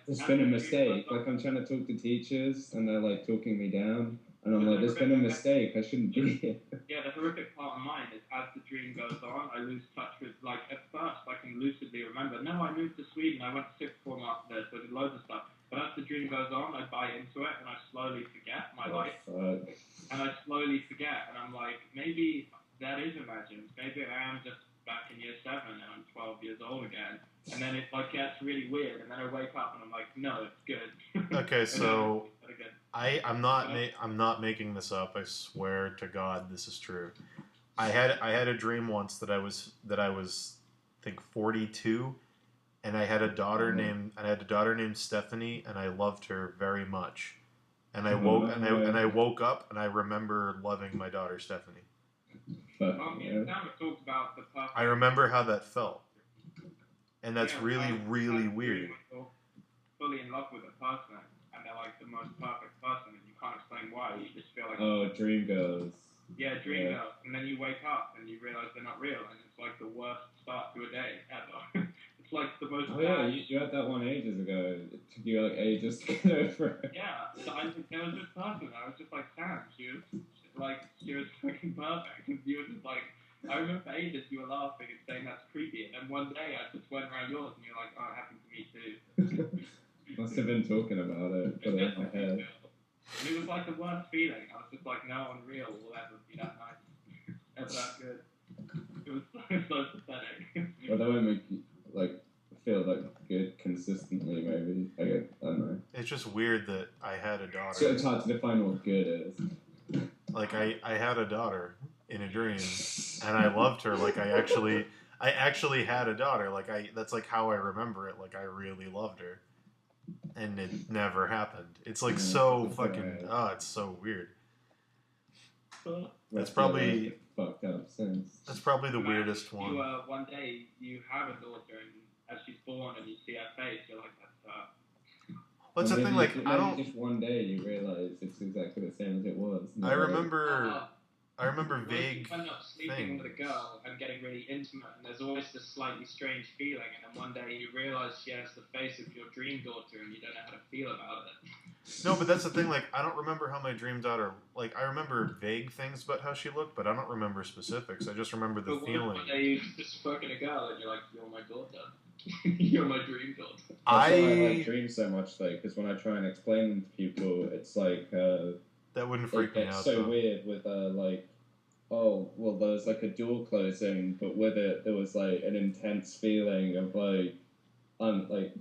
there's been a mistake. Like I'm trying to talk to teachers, and they're like talking me down. And I'm like, there's been a mistake, I shouldn't be here. Yeah, the horrific part of mine is as the dream goes on, I lose touch with, like, at first I can lucidly remember, no, I moved to Sweden, I went to sixth form after this, I did loads of stuff. But as the dream goes on, I buy into it, and I slowly forget my life. Fuck. And I slowly forget, and I'm like, maybe that is imagined. Maybe I am just back in year 7, and I'm 12 years old again. And then it, like, gets really weird, and then I wake up, and I'm like, no, it's good. Okay, so... I'm not making this up. I swear to God, this is true. I had a dream once that I was I think 42, and I had a daughter named Stephanie, and I loved her very much. And I woke up and I remember loving my daughter Stephanie. I remember how that felt, and that's really weird. Fully in love with a person. And they're like the most perfect person, and you can't explain why. You just feel like dream girls. Yeah, dream girls, and then you wake up and you realize they're not real, and it's like the worst start to a day ever. It's like the most. You had that one ages ago. It took you like ages to get over it. Yeah, so there was this person. I was just like, Sam. She was fucking perfect, and you were just like. I remember for ages you were laughing and saying that's creepy, and then one day I just went around yours, and you're like, oh, it happened to me too. Must have been talking about it, but in my head. And it was like the worst feeling. I was just like, no one real will ever be that nice, ever that good. It was so pathetic. Well, that won't make you like feel like good consistently. Maybe I don't know. It's just weird that I had a daughter. So it's hard to define what good is. Like I had a daughter in a dream, and I loved her. Like I actually had a daughter. Like that's like how I remember it. Like I really loved her. And it never happened. It's like so fucking. It's so weird. That's probably fucked up since. That's probably the weirdest one. One day you have a daughter, and as she's born, and you see her face, you're like, that's her. What's the thing? Like I don't. Just one day you realize it's exactly the same as it was. I remember vague You end up sleeping with a girl and getting really intimate, and there's always this slightly strange feeling, and then one day you realise she has the face of your dream daughter, and you don't know how to feel about it. No, but that's the thing, like, I don't remember how my dream daughter, like, I remember vague things about how she looked, but I don't remember specifics. I just remember the feeling. One day you just fucking a girl, and you're like, you're my daughter. You're my dream daughter. That's why I like dreams so much, though, because when I try and explain them to people, it's like, that wouldn't freak me out. It's so weird with, like, oh, well, there was like a door closing, but with it, there was like an intense feeling of like,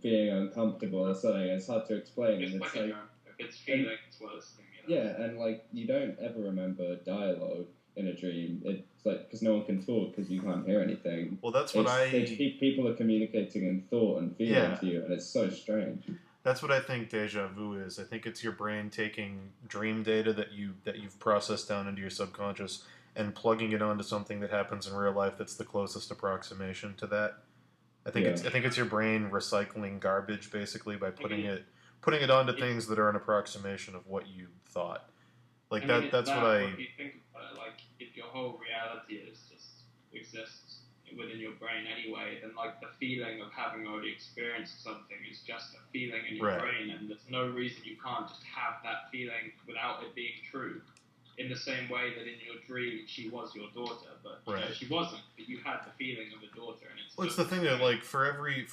being uncomfortable or something. It's hard to explain. It's like if it's feeling, it's worse. Yeah, and like you don't ever remember dialogue in a dream. It's like because no one can talk because you can't hear anything. Well, that's what people are communicating in thought and feeling to you, and it's so strange. That's what I think Deja Vu is. I think it's your brain taking dream data that you've processed down into your subconscious and plugging it onto something that happens in real life that's the closest approximation to that. I think it's your brain recycling garbage basically by putting it onto things that are an approximation of what you thought. Like that's what I. If you think about it, like if your whole reality exists within your brain anyway, then like the feeling of having already experienced something is just a feeling in your brain, and there's no reason you can't just have that feeling without it being true. In the same way that in your dream she was your daughter, but you know, she wasn't. But you had the feeling of a daughter, and it's. Well, it's the thing that like for every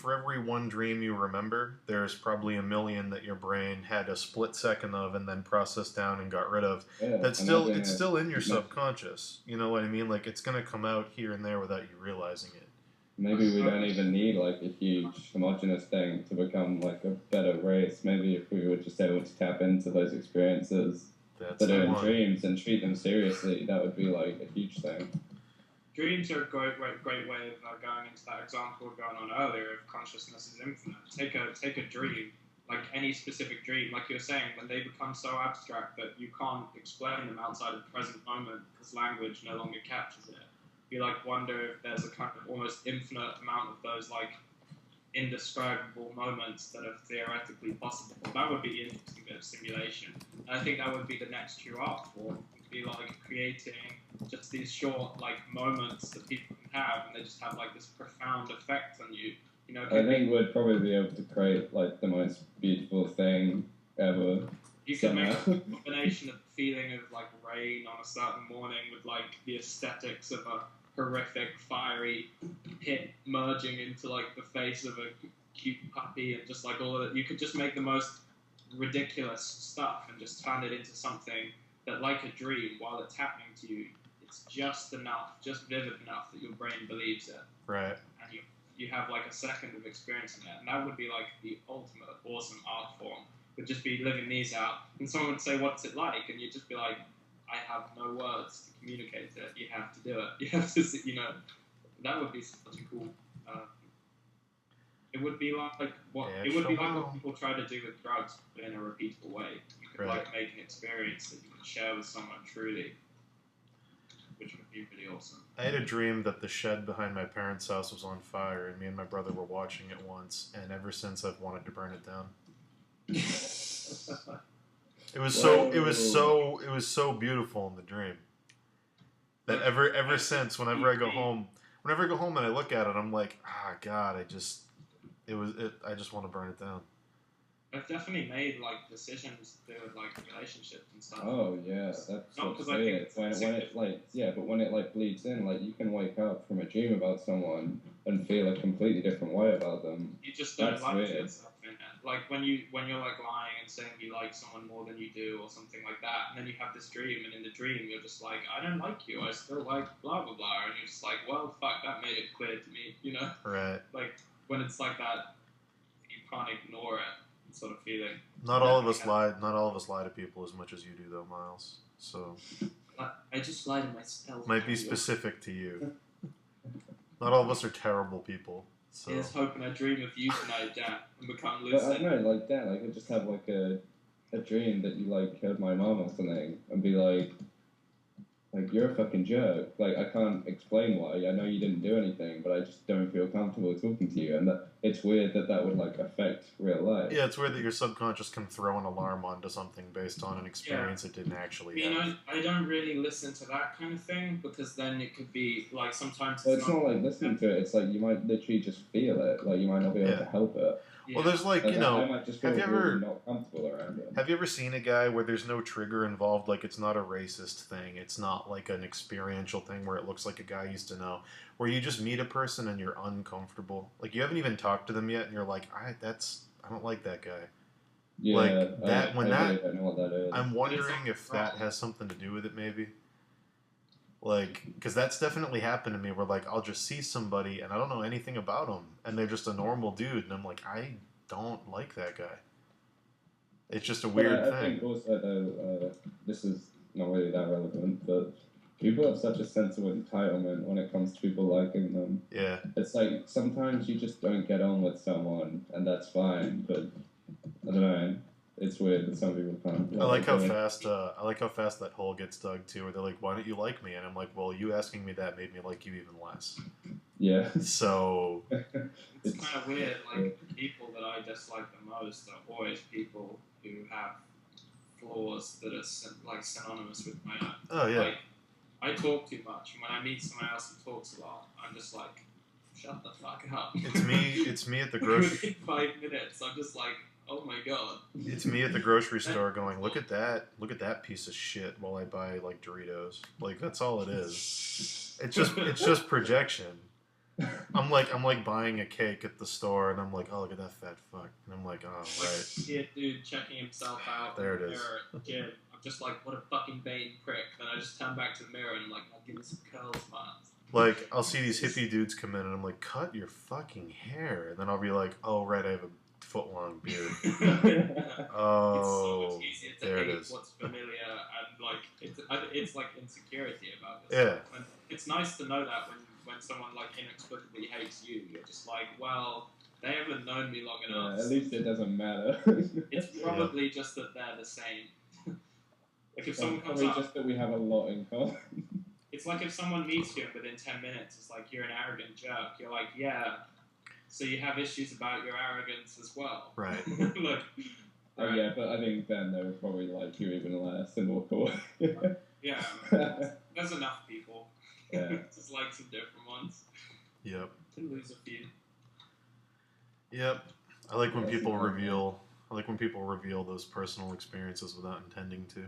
one dream you remember, there's probably a million that your brain had a split second of and then processed down and got rid of. Yeah, it's still in your subconscious. You know what I mean? Like it's gonna come out here and there without you realizing it. Maybe we don't even need like a huge homogenous thing to become like a better race. Maybe if we were just able to tap into those experiences. That are in dreams and treat them seriously, that would be like a huge thing. Dreams are a great way of going into that example going on earlier of consciousness is infinite. Take a dream, like any specific dream, like you were saying, when they become so abstract that you can't explain them outside of the present moment because language no longer captures it. You like wonder if there's a kind of almost infinite amount of those like indescribable moments that are theoretically possible. That would be an interesting bit of simulation. And I think that would be the next true art form. It would be like creating just these short like moments that people can have, and they just have like this profound effect on you. You know, I think we'd probably be able to create like the most beautiful thing ever. You could make a combination of the feeling of like rain on a certain morning with like the aesthetics of a horrific, fiery pit merging into like the face of a cute puppy, and just like all of it. You could just make the most ridiculous stuff and just turn it into something that, like a dream, while it's happening to you, it's just enough, just vivid enough that your brain believes it. Right. And you have like a second of experiencing it, and that would be like the ultimate awesome art form. Would just be living these out, and someone would say, "What's it like?" And you'd just be like, I have no words to communicate it. You have to do it. You have to, that would be such a cool. It would be like what people try to do with drugs, but in a repeatable way. You could like make an experience that you could share with someone truly, which would be really awesome. I had a dream that the shed behind my parents' house was on fire, and me and my brother were watching it once, and ever since I've wanted to burn it down. It was so beautiful in the dream that ever since whenever I go home and I look at it, I'm like, God, I just want to burn it down. I've definitely made like decisions to do with like relationships and stuff. Oh yeah, that's what's it. When it like bleeds in, like you can wake up from a dream about someone and feel a completely different way about them. You just don't like yourself in it. Like when you're like lying and saying you like someone more than you do or something like that, and then you have this dream, and in the dream you're just like, I don't like you, I still like blah blah blah, and you're just like, well fuck, that made it clear to me, you know? Right. Like when it's like that, you can't ignore it. Sort of feeling. Not all of us lie to people as much as you do, though, Miles. So I just lie to myself. Might be specific to you. Not all of us are terrible people. So. Here's hoping I dream of you tonight, Dan, and become lucid. But I don't know, like Dan, I could just have like a dream that you like killed my mom or something, and be like you're a fucking jerk. Like I can't explain why. I know you didn't do anything, but I just don't feel comfortable talking to you, and that it's weird that would like affect real life. Yeah, it's weird that your subconscious can throw an alarm onto something based on an experience it didn't actually have. You know, I don't really listen to that kind of thing because then it could be like sometimes. It's not like listening to it. It's like you might literally just feel it. Like you might not be able to help it. Yeah. Well, there's like you know, I might just feel really not comfortable around it. Have you ever seen a guy where there's no trigger involved? Like it's not a racist thing. It's not like an experiential thing where it looks like a guy you used to know. Where you just meet a person and you're uncomfortable. Like you haven't even talked to them yet, and you're like, I don't like that guy. Yeah, like that. I don't know what that is. I'm wondering if that has something to do with it, maybe. Like, because that's definitely happened to me where, like, I'll just see somebody and I don't know anything about them and they're just a normal dude and I'm like, I don't like that guy. It's just a weird thing. I think also, though, this is not really that relevant, but people have such a sense of entitlement when it comes to people liking them. Yeah. It's like, sometimes you just don't get on with someone and that's fine, but, I don't know, it's weird that some people can't. I like how fast that hole gets dug too. Where they're like, "Why don't you like me?" And I'm like, "Well, you asking me that made me like you even less." Yeah. So it's kind of weird. Like the people that I dislike the most are always people who have flaws that are like synonymous with my own. Oh yeah. Like I talk too much, and when I meet someone else who talks a lot, I'm just like, shut the fuck up. It's me at the grocery. Within 5 minutes, I'm just like, oh my god. It's me at the grocery store going, look at that piece of shit while I buy like Doritos. Like that's all it is. It's just projection. I'm like buying a cake at the store and I'm like, oh look at that fat fuck. And I'm like, oh right. Yeah, dude checking himself out There in it the is. mirror at the gym. I'm just like, what a fucking vain prick. Then I just turn back to the mirror and I'm like, I'll give you some curls, man. Like, I'll see these hippie dudes come in and I'm like, cut your fucking hair. And then I'll be like, oh, right, I have a foot-long beard. Oh, it's so much easier to there it hate is. what's familiar and, like, it's like insecurity about this. Yeah. And it's nice to know that when someone, like, inexplicably hates you, you're just like, well, they haven't known me long enough. Yeah, at least it doesn't matter. It's probably just that they're the same. Like, if someone comes probably up... just that we have a lot in common. It's like if someone meets you and within 10 minutes it's like, you're an arrogant jerk. You're like, yeah, so you have issues about your arrogance as well. Right. Like, Oh yeah, but I think then they would probably like you even less and walk away. yeah, there's enough people. Yeah. Just like some different ones. Yep. Can lose a few. Yep. I like when people reveal those personal experiences without intending to.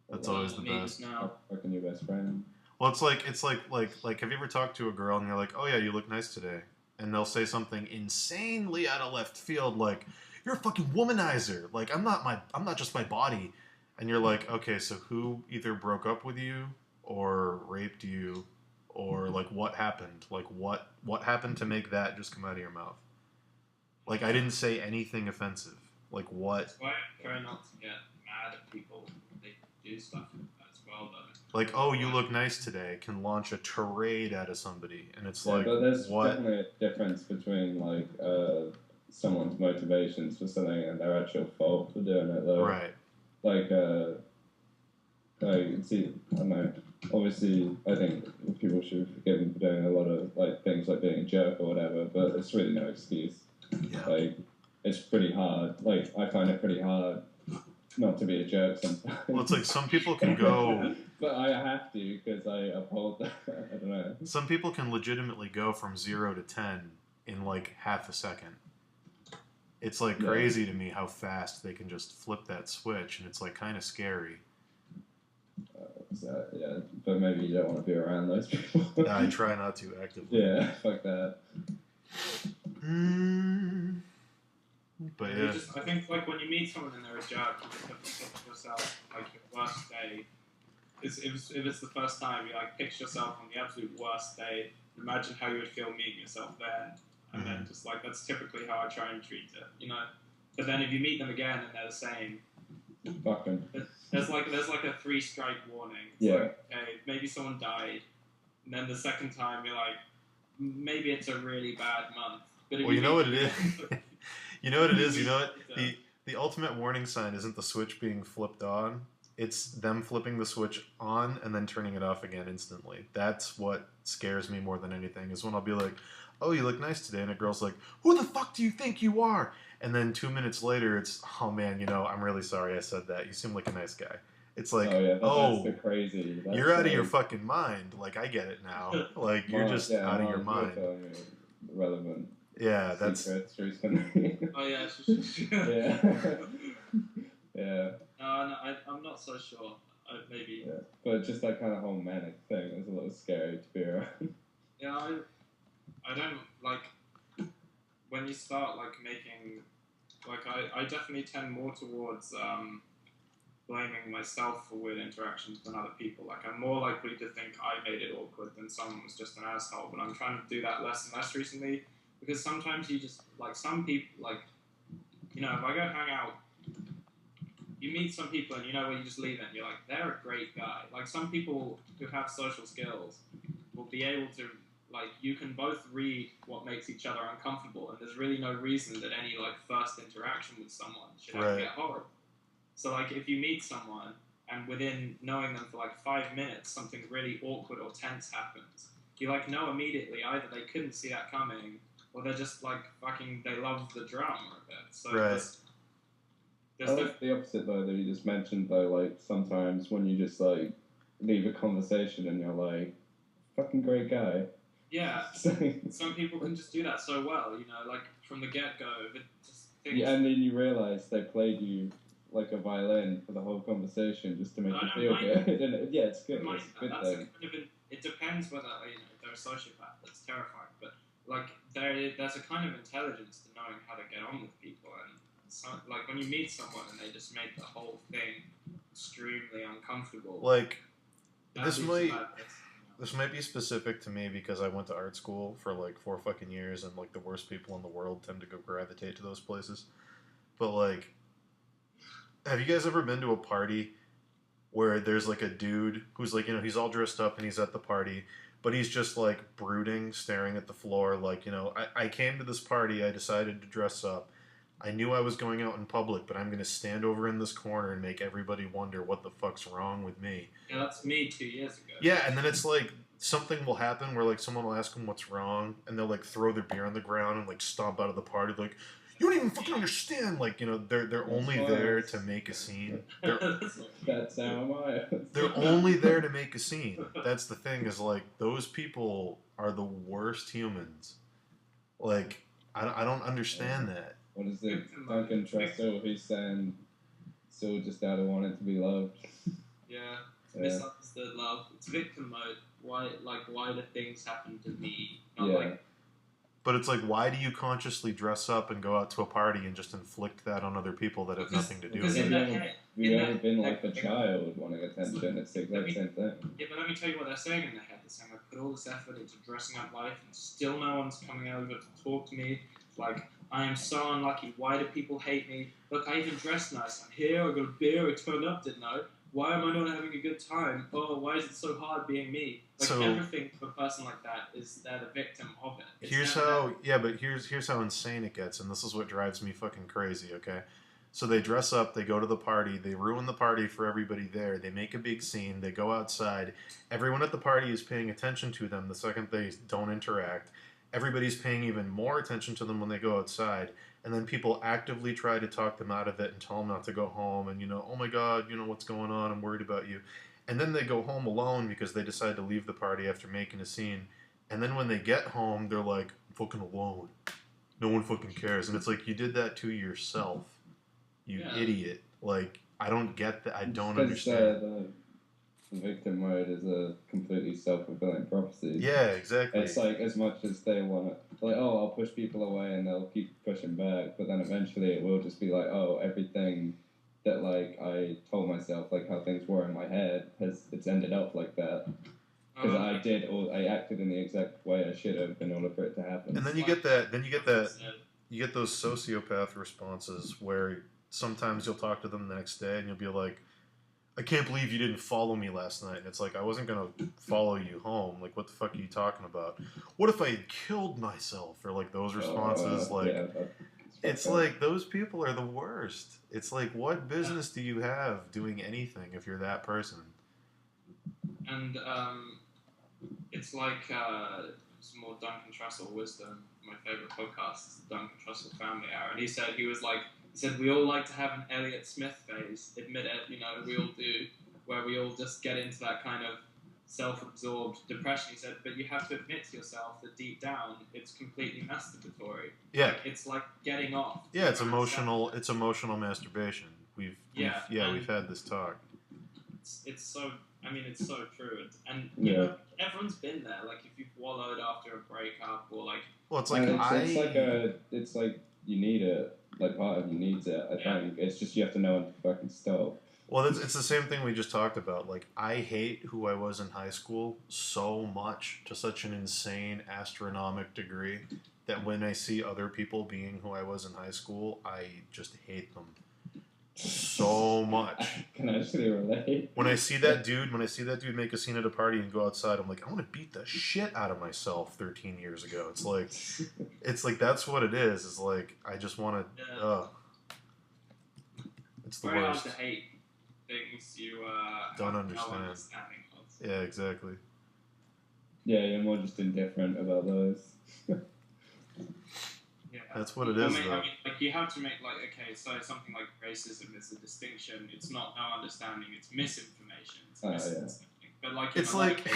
That's always the best. Now. Fucking your best friend. Well, it's like have you ever talked to a girl and you're like, oh yeah, you look nice today, and they'll say something insanely out of left field like, you're a fucking womanizer. Like I'm not just my body, and you're like, okay, so who either broke up with you or raped you, or like what happened? Like what happened to make that just come out of your mouth? Like I didn't say anything offensive. Like what? That's why I try not to get mad at people when they do stuff as well, though. Like, oh, you look nice today, can launch a tirade out of somebody, and it's Yeah, like, but there's what? definitely a difference between like someone's motivations for something and their actual fault for doing it, though. Right. Like, see, I don't know. Obviously, I think people should be forgiven for doing a lot of like things like being a jerk or whatever, but it's really no excuse. Yeah. Like, it's pretty hard. Like, I find it pretty hard not to be a jerk sometimes. Well, it's like some people can go... But I have to, because I uphold that. I don't know. Some people can legitimately go from 0 to 10 in like half a second. It's like crazy to me how fast they can just flip that switch, and it's like kind of scary. So, yeah, but maybe you don't want to be around those people. I try not to actively. Yeah, fuck that. But yeah. I think like when you meet someone and they're a jerk, you just have to picture yourself like your worst day. If it's the first time, you like picture yourself on the absolute worst day. Imagine how you would feel meeting yourself there, and then just like that's typically how I try and treat it, you know. But then if you meet them again and they're the same, fuck them. There's like a 3-strike warning. It's like, okay, maybe someone died, and then the second time you're like, maybe it's a really bad month. But well, you know what it is. You know what it is. You know what the ultimate warning sign isn't the switch being flipped on. It's them flipping the switch on and then turning it off again instantly. That's what scares me more than anything, is when I'll be like, oh, you look nice today, and a girl's like, who the fuck do you think you are? And then 2 minutes later, it's, oh man, you know, I'm really sorry I said that. You seem like a nice guy. It's like, that's the crazy. That's you're out of your fucking mind. Like, I get it now. Like, you're just out of your mind. Relevant. Yeah, that's... Oh yeah, yeah. Yeah. No, I'm not so sure. Maybe. Yeah. But just that kind of whole manic thing is a little scary to be around. Yeah, I don't like when you start like making like I definitely tend more towards blaming myself for weird interactions than other people. Like I'm more likely to think I made it awkward than someone was just an asshole. But I'm trying to do that less and less recently because sometimes you just like some people like you know if I go hang out. You meet some people and you know when you just leave it and you're like, they're a great guy. Like some people who have social skills will be able to like you can both read what makes each other uncomfortable, and there's really no reason that any like first interaction with someone should ever get horrible. So like if you meet someone and within knowing them for like 5 minutes something really awkward or tense happens, you like know immediately either they couldn't see that coming or they're just like fucking they love the drama of it. So I like the opposite though that you just mentioned though, like sometimes when you just like leave a conversation and you're like, fucking great guy. Yeah, some people can just do that so well, you know, like from the get-go. Yeah, and then you realise they played you like a violin for the whole conversation just to make you feel good. Yeah, it's good. It's a good thing. It depends whether, you know, if they're a sociopath, that's terrifying. But like there's a kind of intelligence to knowing how to get on with people, and so, like when you meet someone and they just make the whole thing extremely uncomfortable. Like this might be specific to me because I went to art school for like 4 fucking years, and like the worst people in the world tend to go gravitate to those places. But like, have you guys ever been to a party where there's like a dude who's like, you know, he's all dressed up and he's at the party, but he's just like brooding, staring at the floor, like, you know, I came to this party, I decided to dress up. I knew I was going out in public, but I'm going to stand over in this corner and make everybody wonder what the fuck's wrong with me. Yeah, that's me 2 years ago. Yeah, and then it's like something will happen where like someone will ask them what's wrong, and they'll like throw their beer on the ground and like stomp out of the party like, you don't even fucking understand. Like, you know, they're only there to make a scene. That's how I. They're only there to make a scene. That's the thing is like those people are the worst humans. Like I don't understand that. What is it? Duncan Trussell, who's saying, still just out of wanting to be loved. Yeah. Misunderstood love. It's victim mode. Why do things happen to me? But it's like, why do you consciously dress up and go out to a party and just inflict that on other people that have nothing to do with it? Have you ever been like a child wanting attention? It's the exact same thing. Yeah, but let me tell you what they're saying in their head. They're saying, I put all this effort into dressing up life and still no one's coming out of it to talk to me. Like, I am so unlucky. Why do people hate me? Look, I even dressed nice. I'm here, I got a beer, I turned up, didn't I? Why am I not having a good time? Oh, why is it so hard being me? Like, so, everything for a person like that is they're the victim of it. Here's how insane it gets, and this is what drives me fucking crazy, okay? So they dress up, they go to the party, they ruin the party for everybody there, they make a big scene, they go outside, everyone at the party is paying attention to them the second they don't interact. Everybody's paying even more attention to them when they go outside, and then people actively try to talk them out of it and tell them not to go home, and, you know, oh my god, you know, what's going on, I'm worried about you. And then they go home alone because they decide to leave the party after making a scene, and then when they get home, they're like, I'm fucking alone. No one fucking cares. And it's like, you did that to yourself, you idiot. Like, I don't get that. I don't understand. The victim mode is a completely self-fulfilling prophecy. Yeah, exactly. It's like as much as they want to, like, oh, I'll push people away and they'll keep pushing back, but then eventually it will just be like, oh, everything that, like, I told myself, like, how things were in my head, it's ended up like that. Because I acted in the exact way I should have in order for it to happen. And then you get those sociopath responses where sometimes you'll talk to them the next day and you'll be like, I can't believe you didn't follow me last night. And it's like, I wasn't going to follow you home. Like, what the fuck are you talking about? What if I had killed myself? Or, like, those responses. It's like, those people are the worst. It's like, what business do you have doing anything if you're that person? And it's like some more Duncan Trussell wisdom. My favorite podcast is the Duncan Trussell Family Hour. And he said, he said, we all like to have an Elliot Smith phase. Admit it, you know, we all do, where we all just get into that kind of self-absorbed depression. He said, but you have to admit to yourself that deep down, it's completely masturbatory. Yeah. Like, it's like getting off. Yeah, it's emotional masturbation. We've had this talk. It's so true. And, you know, everyone's been there. Like, if you've wallowed after a breakup or, like... Well, it's like, it's like you need it. Like, part of you needs it, I think. It's just you have to know when to fucking stop. Well, it's the same thing we just talked about. Like, I hate who I was in high school so much, to such an insane, astronomic degree, that when I see other people being who I was in high school, I just hate them. so much. I can actually relate. When I see that dude make a scene at a party and go outside, I'm like, I want to beat the shit out of myself 13 years ago. It's like that's what it is. It's like I just want to. Yeah. It's the very worst. hard to hate things you Don't have understand. no understanding of. Yeah, exactly. Yeah, you're more just indifferent about those. Yeah. That's what it is, though. I mean, like, you have to make, like, okay, so something like racism is a distinction. It's not no understanding, it's misinformation. It's misunderstanding. But, like, It's like,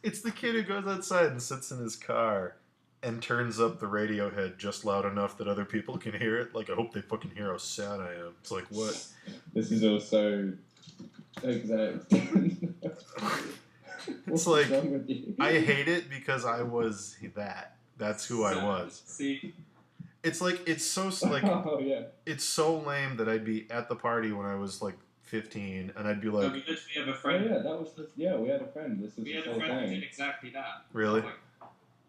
it's the kid who goes outside and sits in his car and turns up the radio head just loud enough that other people can hear it. Like, I hope they fucking hear how sad I am. It's like, what? This is also exact. It's like, I hate it because I was that. That's who I was. See? It's like, it's so, like, oh, yeah. It's so lame that I'd be at the party when I was, like, 15, and I'd be like... No, we literally have a friend. Oh, yeah, that was we had a friend. This was We the had a whole friend who thing. did exactly that. Really? Like,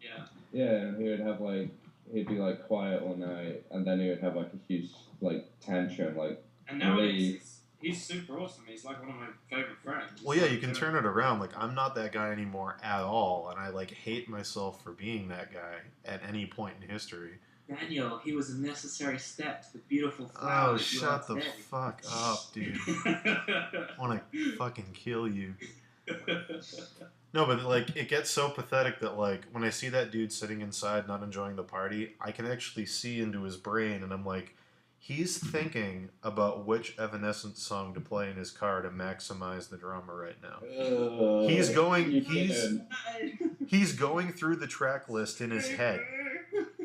yeah. Yeah, and he would have, like, he'd be, like, quiet all night, and then he would have, like, a huge, like, tantrum, like... And nowadays, he's super awesome. He's, like, one of my favorite friends. Well, yeah, you can turn it around. Like, I'm not that guy anymore at all, and I, like, hate myself for being that guy at any point in history. Daniel, he was a necessary step to the beautiful flower. Oh, shut the fuck up, dude. I want to fucking kill you. No, but, like, it gets so pathetic that, like, when I see that dude sitting inside not enjoying the party, I can actually see into his brain, and I'm like, he's thinking about which Evanescence song to play in his car to maximize the drama right now. He's going through the track list in his head.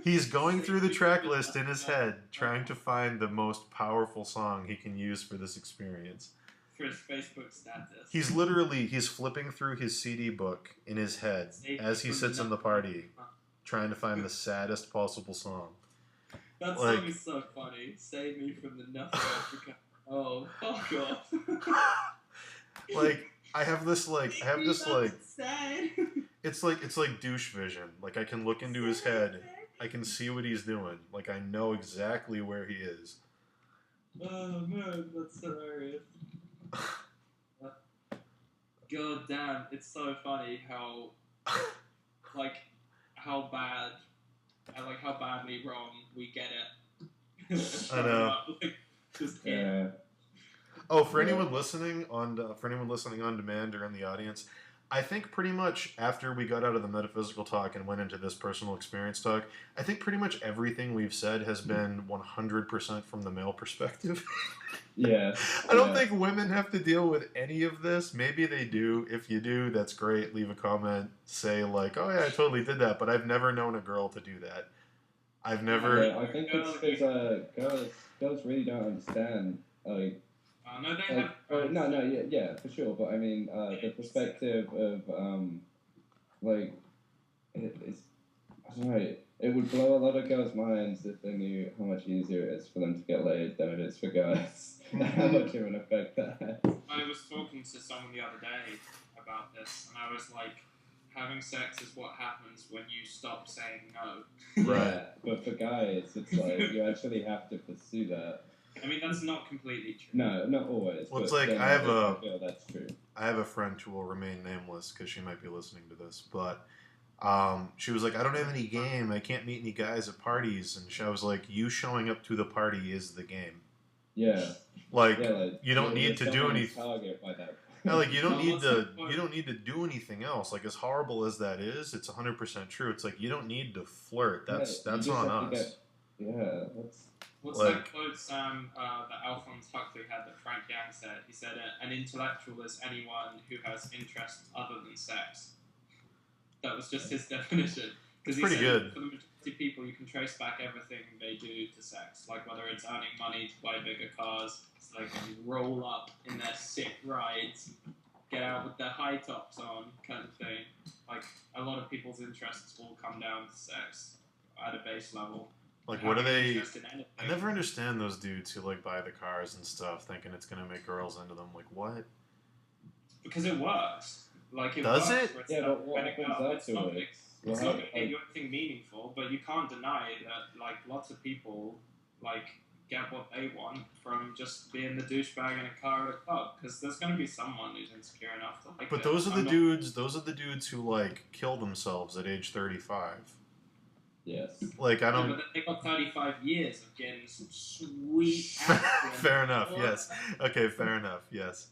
He's going through the track list in his head, trying to find the most powerful song he can use for this experience. For his Facebook status. He's flipping through his CD book in his head as he sits in the party, trying to find the saddest possible song. That song is so funny. Save me from the nothing Africa. Oh, fuck off. Like, I have this sad. it's like douche vision. Like, I can look into his head. I can see what he's doing. Like, I know exactly where he is. Oh, man, that's hilarious. God damn, it's so funny how badly wrong we get it. I know. Yeah. Oh, for anyone listening on demand or in the audience, I think pretty much after we got out of the metaphysical talk and went into this personal experience talk, I think pretty much everything we've said has been 100% from the male perspective. Yeah. I don't think women have to deal with any of this. Maybe they do. If you do, that's great. Leave a comment. Say, like, oh, yeah, I totally did that, but I've never known a girl to do that. I've never... Yeah, I think it's because girls really don't understand, like... No, they have... yeah, for sure, but I mean, the perspective of, like, it's... I don't know, it would blow a lot of girls' minds if they knew how much easier it is for them to get laid than it is for guys. How much of an effect that has. I was talking to someone the other day about this, and I was like, having sex is what happens when you stop saying no. Yeah, but for guys, it's like, you actually have to pursue that. I mean, that's not completely true. No, not always. Well, it's but like, I feel that's true. I have a friend who will remain nameless because she might be listening to this, but she was like, I don't have any game. I can't meet any guys at parties. And I was like, you showing up to the party is the game. Yeah. Like you don't need to do anything. Target by that. No, like you don't need to do anything else. Like, as horrible as that is, it's 100% true. It's like you don't need to flirt. That's on us. What's like, that quote, Sam, that Alphonse Huxley had that Frank Yang said? He said, an intellectual is anyone who has interests other than sex. That was just his definition. Because he said, good. For the majority of people, you can trace back everything they do to sex. Like, whether it's earning money to buy bigger cars, so they can roll up in their sick rides, get out with their high tops on, kind of thing. Like, a lot of people's interests will come down to sex at a base level. Like, what are they... I never understand those dudes who, like, buy the cars and stuff, thinking it's going to make girls into them. Like, what? Because it works. Like, it Does works it? Yeah, but what happens afterwards? It's not going to get you anything meaningful, but you can't deny that, like, lots of people, like, get what they want from just being the douchebag in a car at a club, because there's going to be someone who's insecure enough to like But it. those are the dudes. Those are the dudes who like kill themselves at age 35. Yes. Like I don't. Yeah, but they got 35 years of getting some sweet. Fair enough. Yes. Okay. Fair enough. Yes.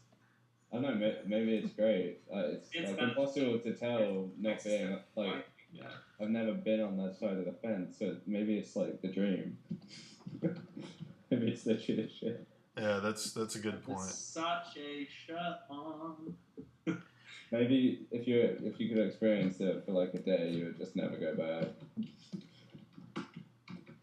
I don't know. Maybe it's great. It's like impossible to tell. Not being like. Yeah. I've never been on that side of the fence, so maybe it's like the dream. Maybe it's literally the shit. Yeah, that's a good point. Such a shirt on. Maybe if you could experience it for like a day, you would just never go back.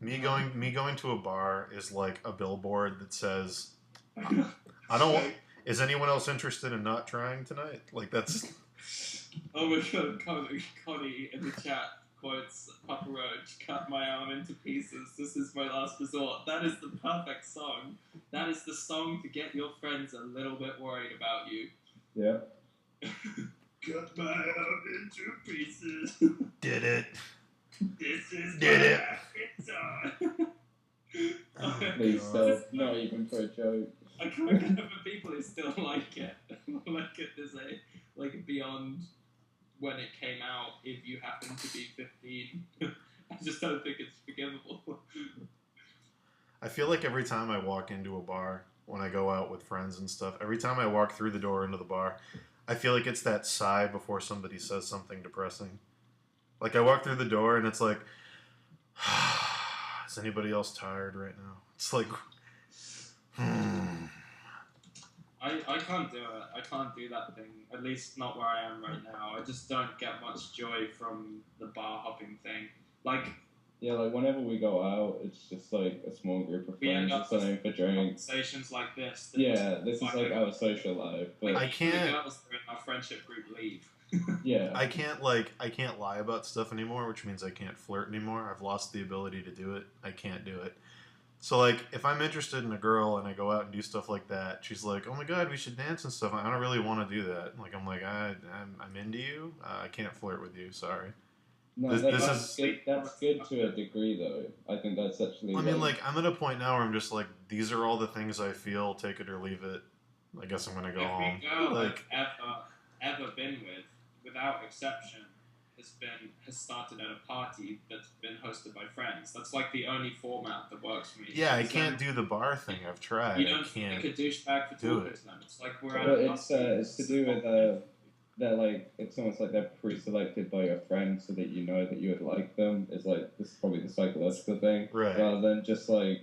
Me going to a bar is like a billboard that says, "I don't want. Is anyone else interested in not trying tonight?" Like that's. Oh my god, Connie in the chat quotes Papa Roach, "Cut my arm into pieces, this is my last resort." That is the perfect song. That is the song to get your friends a little bit worried about you. Yeah. Cut my arm into pieces. Did it. This is Did it. It's on. Please stop. Not even for a joke. I can't get over people who still like it. Like it is a beyond when it came out, if you happen to be 15. I just don't think it's forgivable. I feel like every time I walk into a bar, when I go out with friends and stuff, every time I walk through the door into the bar, I feel like it's that sigh before somebody says something depressing. Like I walk through the door and it's like, is anybody else tired right now? It's like, I can't do it. I can't do that thing. At least not where I am right now. I just don't get much joy from the bar hopping thing. Like, yeah, like whenever we go out, it's just like a small group of friends or something for drinks. Conversations like this. Yeah, this is like our social life. But like, I can't. The girls that are in our friendship group leave. Yeah. I can't lie about stuff anymore, which means I can't flirt anymore. I've lost the ability to do it. I can't do it. So, like, if I'm interested in a girl and I go out and do stuff like that, she's like, "Oh my god, we should dance and stuff." I don't really want to do that. Like, I'm like, I'm into you. I can't flirt with you. Sorry. No, that's good to a degree, though. I think that's actually. I mean, like, I'm at a point now where I'm just like, these are all the things I feel. Take it or leave it. I guess I'm gonna go home. Every girl Like, I've ever been with, without exception, has started at a party that's been hosted by friends. That's like the only format that works for me. yeah, I can't do the bar thing. I've tried. You don't I can't like a douchebag for do talking it. to them. It's like we're at a party. It's to do with they're like, it's almost like they're pre-selected by your friends so that you know that you would like them. It's like, this is probably the psychological thing, Right. rather than just like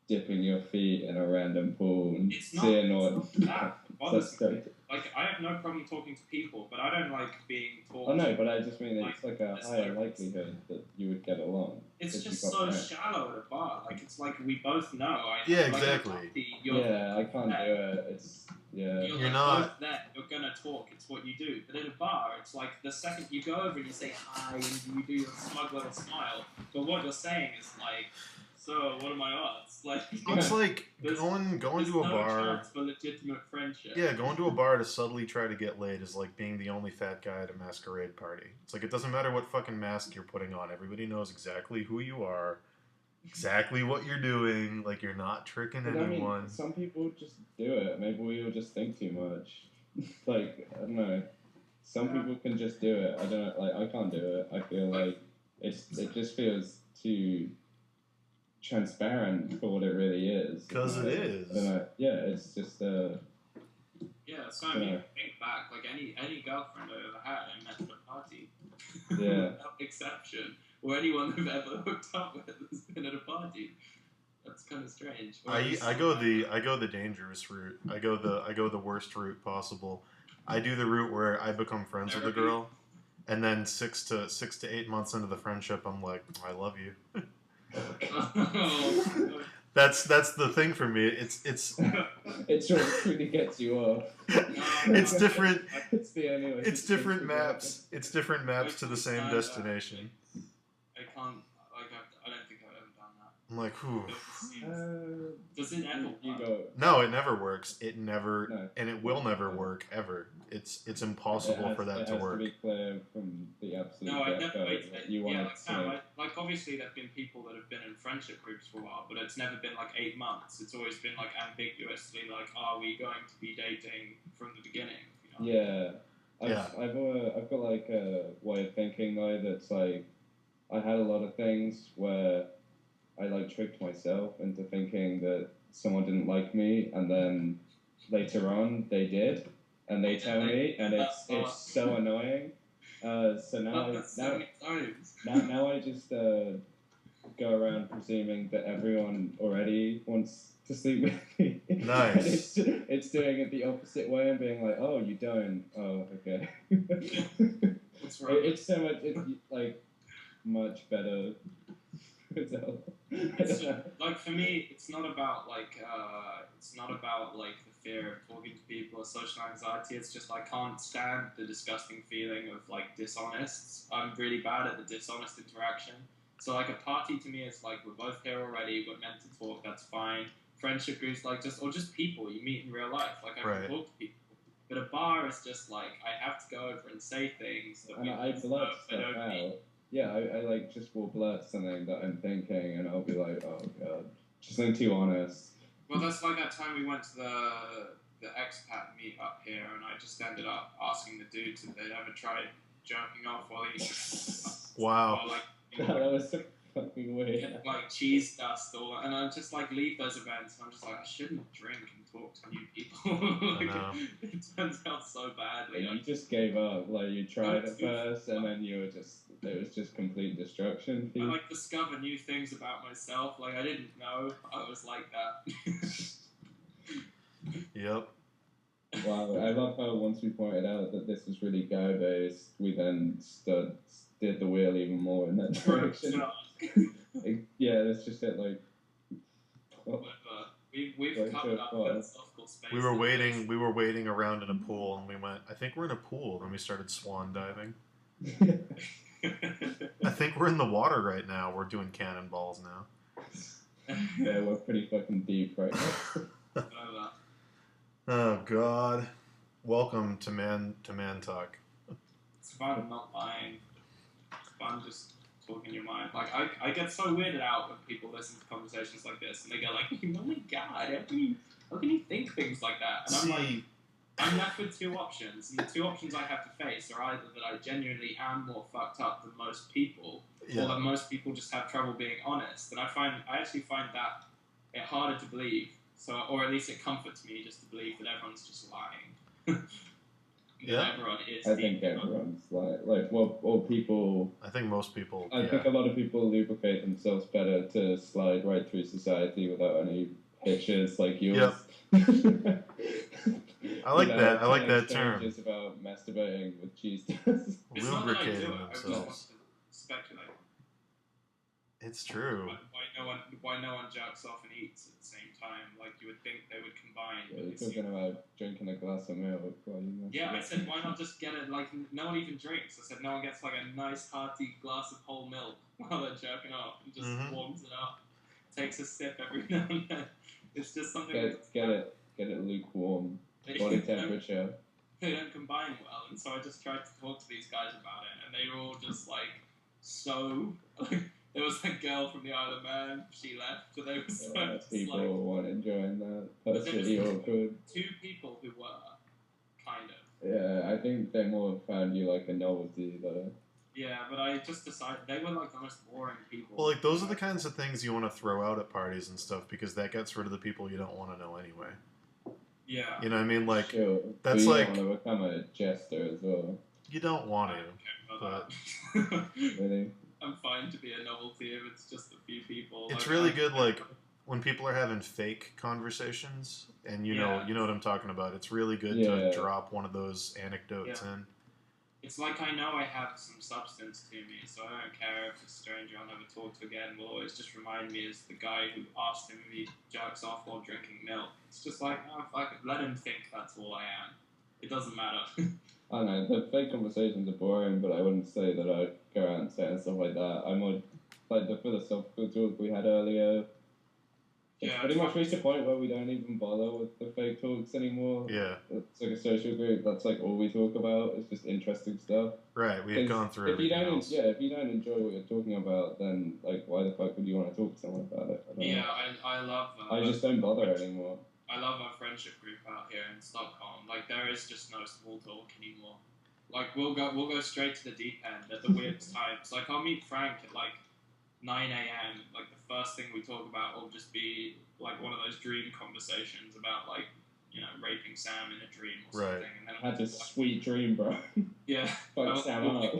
dipping your feet in a random pool and seeing what. That bothers me. Like, I have no problem talking to people, but I don't like being talked Oh no, to. but I just mean it's like a there's higher no- likelihood that you would get along. It's if you just got so friends. shallow at a bar. Like, it's like we both know. Yeah, like, exactly. at a party, you're Yeah, I can't do it. It's yeah. You're You're like not- both there. You're gonna talk. It's what you do. But at a bar, it's like the second you go over and you say hi and you do your smug little smile. But what you're saying is like, so what are my odds? Like, It's like going there's to a no bar. chance for legitimate friendship. Yeah, going to a bar to subtly try to get laid is like being the only fat guy at a masquerade party. It's like it doesn't matter what fucking mask you're putting on. Everybody knows exactly who you are, exactly what you're doing. Like you're not tricking But anyone. I mean, some people just do it. Maybe we all just think too much. Like, I don't know. Some people can just do it. I don't know. Like, I can't do it. I feel like it just feels too transparent for what it really is. Because it is. I don't know. Yeah, it's just Yeah, so I mean, think back, like any girlfriend I ever had, I met at a party. Yeah. Without exception. Or anyone I've ever hooked up with has been at a party. That's kind of strange. I go the dangerous route. I go the worst route possible. I do the route where I become friends with a girl, and then 6 to 8 months into the friendship, I'm like, I love you. That's the thing for me. It's it sort of really gets you off. it's different. It's the only way. It's different maps. It's different maps to the same destination. I can't. Like, I don't think I've ever done that. I'm like, whew. Does it ever You work? go. No, it never works. It never, No. and it will never work ever. It's impossible for that to work. It has to be clear from the absolute No, I get-go definitely. that you want Yeah, it like Sam, to. like obviously there've been people that have been in friendship groups for a while, but it's never been like 8 months. It's always been like ambiguously like, are we going to be dating from the beginning? You know? Yeah. I've got like a way of thinking though that's like I had a lot of things where I like tricked myself into thinking that someone didn't like me, and then later on they did, and they tell me, and it's so annoying. So now I just go around presuming that everyone already wants to sleep with me. Nice. And it's doing it the opposite way and being like, oh, you don't. Oh, okay. What's wrong? It's so much like much better. It's just, like for me, it's not about like the fear of talking to people or social anxiety. It's just I can't stand the disgusting feeling of like dishonest. I'm really bad at the dishonest interaction. So like a party to me is like we're both here already. We're meant to talk. That's fine. Friendship groups like just people you meet in real life. Like I can talk to people. But a bar is just like I have to go over and say things that I blurt stuff out. Yeah, I like just will blurt something that I'm thinking, and I'll be like, oh god, just something too honest. Well, that's like that time we went to the expat meet up here, and I just ended up asking the dudes if they'd ever tried jerking off while he. Wow. Or, like, That was so fucking weird. Get, like cheese dust, and I just like leave those events, and I'm just like I shouldn't drink and talk to new people. Like, it turns out so badly. You just gave up. Like you tried at first, and then it was just complete destruction. I like discover new things about myself. Like I didn't know I was like that. Yep. Wow, I love how once we pointed out that this was really guy-based, we then did the wheel even more in that direction. Yeah, that's just it. Like, we've covered up philosophical space. We were waiting around in a pool, and we went, I think we're in a pool, and we started swan diving. I think we're in the water right now. We're doing cannonballs now. Yeah, we're pretty fucking deep right now. Oh God! Welcome to man talk. It's fun not lying. It's fun just talking your mind. Like I get so weirded out when people listen to conversations like this and they go like, "Oh my God, how can you think things like that?" And I'm like, I'm left with two options, and the two options I have to face are either that I genuinely am more fucked up than most people, or that most people just have trouble being honest. And I actually find that it harder to believe. So, or at least it comforts me just to believe that everyone's just lying. Everyone is. I think everyone's like people. I think most people. I think a lot of people lubricate themselves better to slide right through society without any hitches like yours. Yep. I like that. I like that term. Just about masturbating with cheese dust. Lubricating themselves. Speculate. It's true. Why no one jerks off and eats at the same time? Like you would think they would combine. Yeah, you're talking about drinking a glass of milk. Yeah, I said why not just get it? Like no one even drinks. I said no one gets like a nice hearty glass of whole milk while they're jerking off and just warms it up. Takes a sip every now and then. It's just something. Get it lukewarm, body temperature. They don't combine well, and so I just tried to talk to these guys about it, and they were all just like so. There was a girl from the Isle of Man. She left, so they were so people weren't enjoying that. That's really awkward. Two people who were kind of. Yeah, I think they more found you like a novelty though. Yeah, but I just decided they were like the most boring people. Well, like those are the kinds of things you want to throw out at parties and stuff because that gets rid of the people you don't want to know anyway. Yeah. You know what I mean? Like that's like you don't want to become a jester as well. You don't want to, but really. I'm fine to be a novelty if it's just a few people. It's really good, like when people are having fake conversations, and you know what I'm talking about. It's really good to drop one of those anecdotes in. It's like I know I have some substance to me, so I don't care if it's a stranger I'll never talk to again. Will always just remind me as the guy who asked him if he jerks off while drinking milk. It's just like, oh, fuck it, let him think that's all I am. It doesn't matter. I don't know, the fake conversations are boring, but I wouldn't say that I'd go out and say stuff like that. like the philosophical talk we had earlier. It's Yeah, pretty much reached a point where we don't even bother with the fake talks anymore. Yeah. It's like a social group. That's like all we talk about. It's just interesting stuff. Right. We've gone through if you everything don't, else. if you don't enjoy what you're talking about, then like why the fuck would you want to talk to someone about it? I don't know. I love. I just don't bother anymore. I love our friendship group out here in Stockholm. Like there is just no small talk anymore. Like we'll go straight to the deep end at the weirdest times. Like I'll meet Frank at like 9 a.m. Like the first thing we talk about will just be like one of those dream conversations about like, you know, raping Sam in a dream or something. And then I had this sweet dream, bro. Yeah. Fuck Sam up.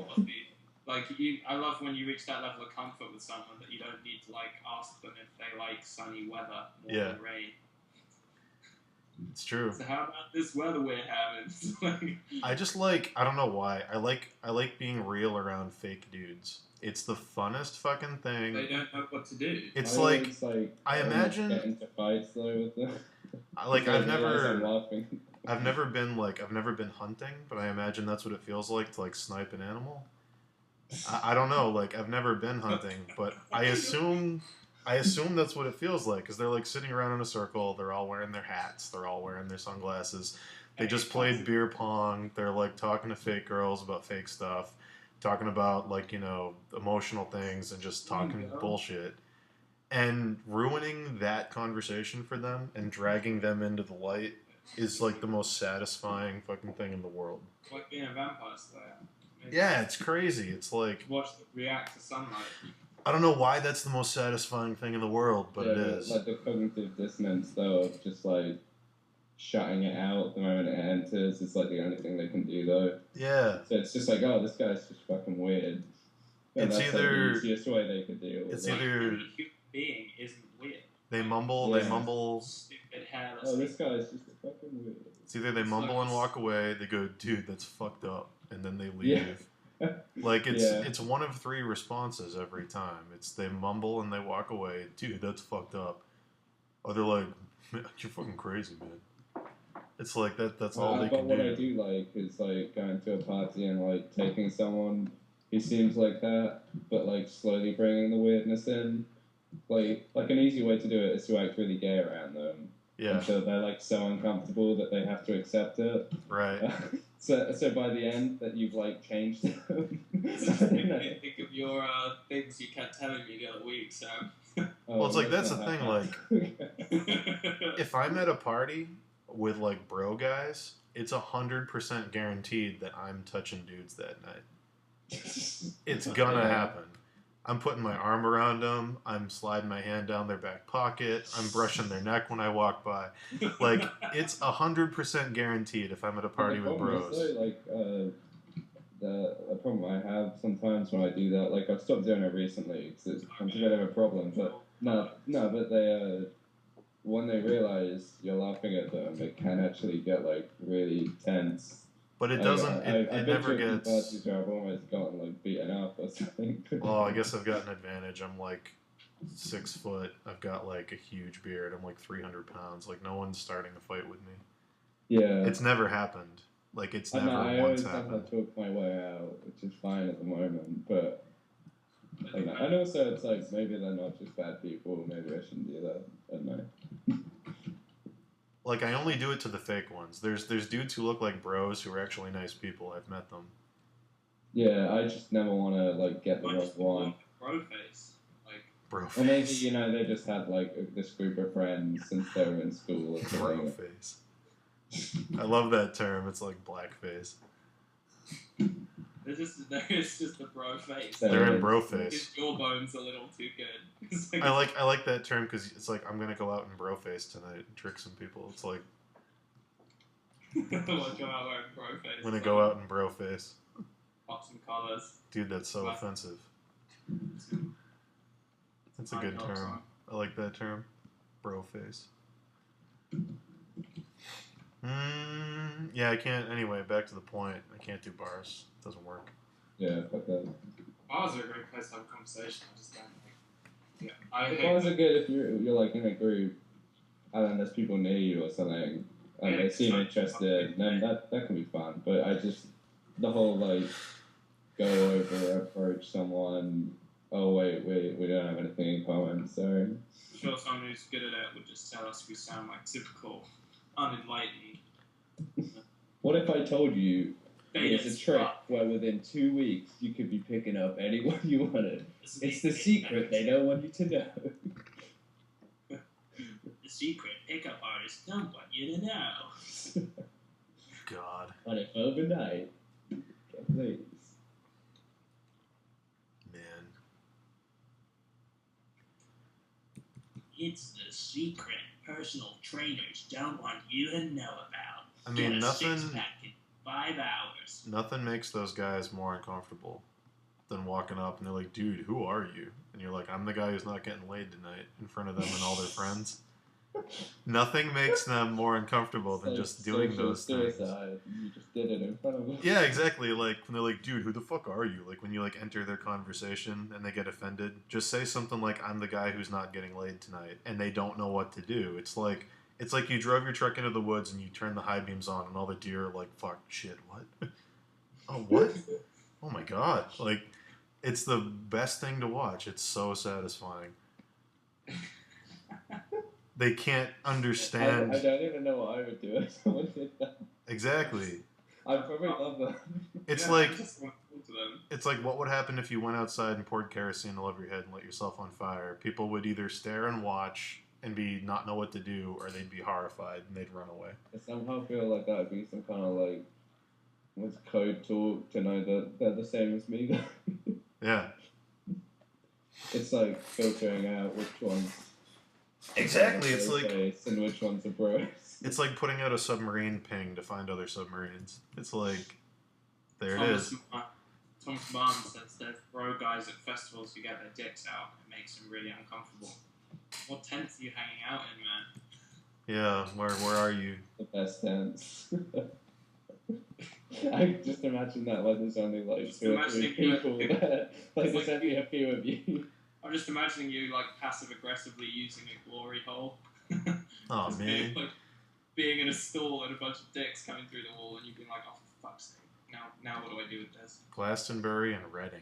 Like I love when you reach that level of comfort with someone that you don't need to like ask them if they like sunny weather more than rain. It's true. So how about this weather we're having? I just like, I don't know why. I like being real around fake dudes. It's the funnest fucking thing. They don't know what to do. It's like I imagine get into fights though with them. Like I've never been hunting, but I imagine that's what it feels like to like snipe an animal. I don't know, like I've never been hunting, but I assume that's what it feels like, because they're like sitting around in a circle, they're all wearing their hats, they're all wearing their sunglasses, they just played beer pong, they're like talking to fake girls about fake stuff, talking about like, you know, emotional things and just talking bullshit, and ruining that conversation for them and dragging them into the light is like the most satisfying fucking thing in the world. It's like being a vampire slayer. Yeah, it's crazy. It's like watch them react to sunlight. I don't know why that's the most satisfying thing in the world, but it is. Like the cognitive dissonance, though, of just like shutting it out the moment it enters. It's like the only thing they can do, though. Yeah. So it's just like, oh, this guy's just fucking weird. And it's that's either like the easiest way they could deal with it. It's either human being isn't weird. They mumble. Stupid hairless. Oh, this guy's just a fucking weird. It's either they mumble and walk away. They go, dude, that's fucked up, and then they leave. Like it's one of three responses every time. It's they mumble and they walk away. Dude, that's fucked up. Or they're like, man, you're fucking crazy, man. It's like that's all they can do. But what I do like is like going to a party and like taking someone who seems like that, but like slowly bringing the weirdness in. Like an easy way to do it is to act really gay around them. Yeah. Until they're like so uncomfortable that they have to accept it. Right. So by the end that you've like changed them. Think of your things you kept telling me the other week, Sam. Well, it's like that's the thing. Like, if I'm at a party with like bro guys, it's 100% guaranteed that I'm touching dudes that night. It's gonna happen. I'm putting my arm around them. I'm sliding my hand down their back pocket. I'm brushing their neck when I walk by. Like, it's 100% guaranteed if I'm at a party with bros. The problem I have sometimes when I do that, like I've stopped doing it recently because it's a bit of a problem. But but they when they realize you're laughing at them, it can actually get like really tense. But it doesn't. It never gets. Parties where I've almost gotten like beaten up or something. Well, I guess I've got an advantage. I'm like 6 foot. I've got like a huge beard. I'm like 300 pounds. Like no one's starting a fight with me. Yeah. It's never happened. Like it's never I once always happened. have to talk my way out, which is fine at the moment. But and also it's like maybe they're not just bad people. Maybe I shouldn't do that. I don't know. Like, I only do it to the fake ones. There's dudes who look like bros who are actually nice people. I've met them. Yeah, I just never want to, like, get the wrong one. Bro face. Like, bro face. Or maybe, you know, they just had, like, this group of friends since they were in school. Or bro face. I love that term. It's like blackface. It's just the bro face. They're in bro face. His jawbone's a little too good. I like that term because it's like I'm gonna go out in bro face tonight and trick some people. It's like I'm gonna go out wearing bro face. I'm gonna go out in bro face. Pop some collars. Dude, that's so offensive. That's a good term. I like that term. Bro face. Yeah, I can't. Anyway, back to the point. I can't do bars. It doesn't work. Yeah, fuck that. Bars are a great place to have a conversation. I just don't think. Yeah, bars are good if you're like in a group and then there's people near you or something and they seem interested. Then that can be fun. But I just the whole like go over approach someone Oh wait, we don't have anything in common. Sorry. I'm sure someone who's good at it would just tell us we sound like typical, unenlightened. What if I told you Beta there's a trick where within 2 weeks you could be picking up anyone you wanted? It's the secret they don't want you to know. The secret pickup artists don't want you to know. God. On it overnight. Please. Man. It's the secret personal trainers don't want you to know about. I mean, Get a nothing. six-pack in 5 hours. Nothing makes those guys more uncomfortable than walking up and they're like, "Dude, who are you?" And you're like, "I'm the guy who's not getting laid tonight," in front of them and all their friends. Nothing makes them more uncomfortable than just doing those things. You just did it in front of them. Yeah, exactly. Like when they're like, "Dude, who the fuck are you?" Like when you like enter their conversation and they get offended, just say something like, "I'm the guy who's not getting laid tonight," and they don't know what to do. It's like you drove your truck into the woods and you turn the high beams on and all the deer are like, "Fuck, shit, what? Oh, what? Oh my god!" Like it's the best thing to watch. It's so satisfying. They can't understand. I don't even know what I would do if someone did that. Exactly. I'd probably love that. It's it's like what would happen if you went outside and poured kerosene all over your head and lit yourself on fire? People would either stare and watch and not know what to do, or they'd be horrified and they'd run away. I somehow feel like that would be some kind of like what's code talk to know that they're the same as me. Yeah. It's like filtering out which ones. Exactly. It's like and which ones are bros. It's like putting out a submarine ping to find other submarines. It's like there it is. Thomas Barnes says there's bro guys at festivals who get their dicks out. It makes them really uncomfortable. What tents are you hanging out in, man? Yeah, where are you? The best tents. I just imagine that like there's only like just 2 or 3 people there. Like there's only a few of you. I'm just imagining you like passive aggressively using a glory hole. Oh man. Being in a stall and a bunch of dicks coming through the wall and you being like, oh for fuck's sake, now what do I do with this? Glastonbury and Reading.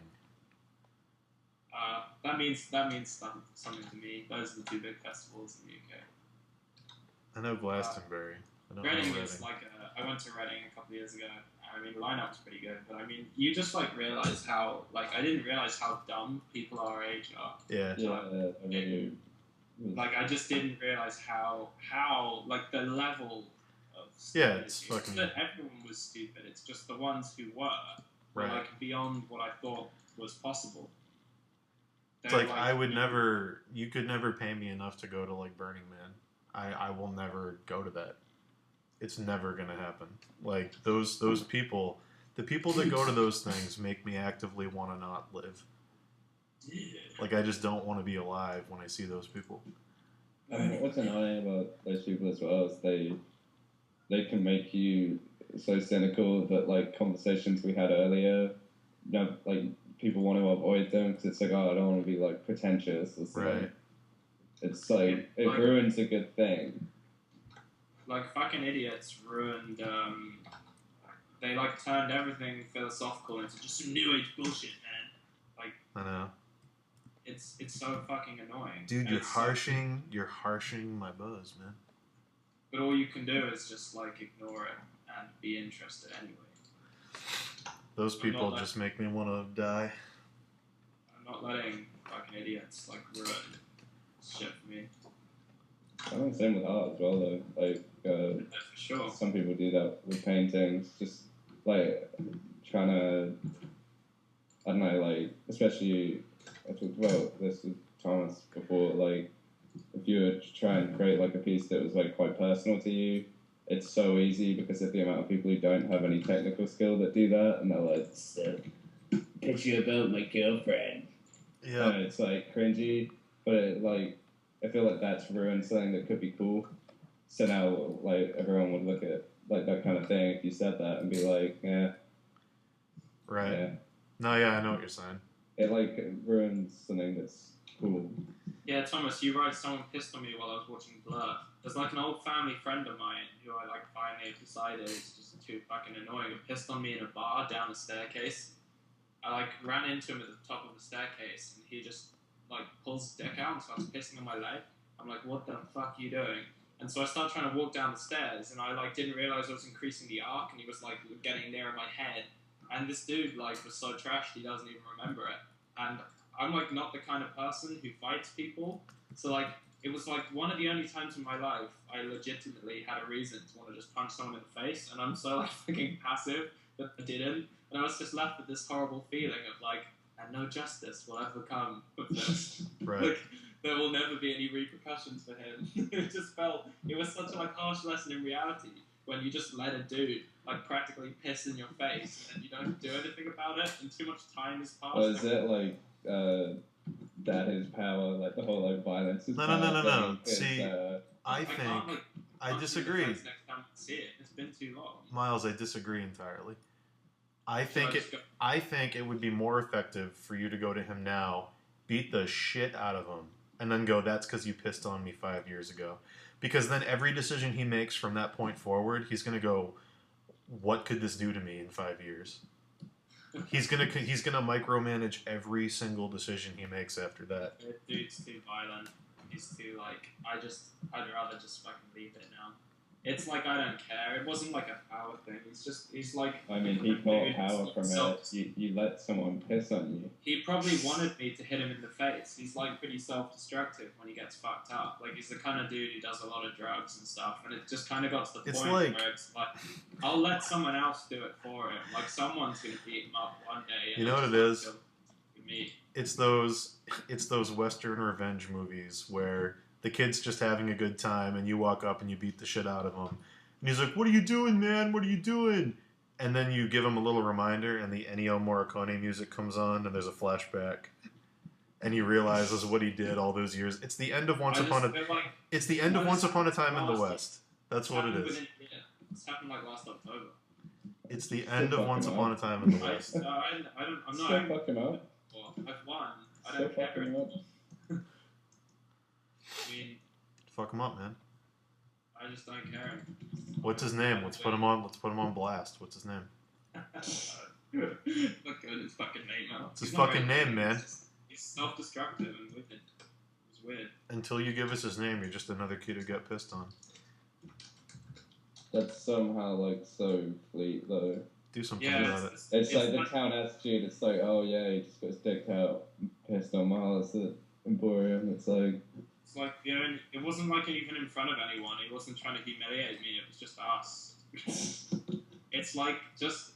That means something to me. Those are the 2 big festivals in the UK. I know Glastonbury. I don't Reading know is like I went to Reading a couple of years ago. I mean, the lineup was pretty good, but I mean, you just like realize how like I didn't realize how dumb people our age are. Yeah. Like I just didn't realize how like the level of stupidity. Yeah, it's fucking. That everyone was stupid. It's just the ones who were like beyond what I thought was possible. It's like I would never. You could never pay me enough to go to like Burning Man. I will never go to that. It's never gonna happen. Like those people, the people that go to those things make me actively want to not live. Like I just don't want to be alive when I see those people. What's annoying about those people as well is they can make you so cynical that like conversations we had earlier, like people want to avoid them because it's like, oh, I don't want to be like pretentious. It's right. It's like it ruins a good thing. Like fucking idiots ruined. They like turned everything philosophical into just some new age bullshit, man. Like I know. It's so fucking annoying. Dude, you're harshing my buzz, man. But all you can do is just like ignore it and be interested anyway. Those people just make me want to die. I'm not letting fucking idiots like ruin shit for me. I think same with art as well though. Like That's for sure. Some people do that with paintings, just like trying to, I don't know, like especially I talked about this with Thomas before, like if you were to try and create like a piece that was like quite personal to you, it's so easy because of the amount of people who don't have any technical skill that do that, and they're like, picture about my girlfriend. Yeah. And it's like cringy, but it, like I feel like that's ruined something that could be cool. So now like everyone would look at like that kind of thing if you said that and be like, yeah. Right. Yeah. No, yeah, I know what you're saying. It like ruins something that's cool. Yeah, Thomas, you wrote someone pissed on me while I was watching Blur. There's like an old family friend of mine who I like finally decided is just too fucking annoying. Who pissed on me in a bar down a staircase. I like ran into him at the top of the staircase, and he just like pulls his dick out and starts pissing on my leg. I'm like, what the fuck are you doing? And so I started trying to walk down the stairs, and I like didn't realize I was increasing the arc, and he was like getting near my head. And this dude like was so trashed he doesn't even remember it. And I'm like not the kind of person who fights people, so like it was like one of the only times in my life I legitimately had a reason to want to just punch someone in the face, and I'm so like fucking passive that I didn't. And I was just left with this horrible feeling of like, and no justice will ever come of this. Right. Like, there will never be any repercussions for him. It just felt, it was such a like harsh lesson in reality when you just let a dude like practically piss in your face and you don't do anything about it, and too much time has passed. Or is it like that is power, like the whole like violence is No. power thing? See, I can't, think like, I punch you in the disagree. face next time I see it. It's been too long. Miles, I disagree entirely. I So think it would be more effective for you to go to him now, beat the shit out of him, and then go, that's because you pissed on me 5 years ago. Because then every decision he makes from that point forward, he's going to go, what could this do to me in 5 years? He's gonna micromanage every single decision he makes after that. That dude's too violent. He's too like, I'd rather just fucking leave it now. It's like I don't care. It wasn't like a power thing. He's like. I mean, he got power from it. You let someone piss on you. He probably wanted me to hit him in the face. He's like pretty self-destructive when he gets fucked up. Like he's the kind of dude who does a lot of drugs and stuff. And it just kind of got to the point where it's like, I'll let someone else do it for him. Like someone's gonna beat him up one day. And you know what it is? Me. It's those Western revenge movies where the kid's just having a good time, and you walk up and you beat the shit out of him. And he's like, what are you doing, man? What are you doing? And then you give him a little reminder, and the Ennio Morricone music comes on, and there's a flashback. And he realizes what he did all those years. It's the end of Once Upon a Time in the West. That's what it is. It's happened like last October. It's the end of Once Upon a Time in the West. I'm not. Still fucking up. Well, I've won. I Still don't care. fucking up. I mean, Fuck him up, man. I just don't care. What's his name? Let's put him on blast. What's his name? Look at his fucking name now. It's his fucking name, man. He's self-destructive and wicked. It's weird. Until you give us his name, you're just another kid who got pissed on. That's somehow like so fleet though. Do something about it. It's like the town attitude. It's like, oh yeah, he just got his dick out, pissed on Miles at Emporium. It's like, you know, it wasn't like even in front of anyone. He wasn't trying to humiliate me. It was just us. It's like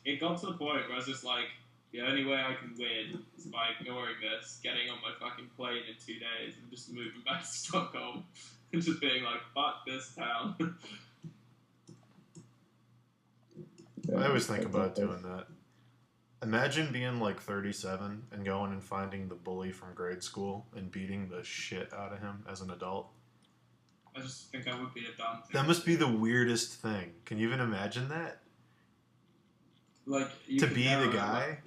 it got to the point where I was just like, the only way I can win is by ignoring this, getting on my fucking plane in 2 days, and just moving back to Stockholm, and just being like, fuck this town. yeah, I always think about doing that. Imagine being like 37 and going and finding the bully from grade school and beating the shit out of him as an adult. I just think I would be a dumb thing. That must be the weirdest thing. Can you even imagine that? Like to be the guy? Like,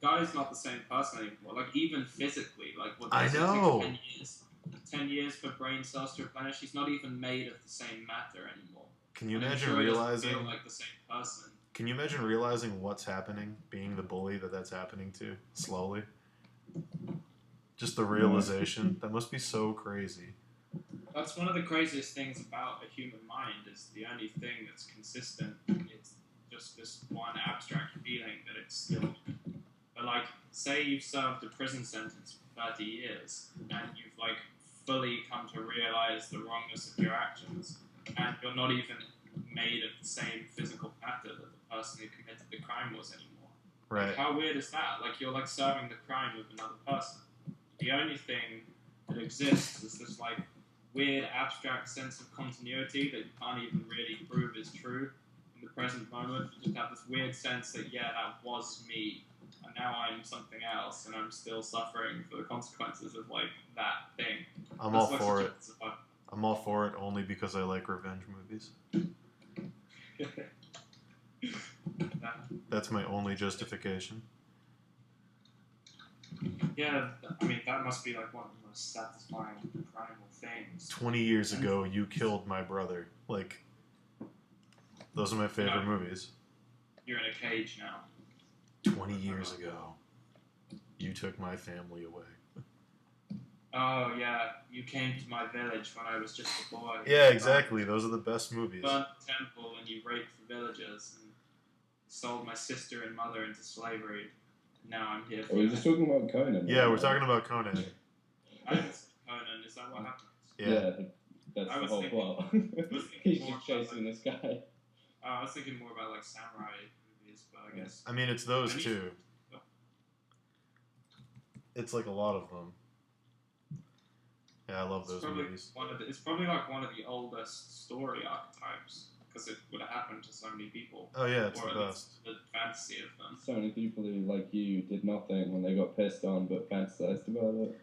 the guy's not the same person anymore. Like even physically, like what I it know. takes 10 years for brain cells to replenish. He's not even made of the same matter anymore. Can you And I'm imagine sure he doesn't realizing? feel like the same person. Can you imagine realizing what's happening, being the bully that's happening to, slowly? Just the realization. That must be so crazy. That's one of the craziest things about a human mind, is the only thing that's consistent. It's just this one abstract feeling that it's still... But like, say you've served a prison sentence for 30 years, and you've like fully come to realize the wrongness of your actions, and you're not even made of the same physical matter that the person who committed the crime was anymore. Right. Like, how weird is that? Like, you're like serving the crime with another person. The only thing that exists is this like weird abstract sense of continuity that you can't even really prove is true in the present moment. You just have this weird sense that, yeah, that was me, and now I'm something else, and I'm still suffering for the consequences of like that thing. I'm all for it. I'm all for it only because I like revenge movies. That's my only justification. Yeah, I mean, that must be like one of the most satisfying primal things. 20 years ago, you killed my brother. Like, those are my favorite movies. You're in a cage now. 20 years ago. You took my family away. Oh yeah, you came to my village when I was just a boy. Yeah, exactly. Those are the best movies. Burnt the temple and you raped the villagers and sold my sister and mother into slavery. Now I'm here for Are we just talking about Conan? Yeah, we're talking about Conan. I haven't seen Conan. Is that what happens? Yeah. That's I the was whole thinking- plot. thinking He's more just chasing this guy. I was thinking more about like samurai movies, but I guess. I mean, it's those Any- two. It's like a lot of them. Yeah, I love those movies. It's probably like one of the oldest story archetypes because it would have happened to so many people. Oh yeah, it's or the at best. least the fantasy of them. So many people who, like you, did nothing when they got pissed on but fantasized about it.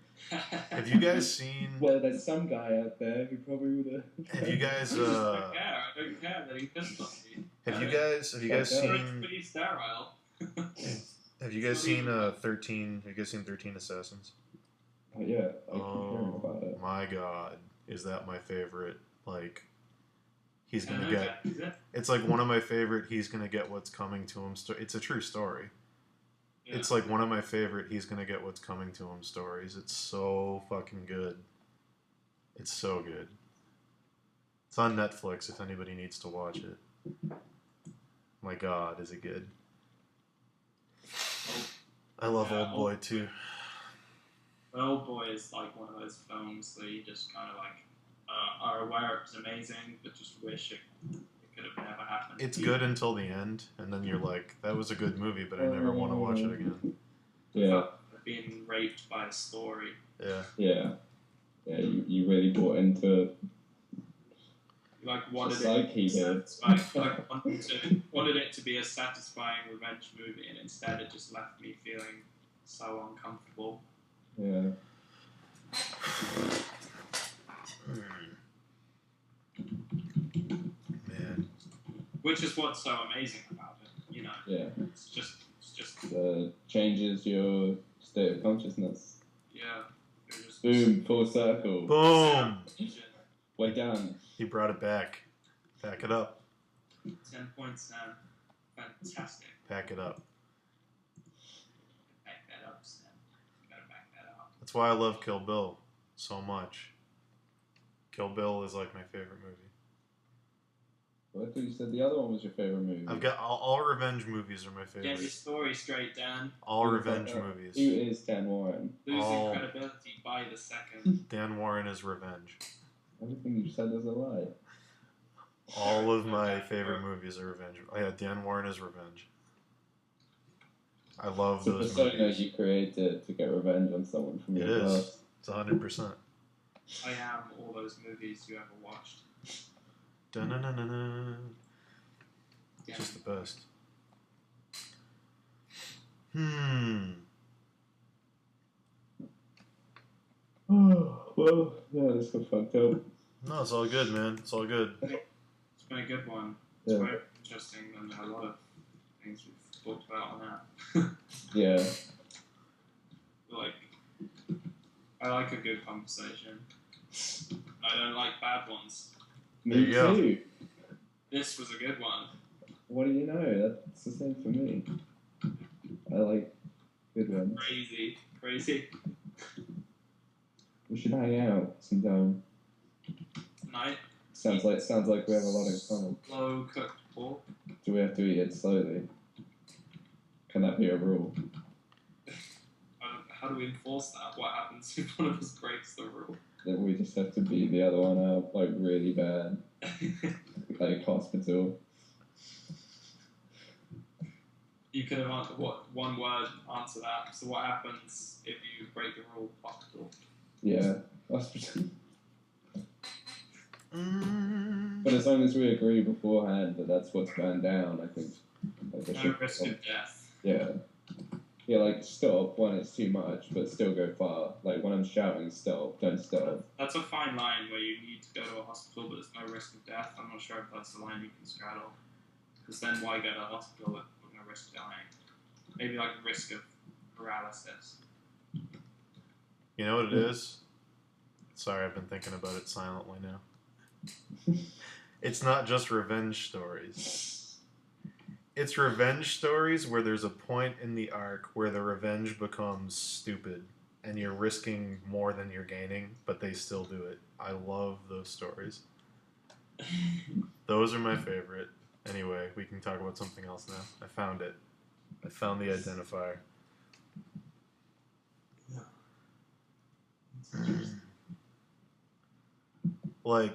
Have you guys seen? Well, there's some guy out there who probably would have. Have you guys? I don't care that he pissed on me. Have you guys It's seen? pretty sterile. Have you guys seen 13? Have you guys seen 13 Assassins? Oh, yeah, I keep hearing about it. My God, is that my favorite? Like, he's I gonna know get. that. Is it? It's like one of my favorite. He's gonna get what's coming to him. It's a true story. Yeah. It's like one of my favorite. He's gonna get what's coming to him stories. It's so fucking good. It's so good. It's on Netflix if anybody needs to watch it. My God, is it good? I love Old Boy too. But Old Boy is like one of those films that you just kind of like are aware it's amazing, but just wish it could have never happened. It's good until the end, and then you're like, that was a good movie, but I never want to watch it again. Yeah. Being raped by a story. Yeah. Yeah. Yeah, you really bought into Like wanted psyche it here. like wanted it to be a satisfying revenge movie, and instead it just left me feeling so uncomfortable. Yeah. Man. Which is what's so amazing about it, you know. Yeah. It's just Changes your state of consciousness. yeah. You're just Boom, full circle. Boom! We're done. He brought it back. Pack it up. 10 points, Sam. Fantastic. Pack it up. Back that up, Sam. You gotta back that up. That's why I love Kill Bill so much. Kill Bill is like my favorite movie. Well, I thought you said the other one was your favorite movie. I've got all revenge movies are my Get your favorite. story straight, Dan. All revenge movies. Who is Dan Warren? Losing credibility by the second. Dan Warren is revenge. Everything you said is a lie. All of my favorite movies are revenge. Oh yeah, Dan Warren is revenge. I love It's a those persona movies. you created to get revenge on someone from It your is. past. It's 100%. I am all those movies you ever watched. Dun-dun-dun-dun-dun. Yeah. Just the best. Well, yeah, this got fucked up. No, it's all good, man. It's all good. It's been a good one. It's Yeah. very interesting than a lot of things we've talked about on that. Yeah. Like, I like a good conversation. I don't like bad ones. There Me you go. too. This was a good one. What do you know? That's the same for me. I like good ones. Crazy. We should hang out sometime. Tonight, Sounds like we have a lot in common. slow cooked pork. Do we have to eat it slowly? Can that be a rule? How do we enforce that? What happens if one of us breaks the rule? Then we just have to beat the other one up, like, really bad. Like, hospital. You could have answered one word answer that. So what happens if you break the rule? Hospital. Yeah, hospital. Mm. But as long as we agree beforehand that that's what's going down, I think. Like, No risk of death. Yeah. Yeah, like, stop when it's too much, but still go far. Like, when I'm shouting, stop, don't stop. That's a fine line where you need to go to a hospital, but there's no risk of death. I'm not sure if that's the line you can straddle. Because then why go to a hospital with no risk of dying? Maybe like risk of paralysis. You know what it is? Sorry, I've been thinking about it silently now. It's not just revenge stories. It's revenge stories where there's a point in the arc where the revenge becomes stupid and you're risking more than you're gaining, but they still do it. I love those stories. Those are my favorite. Anyway, we can talk about something else now. I found it. I found the identifier. Like,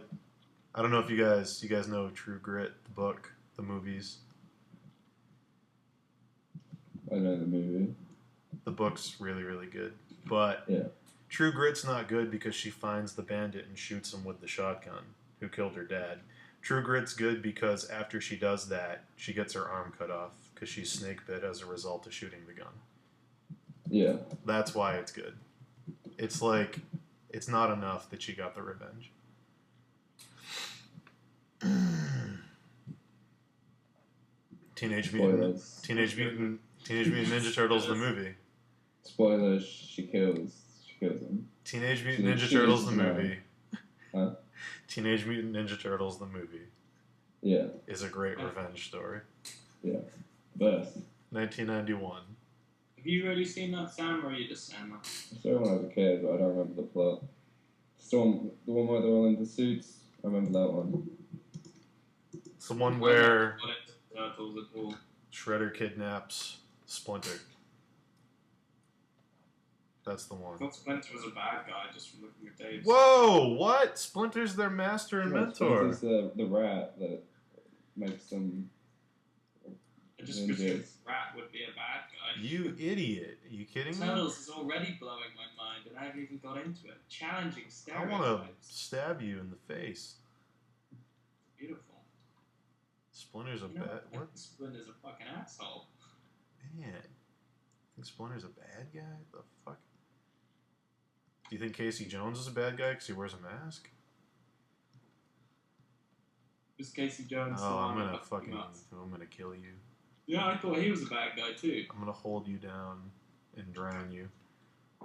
I don't know if you guys know True Grit, the book, the movies. I know the movie. The book's really, really good. But yeah. True Grit's not good because she finds the bandit and shoots him with the shotgun who killed her dad. True Grit's good because after she does that, she gets her arm cut off because she's snake bit as a result of shooting the gun. Yeah. That's why it's good. It's like, it's not enough that she got the revenge. Teenage Mutant Ninja Turtles the movie. Spoilers, she kills him. Teenage Mutant Ninja Turtles the movie. Huh? Teenage Mutant Ninja Turtles the movie. Yeah. Is a great revenge story. Yeah. Best. 1991. Have you really seen that, Sam, or are you just saying that? I saw it when I was a kid, but I don't remember the plot. The one where they're all in the suits. I remember that one. It's the one where Turtles at all. Shredder kidnaps Splinter. That's the one. I thought Splinter was a bad guy just from looking at Dave's. Whoa! What? Splinter's their master and mentor. Splinter's the rat that makes them. Just because rat would be a bad guy. You idiot! Are you kidding me? Turtles is already blowing my mind, and I haven't even got into it. Challenging stereotypes. I want to stab you in the face. Beautiful. Splinter's a bad. What? Splinter's a fucking asshole. Man, I think Splinter's a bad guy. The fuck? Do you think Casey Jones is a bad guy because he wears a mask? Is Casey Jones? Oh, I'm gonna kill you. Yeah, I thought he was a bad guy too. I'm gonna hold you down and drown you.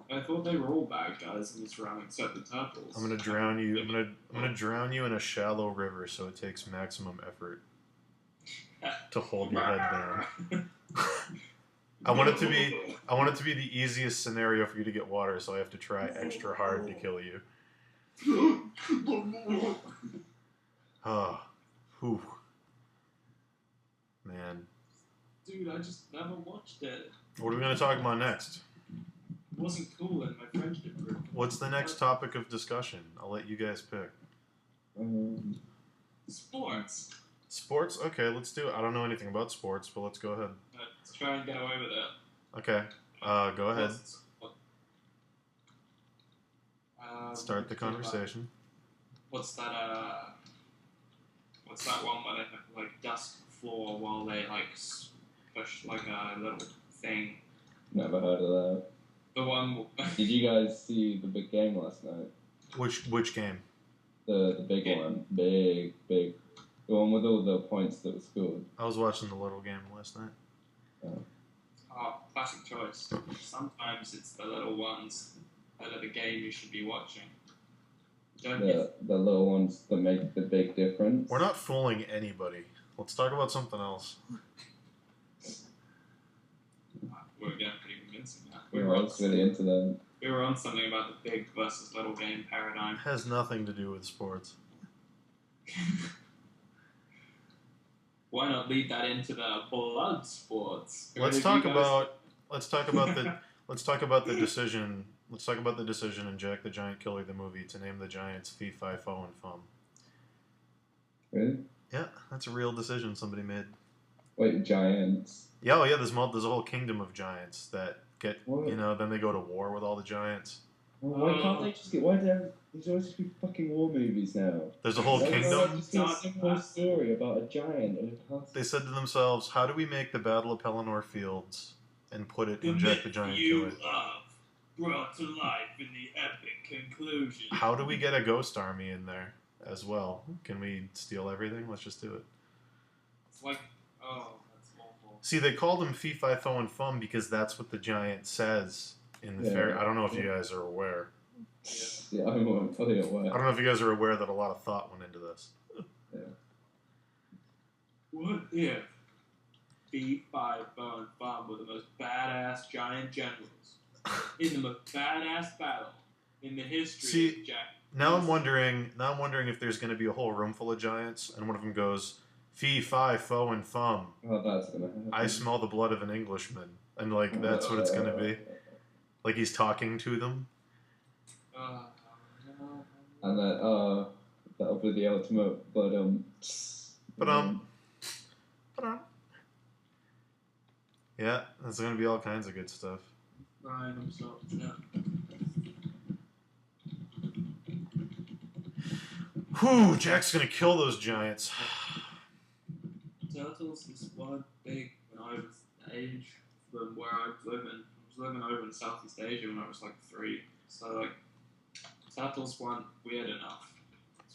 I thought they were all bad guys in this round except the turtles. I'm gonna drown you. I'm gonna drown you in a shallow river, so it takes maximum effort to hold your head down. I want it to be the easiest scenario for you to get water, so I have to try extra hard to kill you. Oh, whew. Man. Dude, I just never watched it. What are we gonna talk about next? It wasn't cool in my friendship group. What's the next topic of discussion? I'll let you guys pick. Sports. Sports? Okay, let's do it. I don't know anything about sports, but let's go ahead. Let's try and get away with it. Okay. Go ahead. Start the conversation. What's that one where they have like dust the floor while they like push like a little thing? Never heard of that. The one. Did you guys see the big game last night? Which game? The big one. Big. The one with all the points that were scored. I was watching the little game last night. Oh, classic choice. Sometimes it's the little ones that are the game you should be watching. The little ones that make the big difference. We're not fooling anybody. Let's talk about something else. We're getting pretty convincing now. I was really into that. We were on something about the big versus little game paradigm. It has nothing to do with sports. Why not lead that into the blood sports? Let's talk about the decision. Let's talk about the decision in Jack the Giant Killer, the movie, to name the Giants Fee, Fi, Fo, and Fum. Really? Yeah, that's a real decision somebody made. Wait, giants? Yeah, there's a whole kingdom of giants that get, then they go to war with all the giants. Well, why can't they just get, why do there's always just be fucking war movies now? There's a whole kingdom. Just a simple story about a giant. They said to themselves, how do we make the Battle of Pelennor Fields and put it in Jack the Giant Killer? Brought to life in the epic conclusion. How do we get a ghost army in there as well? Can we steal everything? Let's just do it. It's like, that's awful. See, they called him Fee, Fi, Fo, and Fum because that's what the giant says in the fairy. I don't know if you guys are aware. Yeah, I'm fully aware. I don't know if you guys are aware that a lot of thought went into this. Yeah. What if V5 Bow and Farm were the most badass giant generals in the most badass battle in the history of Jack. Now I'm wondering if there's going to be a whole room full of giants, and one of them goes, "Fee, fi, fo, and fum. Oh, that's gonna happen. I smell the blood of an Englishman," and like that's what it's going to be. Like he's talking to them. And then, that'll be the ultimate, but yeah, there's going to be all kinds of good stuff. Ryan himself, yeah. Whew, Jack's going to kill those giants. Turtles is one big when I was age from where I was living. I was living over in Southeast Asia when I was like 3. So like turtles weren't weird enough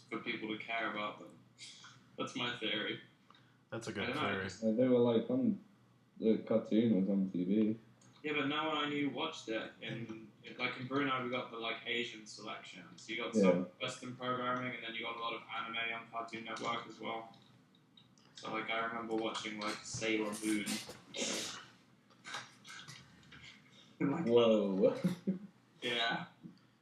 for people to care about them. That's my theory. That's a good theory. They were like on the cartoon was on TV. Yeah, but no one I knew watched it. In Brunei, we got the like Asian selection. So you got some Western programming, and then you got a lot of anime on Cartoon Network as well. So like I remember watching like Sailor Moon. Like, whoa. Yeah,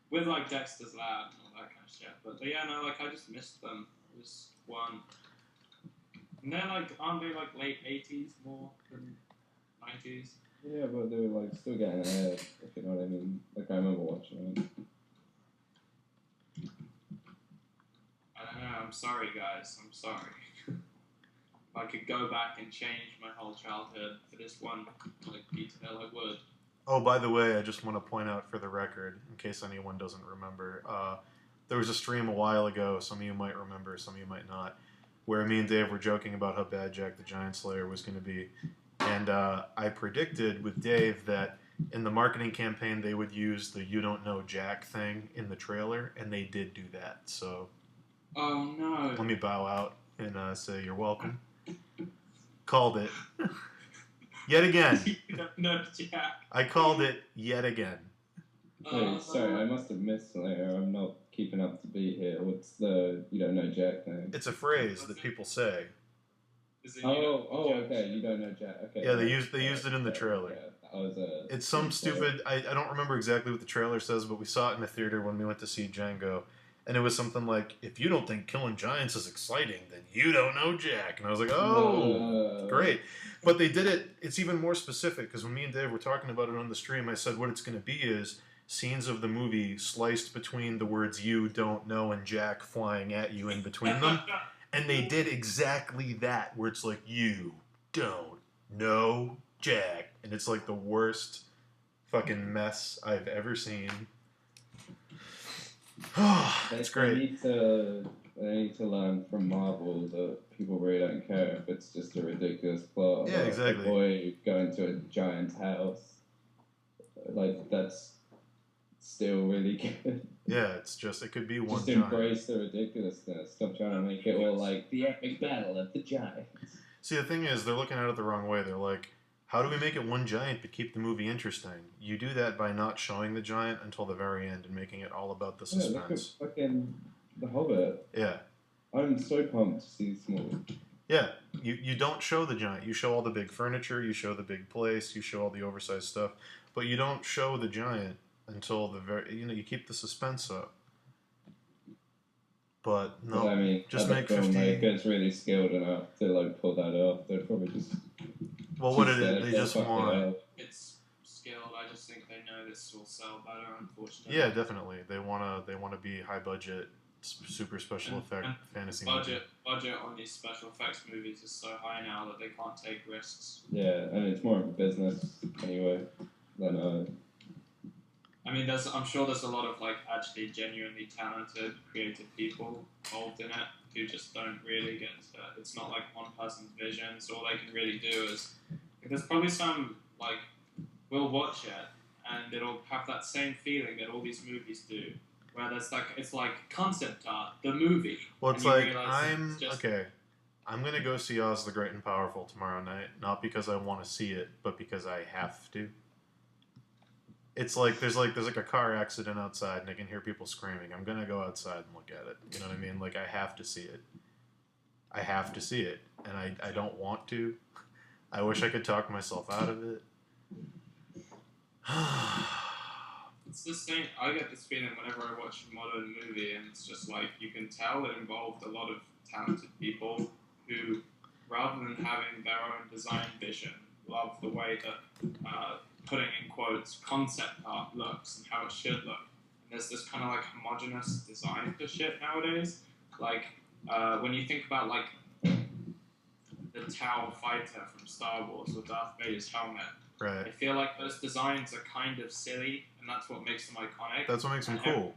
with like Dexter's Lab and all that kind of shit. But yeah, no, like I just missed them. It was one. And they're like, aren't they like late 80s more than 90s? Yeah, but they were like still getting ahead, if you know what I mean. Like I remember watching it. I don't know, I'm sorry guys, I'm sorry. If I could go back and change my whole childhood for this one like detail, I would. Oh, by the way, I just want to point out for the record, in case anyone doesn't remember, there was a stream a while ago, some of you might remember, some of you might not, where me and Dave were joking about how bad Jack the Giant Slayer was going to be. And I predicted with Dave that in the marketing campaign they would use the "You Don't Know Jack" thing in the trailer, and they did do that. So, oh no! Let me bow out and say you're welcome. Called it yet again. You don't know Jack. I called it yet again. Wait, sorry, I must have missed Slayer. I'm not keeping up to beat here. What's the "You Don't Know Jack" thing? It's a phrase that people say. Okay. You don't know Jack. Okay. Yeah, they used it in the trailer. Yeah, it's some stupid. I don't remember exactly what the trailer says, but we saw it in the theater when we went to see Django, and it was something like, "If you don't think killing giants is exciting, then you don't know Jack." And I was like, "Oh, great!" But they did it. It's even more specific because when me and Dave were talking about it on the stream, I said what it's going to be is scenes of the movie sliced between the words "you don't know" and Jack flying at you in between them. And they did exactly that, where it's like, "You don't know Jack." And it's like the worst fucking mess I've ever seen. It's great. They need to learn from Marvel that people really don't care if it's just a ridiculous plot. Yeah, exactly. A boy going to a giant's house. Like, that's still really good. Yeah, it's just, it could be one Just embrace the ridiculousness. Stop trying to make it all like the epic battle of the giants. See, the thing is, they're looking at it the wrong way. They're like, how do we make it one giant but keep the movie interesting? You do that by not showing the giant until the very end and making it all about the suspense. Yeah, look at fucking The Hobbit. Yeah. I'm so pumped to see this movie. Yeah, you don't show the giant. You show all the big furniture, you show the big place, you show all the oversized stuff, but you don't show the giant until the very, you keep the suspense up. But no, I mean, just make 15. Filmmakers really skilled enough to like pull that off. They'd probably just. Well, what it is, they just want. It's skilled. I just think they know this will sell better. Unfortunately. Yeah, definitely. They wanna be high budget, super special effect fantasy. Budget on these special effects movies is so high now that they can't take risks. Yeah, and it's more of a business anyway than I mean, I'm sure there's a lot of like actually genuinely talented, creative people involved in it who just don't really get into it. It's not like one person's vision, so all they can really do is there's probably some like we'll watch it and it'll have that same feeling that all these movies do, where there's like it's like concept art, the movie. Well, it's like I'm gonna go see Oz the Great and Powerful tomorrow night, not because I want to see it, but because I have to. It's like there's a car accident outside and I can hear people screaming. I'm gonna go outside and look at it. You know what I mean? Like I have to see it. I have to see it, and I don't want to, I wish I could talk myself out of it. It's the same. I get this feeling whenever I watch a modern movie, and it's just like you can tell it involved a lot of talented people who, rather than having their own design vision, love the way that, putting in quotes, concept art looks and how it should look. And there's this kind of like homogenous design for shit nowadays. Like when you think about like the Tau fighter from Star Wars or Darth Vader's helmet. Right. I feel like those designs are kind of silly, and that's what makes them iconic. That's what makes them cool.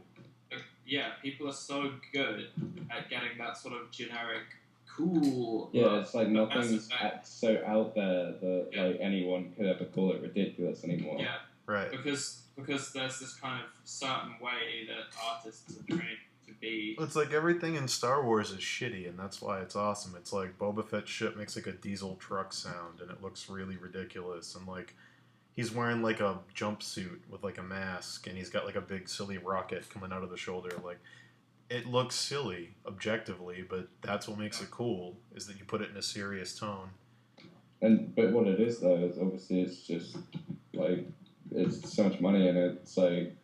Yeah, people are so good at getting that sort of generic, cool. Yeah, it's like nothing's so out there that like anyone could ever call it ridiculous anymore. Yeah, right. Because there's this kind of certain way that artists are trained to be. It's like everything in Star Wars is shitty, and that's why it's awesome. It's like Boba Fett's ship makes like a diesel truck sound, and it looks really ridiculous. And like he's wearing like a jumpsuit with like a mask, and he's got like a big silly rocket coming out of the shoulder. Like it looks silly objectively, but that's what makes it cool. Is that you put it in a serious tone. But what it is though is obviously it's just like it's so much money, and it's like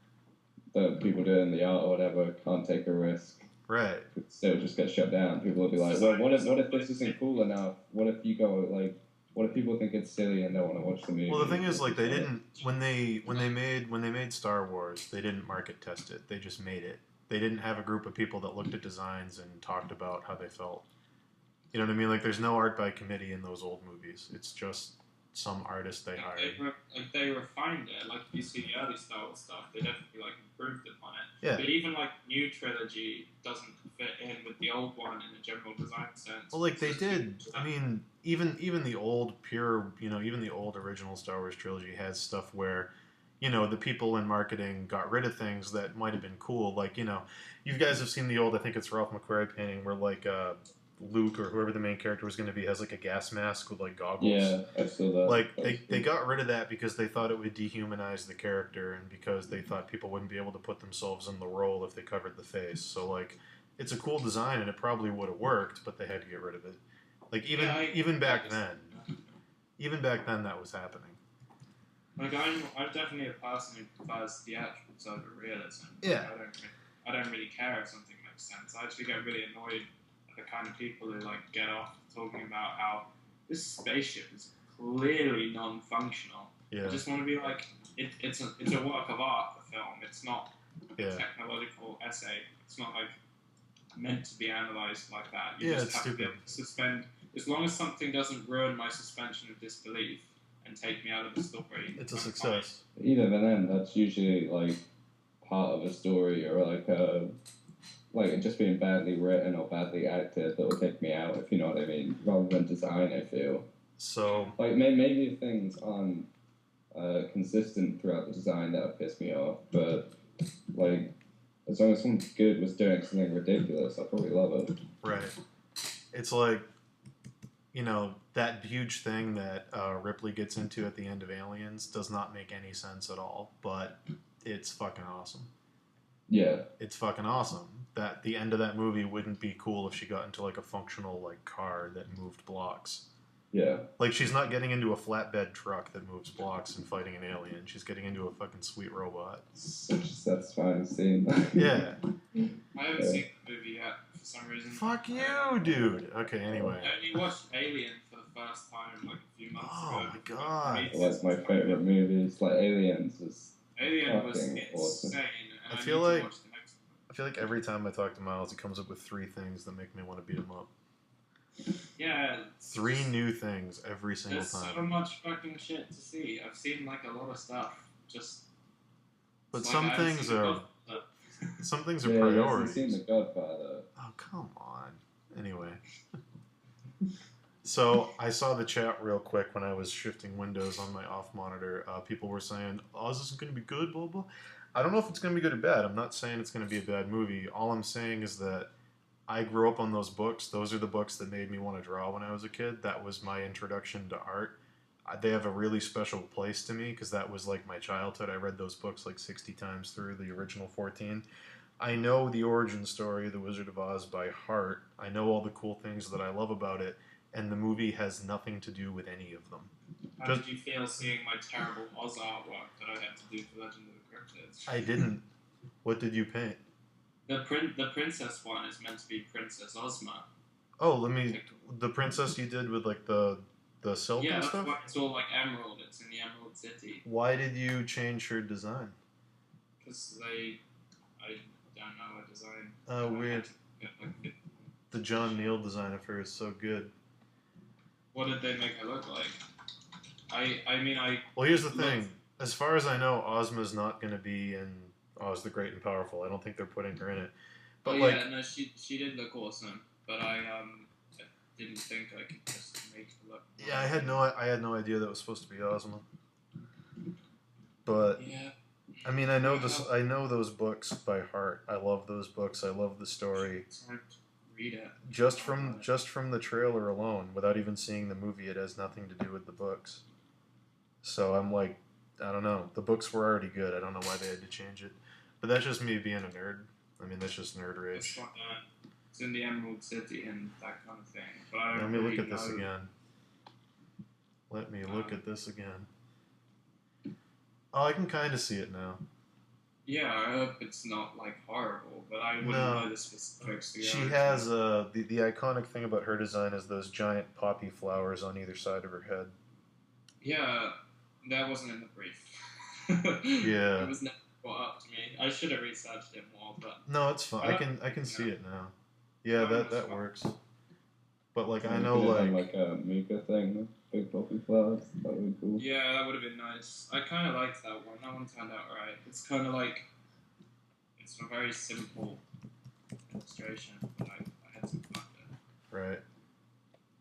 the people doing the art or whatever can't take a risk. Right. It'll just get shut down. People will be like, well, what if this isn't cool enough? What if you go like, what if people think it's silly and don't want to watch the movie? Well, the thing is, like, they didn't when they made Star Wars, they didn't market test it. They just made it. They didn't have a group of people that looked at designs and talked about how they felt. You know what I mean? Like, there's no art by committee in those old movies. It's just some artist they hired. They refined it. Like if you see the early Star Wars stuff, they definitely like improved upon it. Yeah. But even like new trilogy doesn't fit in with the old one in a general design sense. Well, like they did. I mean, even the old pure, even the old original Star Wars trilogy has stuff where, the people in marketing got rid of things that might have been cool. Like, you guys have seen the old, I think it's Ralph McQuarrie painting where like Luke or whoever the main character was going to be has like a gas mask with like goggles. Yeah, I saw that. Like they got rid of that because they thought it would dehumanize the character and because they thought people wouldn't be able to put themselves in the role if they covered the face. So like it's a cool design and it probably would have worked, but they had to get rid of it. Like even back then that was happening. Like I'm definitely a person who prefers theatrics over realism. Yeah. I don't really care if something makes sense. I actually get really annoyed the kind of people who like get off talking about how this spaceship is clearly non-functional. Yeah. I just want to be like, it's a work of art, the film. It's not a technological essay. It's not like meant to be analysed like that. You just have to be able to suspend. As long as something doesn't ruin my suspension of disbelief and take me out of the story, it's a success. Even then, that's usually like part of a story or like it just being badly written or badly acted that will take me out, if you know what I mean, rather than design, I feel. So... Like, maybe if things aren't consistent throughout the design, that would piss me off, but, like, as long as someone good was doing something ridiculous, I'd probably love it. Right. It's like, that huge thing that Ripley gets into at the end of Aliens does not make any sense at all, but it's fucking awesome. Yeah. It's fucking awesome. That the end of that movie wouldn't be cool if she got into like a functional like car that moved blocks. Yeah. Like she's not getting into a flatbed truck that moves blocks and fighting an alien. She's getting into a fucking sweet robot. Such a satisfying scene. Yeah. I haven't seen the movie yet for some reason. Fuck you, dude. Okay, anyway. I only watched Alien for the first time like a few months ago. Oh my god. That's my favourite movie. It's like Aliens is Alien was fucking insane. awesome. And I feel like every time I talk to Miles, he comes up with 3 things that make me want to beat him up. Yeah. 3 new things every single time. There's so much fucking shit to see. I've seen like a lot of stuff. But some things are priorities. You haven't seen The Godfather. Oh, come on. Anyway. So, I saw the chat real quick when I was shifting windows on my off monitor. People were saying, oh, is this going to be good, blah, blah. I don't know if it's going to be good or bad. I'm not saying it's going to be a bad movie. All I'm saying is that I grew up on those books. Those are the books that made me want to draw when I was a kid. That was my introduction to art. They have a really special place to me because that was like my childhood. I read those books like 60 times through, the original 14. I know the origin story, The Wizard of Oz, by heart. I know all the cool things that I love about it. and the movie has nothing to do with any of them. How did you feel seeing my terrible Oz artwork that I had to do for Legend of the Cryptids? I didn't. What did you paint? The princess one is meant to be Princess Ozma. Oh, the princess you did with like the silk and stuff? Yeah, it's all like emerald. It's in the Emerald City. Why did you change her design? Because I don't know a design. Oh, weird. The John Neal design of her is so good. What did they make her look like? Well, here's the thing. As far as I know, Ozma's not going to be in Oz the Great and Powerful. I don't think they're putting her in it. But no, she did look awesome. But I didn't think I could just make her look. Yeah, I had no idea that was supposed to be Ozma. But yeah. I mean, I know those books by heart. I love those books. I love the story. Read it. Just from the trailer alone, without even seeing the movie, it has nothing to do with the books. So I'm like, I don't know. The books were already good. I don't know why they had to change it. But that's just me being a nerd. I mean, that's just nerd rage. It's in the Emerald City and that kind of thing. But Let me look at this again. Let me look at this again. Oh, I can kind of see it now. Yeah, I hope it's not like horrible, but I wouldn't know the specifics. She has the iconic thing about her design is those giant poppy flowers on either side of her head. Yeah, that wasn't in the brief. Yeah, it was never brought up to me. I should have researched it more, but no, it's fine. I can see it now. Yeah, that works. But like I know like a Mika thing, big poppy flowers. That would be cool. Yeah, that would have been nice. I kind of liked that one. That one turned out right. It's kind of like it's a very simple illustration, but I had some fun with it. Right.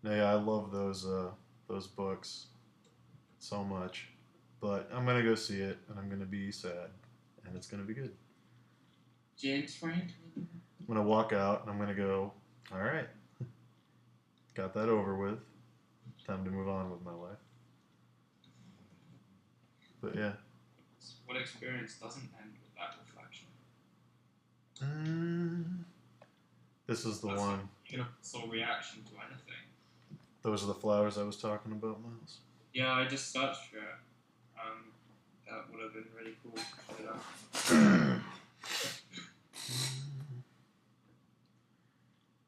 No, yeah, I love those books so much. But I'm gonna go see it, and I'm gonna be sad, and it's gonna be good. James Frank. I'm gonna walk out, and I'm gonna go. All right, got that over with. Time to move on with my life. But yeah. What experience doesn't end with that reflection? This is the one. You know, sole reaction to anything. Those are the flowers I was talking about, Miles. Yeah, I just searched for it. That would have been really cool.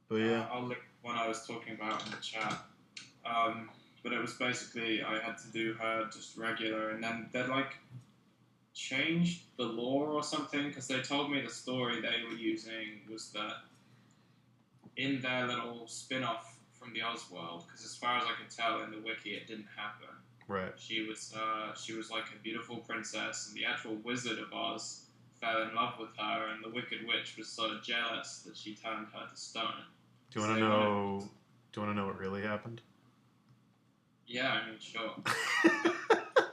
But yeah. I'll look one I was talking about in the chat. But it was basically I had to do her just regular, and then they like changed the lore or something because they told me the story they were using was that in their little spin-off from the Oz world, because as far as I could tell in the wiki it didn't happen. Right. She was like a beautiful princess, and the actual Wizard of Oz fell in love with her, and the Wicked Witch was sort of jealous that she turned her to stone. Do you want to know? Do you want to know what really happened? Yeah, I mean, sure.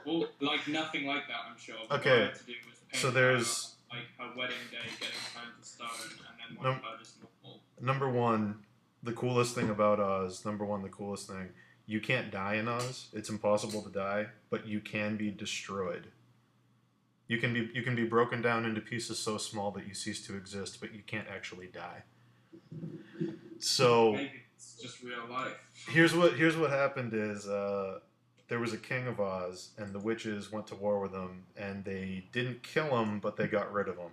Well, like nothing like that, I'm sure. But Okay. What I had to do was paint So there's her, like her wedding day getting turned to stone, and then one of her just normal. Number one, the coolest thing about Oz. Number one, the coolest thing. You can't die in Oz. It's impossible to die, but you can be destroyed. You can be broken down into pieces so small that you cease to exist, but you can't actually die. So maybe it's just real life. Here's what happened is there was a king of Oz, and the witches went to war with him, and they didn't kill him, but they got rid of him.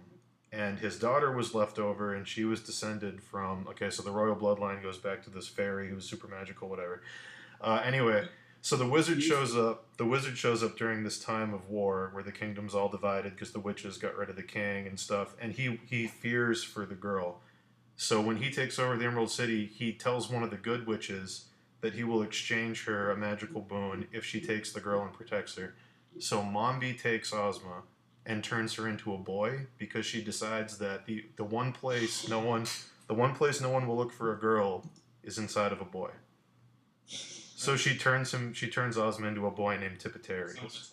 And his daughter was left over, and she was descended from. Okay, so the royal bloodline goes back to this fairy who was super magical, whatever. Anyway, so the wizard shows up. The wizard shows up during this time of war where the kingdom's all divided because the witches got rid of the king and stuff. And he fears for the girl. So when he takes over the Emerald City, he tells one of the good witches that he will exchange her a magical boon if she takes the girl and protects her. So Mombi takes Ozma and turns her into a boy because she decides that the one place no one will look for a girl is inside of a boy. So she turns Ozma into a boy named Tipitarius.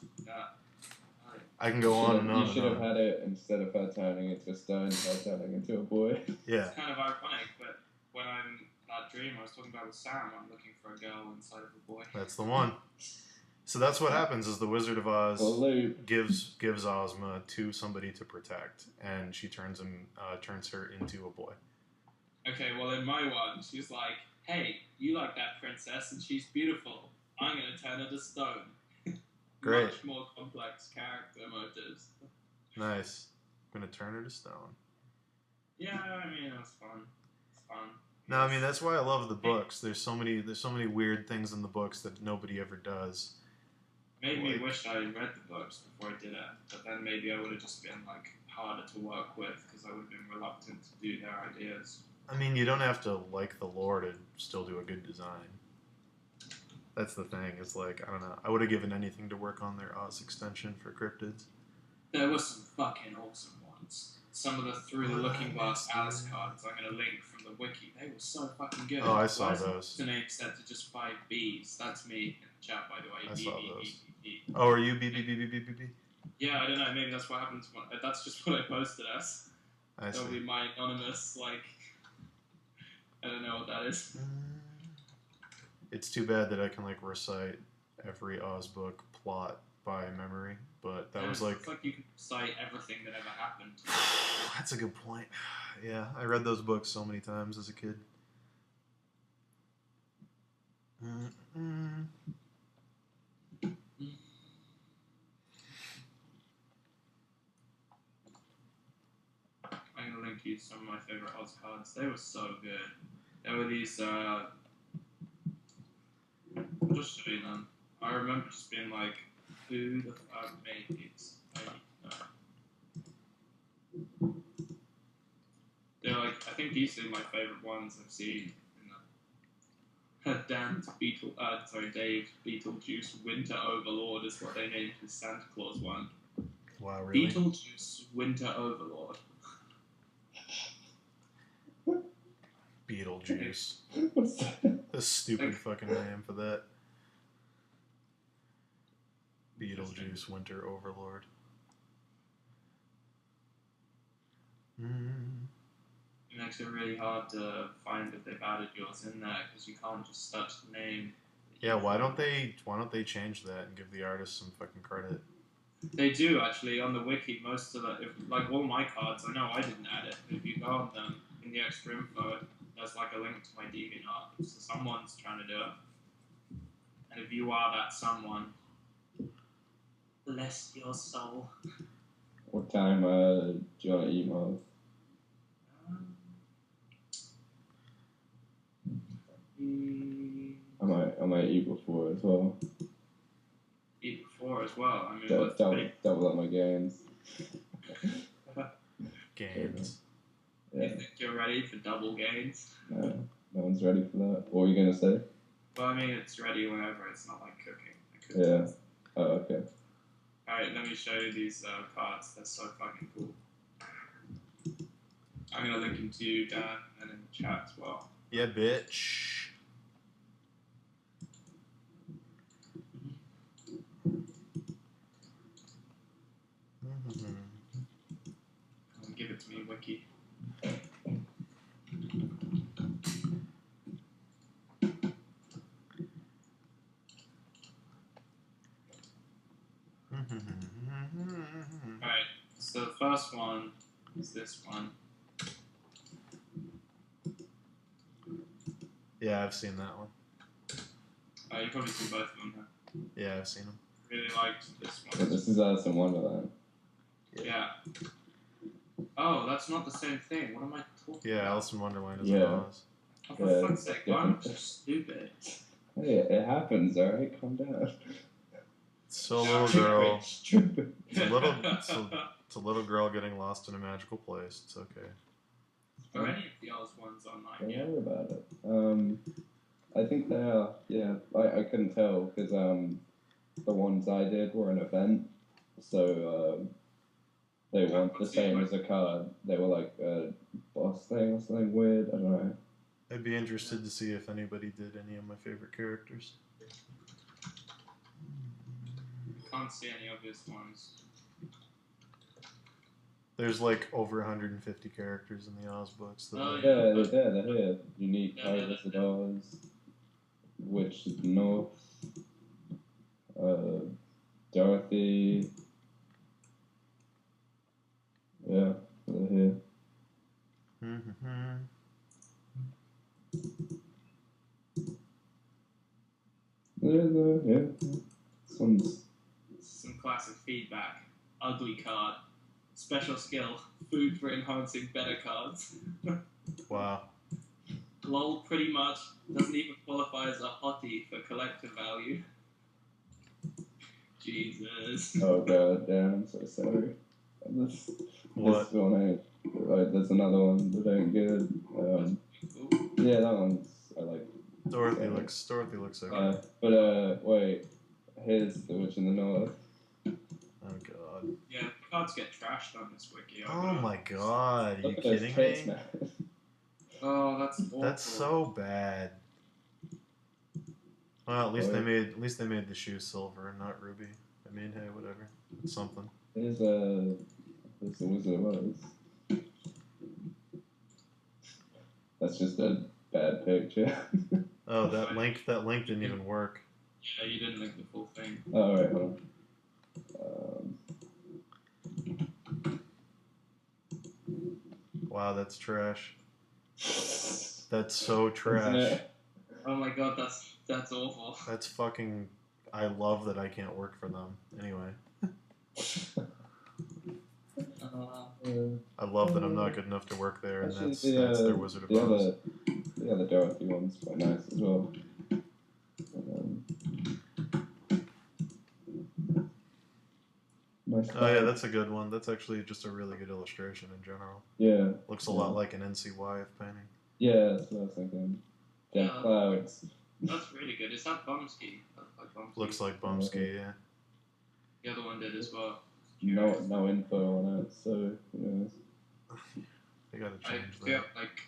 I can go on and on. You should have had it instead of her turning into a stone, her turning into a boy. Yeah. It's kind of ironic, but when I'm that dream I was talking about with Sam, I'm looking for a girl inside of a boy. That's the one. So that's what happens is the Wizard of Oz gives Ozma to somebody to protect, and she turns her into a boy. Okay, well in my one, she's like, hey, you like that princess and she's beautiful. I'm going to turn her to stone. Great. Much more complex character motives. Nice. I'm gonna turn her to stone. Yeah, I mean, it was fun. It's fun. No, I mean that's why I love the books. There's so many weird things in the books that nobody ever does. Made me wish I read the books before I did it, but then maybe I would have just been like harder to work with because I would have been reluctant to do their ideas. I mean, you don't have to like the lore to still do a good design. That's the thing. It's like, I don't know. I would have given anything to work on their Oz extension for cryptids. There were some fucking awesome ones. Some of the Through the Looking Glass Alice cards I'm going to link from the wiki. They were so fucking good. Oh, I saw those. The name set to just 5 Bs. That's me in the chat, by the way. I B, saw B, those. B, B, B. Oh, are you B, B, B, B, B, B, B? Yeah, I don't know. Maybe that's what happened to one. That's just what I posted as. That'll be my anonymous, like... I don't know what that is. It's too bad that I can, like, recite every Oz book plot by memory, but that was like... It's like you can cite everything that ever happened. That's a good point. Yeah, I read those books so many times as a kid. I'm gonna link you some of my favorite Oz cards. They were so good. There were these, I'll just show you them. I remember just being like, who the fuck made these? I need to know. They're like, I think these are my favorite ones I've seen in the Dave Beetlejuice Winter Overlord is what they named his Santa Claus one. Wow, really? Beetlejuice Winter Overlord. Beetlejuice. What's that? A stupid fucking name for that. Beetlejuice Winter Overlord. It makes it really hard to find if they've added yours in there because you can't just search the name. Yeah, why don't they change that and give the artist some fucking credit? They do actually on the wiki. Most of like all my cards, I know I didn't add it, but if you go on them in the extra info, there's like a link to my DeviantArt. So someone's trying to do it, and if you are that someone, bless your soul. What time do you want to eat, Miles? I might eat before as well. Eat before as well. I mean, double up my gains. Gains. Yeah. You think you're ready for double gains? No one's ready for that. What were you gonna say? Well, I mean, it's ready whenever. It's not like cooking. Yeah. Oh, okay. Alright, let me show you these cards. They're so fucking cool. I'm gonna link them to you, Dan, and in the chat as well. Yeah, bitch. Give it to me, Wiki. Alright, so the first one is this one. Yeah, I've seen that one. You've probably seen both of them, huh? Yeah, I've seen them. Really liked this But one. this is Alice in Wonderland. Yeah. Oh, that's not the same thing. What am I talking Yeah, about? Alice in Wonderland is Yeah. Oz. Oh, for fuck's sake, why am I so stupid? Hey, it happens, alright? Calm down. So little girl. Stupid. It's a little girl getting lost in a magical place. It's okay. Are any of the Oz ones online Don't yet? worry about it. I think they are. Yeah, I couldn't tell because the ones I did were an event, so they weren't the same as a card. They were like a boss thing or something weird. I don't know. I'd be interested to see if anybody did any of my favorite characters. Can't see any obvious ones. There's like over 150 characters in the Oz books. Oh, Yeah, they're here. Unique Iris of Oz, Witch of the North, Dorothy. Yeah, they're here. Yeah. Sounds. Some classic feedback. Ugly card. Special skill. Food for enhancing better cards. Wow. Lol, pretty much. Doesn't even qualify as a hottie for collector value. Jesus. Oh god, damn, I'm so sorry. This one ain't. There's another one that ain't good. Yeah, that one's. I like. Dorothy looks okay. Wait. Here's the Witch in the North. Oh god. Yeah, cards get trashed on this wiki. Oh my god, are you Look at those kidding tits, me? man. Oh, that's awful. That's so bad. Well, at least they made the shoe silver and not ruby. I mean, hey, whatever. It's something. Here's the Wizard of Oz. That's just a bad picture. Oh, that link didn't even work. Yeah, you didn't link the full thing. Oh, right, hold on. Wow, that's trash. That's so trash. Oh my god, that's awful. That's fucking. I love that I can't work for them. Anyway. I love that I'm not good enough to work there, and that's their Wizard of Oz. The other Dorothy one's quite nice as well. Nice Oh yeah, that's a good one. That's actually just a really good illustration in general. Yeah. Looks a lot like an NCYF painting. Yeah, that's what I was thinking. Yeah, clouds. That's really good. Is that Bumsky? Looks like Bumsky, yeah. The other one did as well. No info on it, so yes. They gotta change I feel like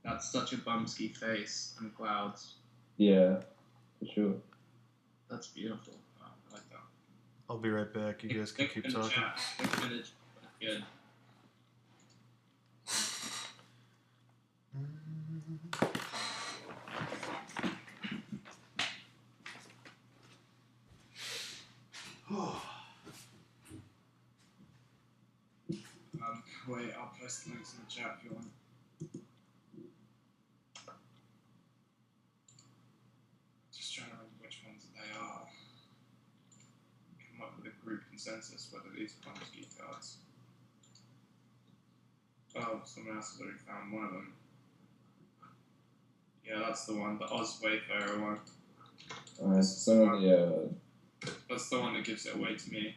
that's such a Bumsky face and clouds. Yeah, for sure. That's beautiful. I like that. I'll be right back. You guys can keep talking. Good. Wait, I'll post the links in the chat if you want. Just trying to remember which ones they are. Come up with a group consensus whether these are Bumsky cards. Oh, someone else has already found one of them. Yeah, that's the one, the Oz Wayfarer one. That's the one that gives it away to me.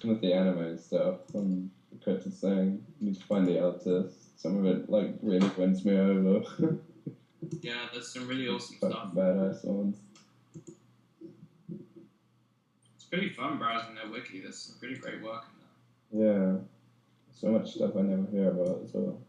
With the anime stuff, Chris is saying, you need to find the artist. Some of it, really wins me over. Yeah, there's some really awesome stuff. Badass ones. It's pretty fun browsing their wiki. There's some pretty great work in there. Yeah. So much stuff I never hear about as well.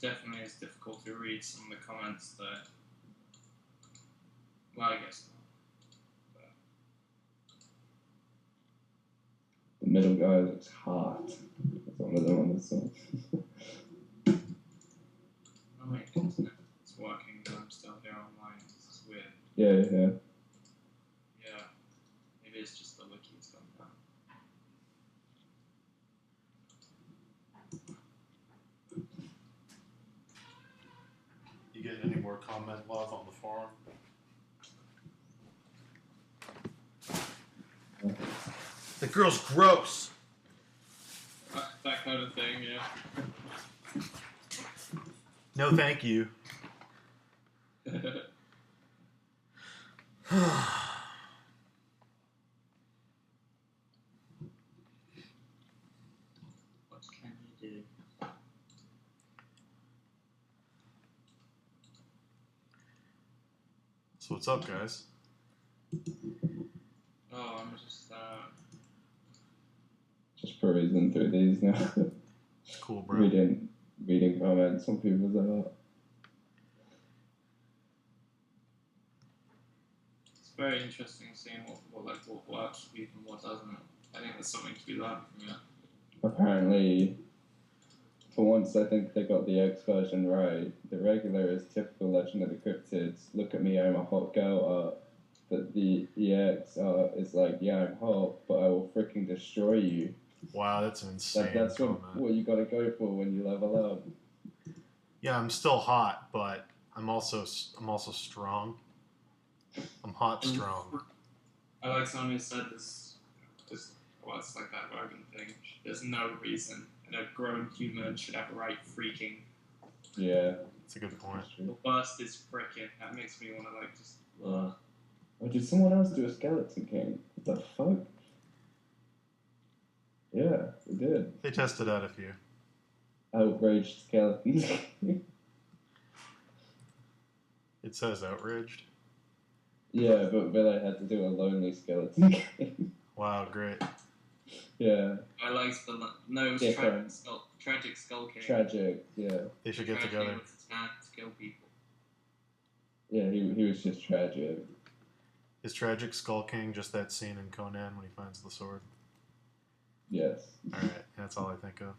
Definitely is difficult to read some of the comments there. Well, I guess not. The middle guy looks hot. That's one of them on this one. Oh wait, it's working, but I'm still here online. This is weird. Yeah. Yeah. Maybe it's just the wiki's gone down. You getting any more comment love on the forum? The girl's gross. That kind of thing, yeah. No, thank you. What can you do? So what's up, guys? Oh, I'm just perusing through these now. Cool, bro. Reading comments on people's art. It's very interesting seeing what works for people and what doesn't. I think there's something to be learned from it. Apparently, For once, I think they got the X version right. The regular is typical Legend of the Cryptids. Look at me, I'm a hot girl art. But the EX art is like, yeah, I'm hot, but I will freaking destroy you. Wow, that's an insane That's comment. what you gotta go for when you level up. Yeah, I'm still hot, but I'm also strong. I'm hot, strong. I like someone who said this, well, it's like that Rogan thing. There's no reason that a grown human should have a right freaking. Yeah. That's a good point. The worst is frickin'. That makes me want to, like, just. Oh, did someone else do a Skeleton King? What the fuck? Yeah, they did. They tested out a few. Outraged Skeletons. It says outraged. Yeah, but I had to do a lonely Skeleton King. Wow, great. Yeah. I like the no, it was tragic skull king. Tragic, yeah. They should get together. To kill people. Yeah, he was just tragic. Is Tragic Skull King just that scene in Conan when he finds the sword? Yes. Alright, that's all I think of.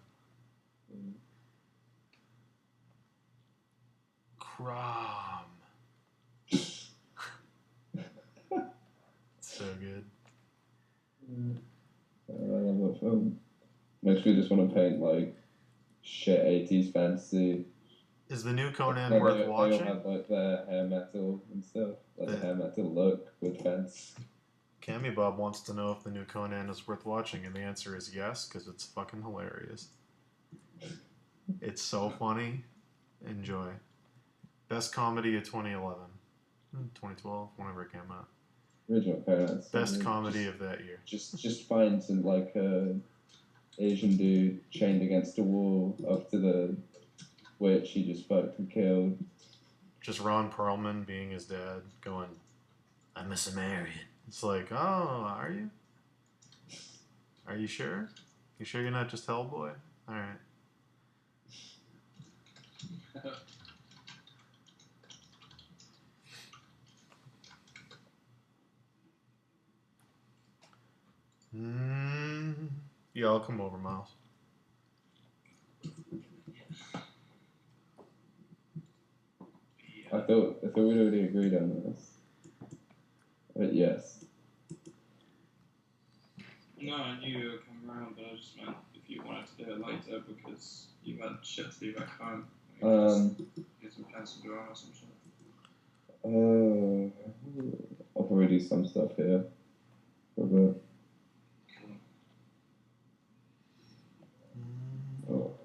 Crom. So good. I love that film. Makes me just want to paint like shit 80s fantasy. Is the new Conan worth watching? They all have like their hair metal and stuff. Like the hair metal look with fence. Cammy Bob wants to know if the new Conan is worth watching, and the answer is yes, because it's fucking hilarious. It's so funny. Enjoy. Best comedy of 2011. 2012, whenever it came out. Original Conan. Best comedy of that year. Just find some like Asian dude chained against a wall up to the witch he just fucked and killed. Just Ron Perlman being his dad, going, "I'm a Sumerian." It's like, oh, are you? Are you sure? You sure you're not just Hellboy? All right. Yeah, I'll come over, Miles. I thought we'd already agreed on this. But yes. No, I knew you were coming around, but I just meant if you wanted to do it later because you had shit to do back home. Get some pencil drawing or some shit. I'll probably do some stuff here for a bit. Oh.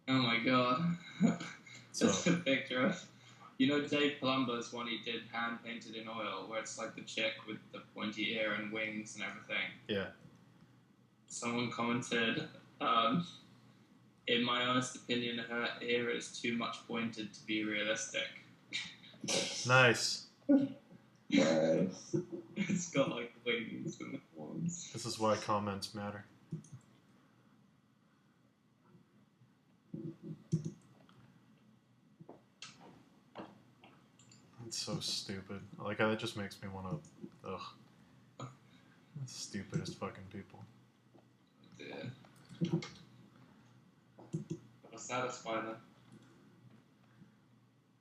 Oh my god. Just a picture of, you know, Dave Palumbo's one he did hand painted in oil, where it's like the chick with the pointy ear and wings and everything. Yeah. Someone commented, in my honest opinion, her ear is too much pointed to be realistic. Nice. Nice. It's got like wings and horns. This is why comments matter. It's so stupid. Like, that just makes me want to. Ugh. Stupidest fucking people. Yeah. But satisfy them.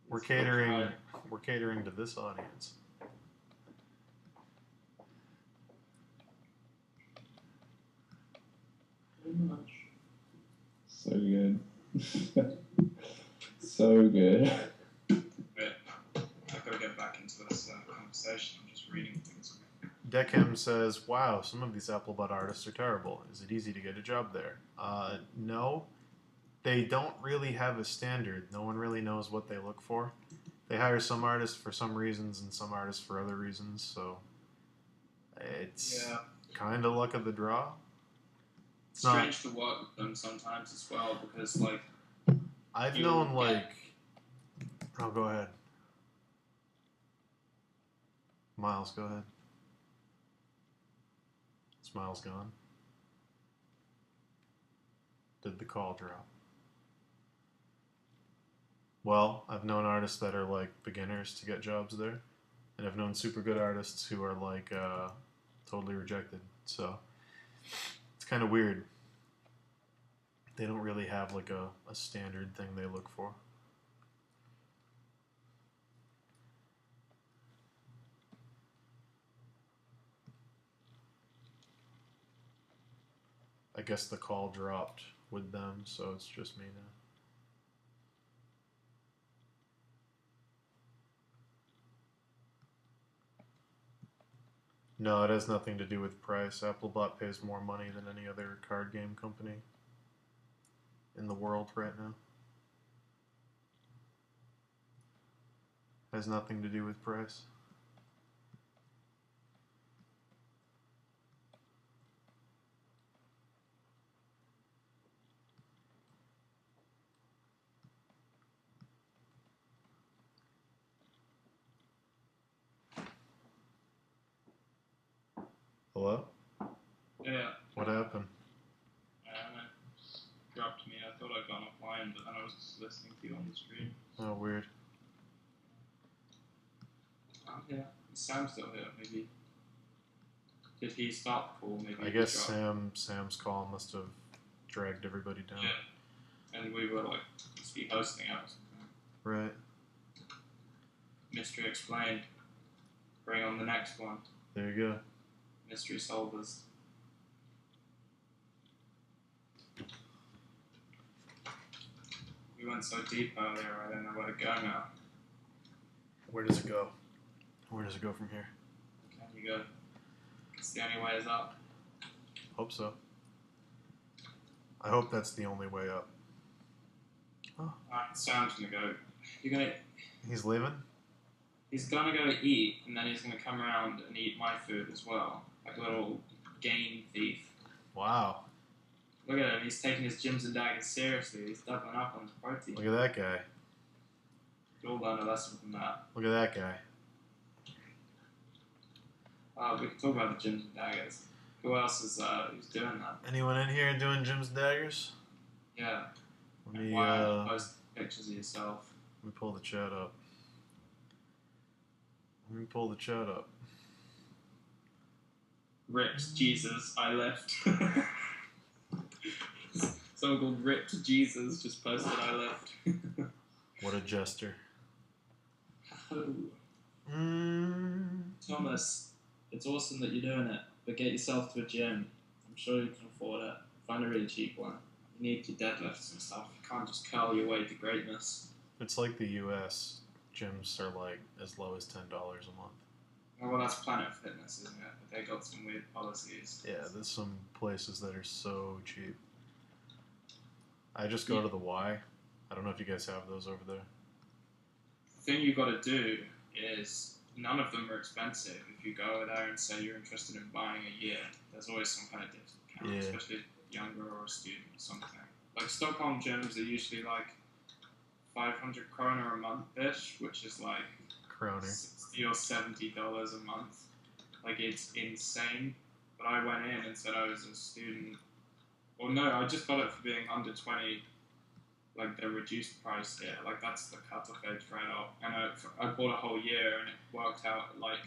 We're catering to this audience. Pretty much. So good. So good. I've got to get back into this conversation. I'm just reading things. Deckham says, "Wow, some of these Applebutt artists are terrible. Is it easy to get a job there?" No. They don't really have a standard. No one really knows what they look for. They hire some artists for some reasons and some artists for other reasons, so it's kind of luck of the draw. It's strange to work with them sometimes as well, because, like... I've known, like... Oh, go ahead. Miles, go ahead. Is Miles gone? Did the call drop? Well, I've known artists that are like beginners to get jobs there, and I've known super good artists who are like totally rejected. So It's kind of weird. They don't really have like a standard thing they look for. I guess the call dropped with them, so it's just me now. No, it has nothing to do with price. Applebot pays more money than any other card game company in the world right now. Has nothing to do with price. Hello? Yeah. What happened? It dropped me. I thought I'd gone offline, but then I was just listening to you on the stream. Oh, weird. I'm here. Is Sam still here? Maybe. Did he start the call? Maybe. I guess Sam's call must have dragged everybody down. Yeah. And we were like, must be hosting it or something. Right. Mystery explained. Bring on the next one. There you go. Mystery solvers. We went so deep earlier, I don't know where to go now. Where does it go? Where does it go from here? Can you go? It's the only way is up. Hope so. I hope that's the only way up. Oh. Alright, Sam's gonna go. You're gonna. He's leaving? He's gonna go eat, and then he's gonna come around and eat my food as well. Like a little game thief. Wow. Look at him, he's taking his gyms and daggers seriously. He's doubling up on his protein. Look at that guy. We all learned a lesson from that. Look at that guy. We can talk about the gyms and daggers. Who else is who's doing that? Anyone in here doing Jim's daggers? Yeah. Let me, Why don't you post pictures of yourself? let me pull the chat up. Let me pull the chat up. Ripped Jesus, I left. Someone called Ripped Jesus just posted I left. What a jester. Oh. Mm. Thomas, it's awesome that you're doing it, but get yourself to a gym. I'm sure you can afford it. Find a really cheap one. You need your deadlifts and stuff. You can't just curl your way to greatness. It's like the US. Gyms are like as low as $10 a month. Well, that's Planet Fitness, isn't it? But they got some weird policies. Yeah, there's some places that are so cheap. I just go to the Y. I don't know if you guys have those over there. The thing you've got to do is none of them are expensive. If you go there and say you're interested in buying a year, there's always some kind of discount, especially if you're younger or a student or something. Like Stockholm gyms are usually like 500 kroner a month-ish, which is like Kroner. $60 or $70 a month. Like, it's insane. But I went in and said I was a student. Well, no, I just got it for being under 20, like the reduced price here. Like, that's the cut-off age right off. And I bought a whole year and it worked out at like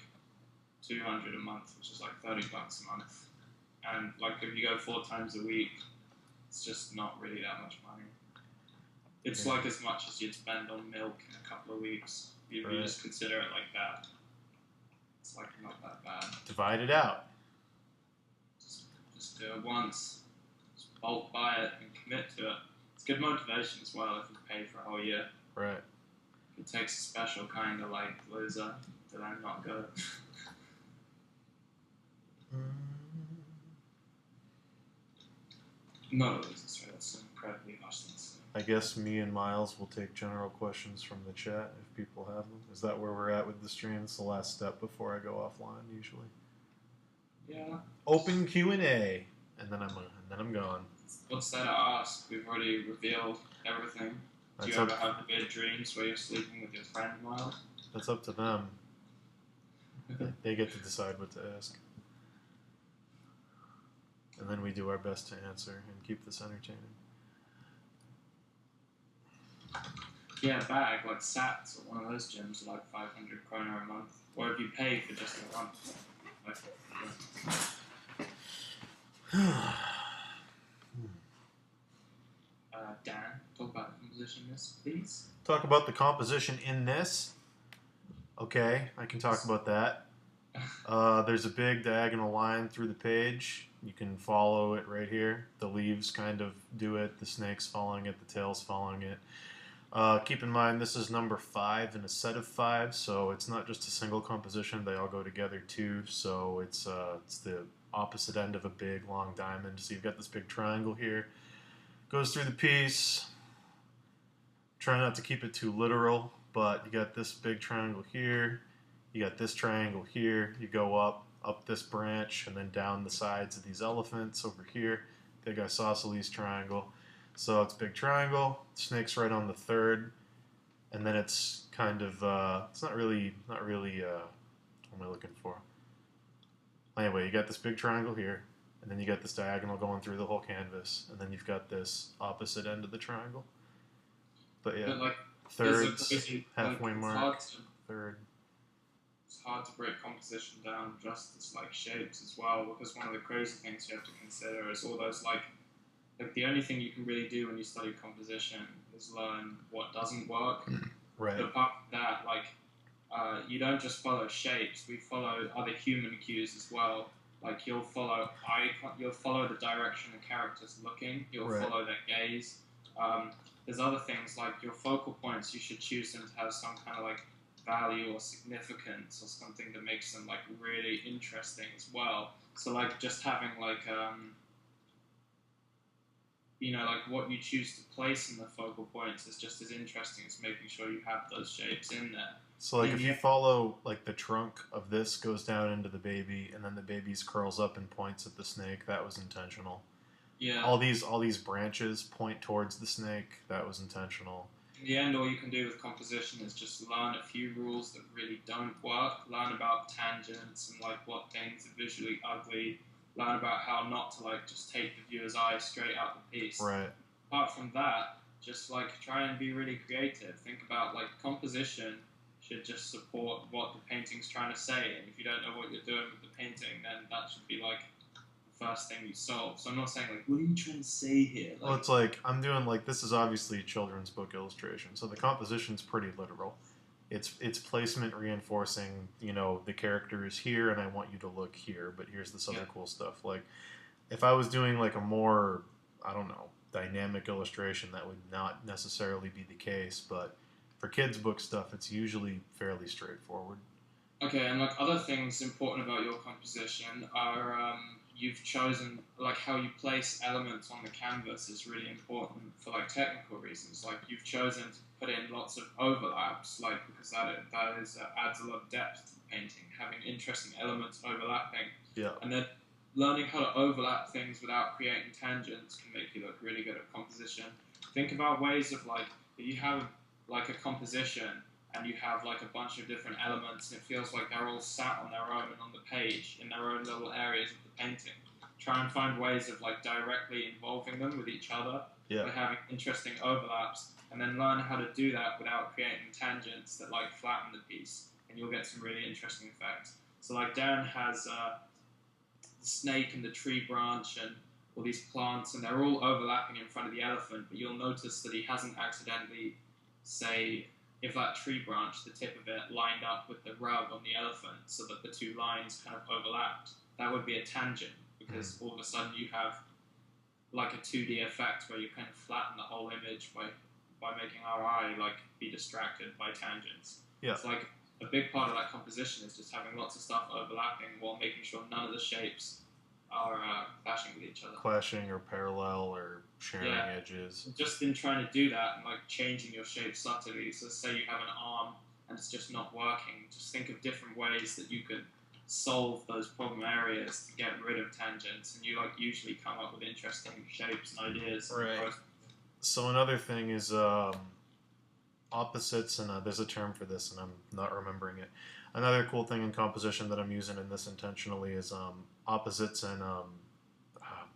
200 a month, which is like $30 a month. And like, if you go 4 times a week, it's just not really that much money. It's like as much as you'd spend on milk in a couple of weeks. If you just consider it like that. It's like not that bad. Divide it out. Just do it once. Just bulk buy it and commit to it. It's good motivation as well if you pay for a whole year. Right. It takes a special kind of like loser to then not go. No losers, right? That's incredibly harsh thing to say. I guess me and Miles will take general questions from the chat if people have them. Is that where we're at with the stream? It's the last step before I go offline usually. Yeah. Open Q&A, and then I'm gone. What's there to ask? We've already revealed everything. Do you ever have weird dreams where you're sleeping with your friend, Miles? That's up to them. They get to decide what to ask. And then we do our best to answer and keep this entertaining. Yeah, bag, like Sats at one of those gyms are like 500 kroner a month. Or if you pay for just a month. Like, Dan, talk about the composition in this, please. Talk about the composition in this. Okay, I can talk about that. There's a big diagonal line through the page. You can follow it right here. The leaves kind of do it. The snake's following it. The tail's following it. Keep in mind, this is number 5 in a set of 5, so it's not just a single composition. They all go together too. So it's the opposite end of a big long diamond. So you've got this big triangle here. Goes through the piece. Try not to keep it too literal, but you got this big triangle here. You got this triangle here. You go up this branch, and then down the sides of these elephants over here. Big isosceles triangle. So it's big triangle. Snake's right on the third, and then it's kind of it's not really. What am I looking for? Anyway, you got this big triangle here, and then you got this diagonal going through the whole canvas, and then you've got this opposite end of the triangle. But yeah, But, thirds, crazy, halfway mark, third. It's hard to break composition down just as shapes as well, because one of the crazy things you have to consider is all those the only thing you can really do when you study composition is learn what doesn't work. Right. But apart from that, you don't just follow shapes. We follow other human cues as well. You'll follow the direction the character's looking. You'll follow their gaze. There's other things like your focal points. You should choose them to have some kind of value or significance or something that makes them really interesting as well. So just having what you choose to place in the focal points is just as interesting as making sure you have those shapes in there. So if you follow the trunk of this goes down into the baby, and then the baby's curls up and points at the snake, that was intentional. Yeah. All these branches point towards the snake, that was intentional. In the end, all you can do with composition is just learn a few rules that really don't work. Learn about tangents and what things are visually ugly. Learn about how not to just take the viewer's eye straight out the piece. Right. Apart from that, just try and be really creative. Think about composition should just support what the painting's trying to say. And if you don't know what you're doing with the painting, then that should be the first thing you solve. So I'm not saying what are you trying to say here? Well, it's I'm doing this is obviously a children's book illustration, so the composition's pretty literal. It's placement reinforcing, the character is here and I want you to look here, but here's this other cool stuff. If I was doing a more, I don't know, dynamic illustration, that would not necessarily be the case, but for kids' book stuff, it's usually fairly straightforward. Okay, and other things important about your composition are you've chosen how you place elements on the canvas is really important for technical reasons. You've chosen to put in lots of overlaps, because that adds a lot of depth to the painting, having interesting elements overlapping. Yeah. And then learning how to overlap things without creating tangents can make you look really good at composition. Think about ways of if you have a composition and you have a bunch of different elements and it feels like they're all sat on their own and on the page in their own little areas of the painting. Try and find ways of directly involving them with each other by having interesting overlaps, and then learn how to do that without creating tangents that flatten the piece, and you'll get some really interesting effects. So Darren has the snake and the tree branch and all these plants, and they're all overlapping in front of the elephant, but you'll notice that he hasn't accidentally, say, if that tree branch, the tip of it, lined up with the rug on the elephant so that the two lines kind of overlapped. That would be a tangent, because all of a sudden you have a 2D effect where you kind of flatten the whole image by making our eye be distracted by tangents. Yeah. It's a big part of that composition is just having lots of stuff overlapping while making sure none of the shapes are clashing with each other. Clashing or parallel or sharing edges. Just in trying to do that and changing your shape subtly. So say you have an arm and it's just not working. Just think of different ways that you could solve those problem areas to get rid of tangents, and you usually come up with interesting shapes and ideas. Right. So another thing is opposites, and there's a term for this and I'm not remembering it. Another cool thing in composition that I'm using in this intentionally is opposites and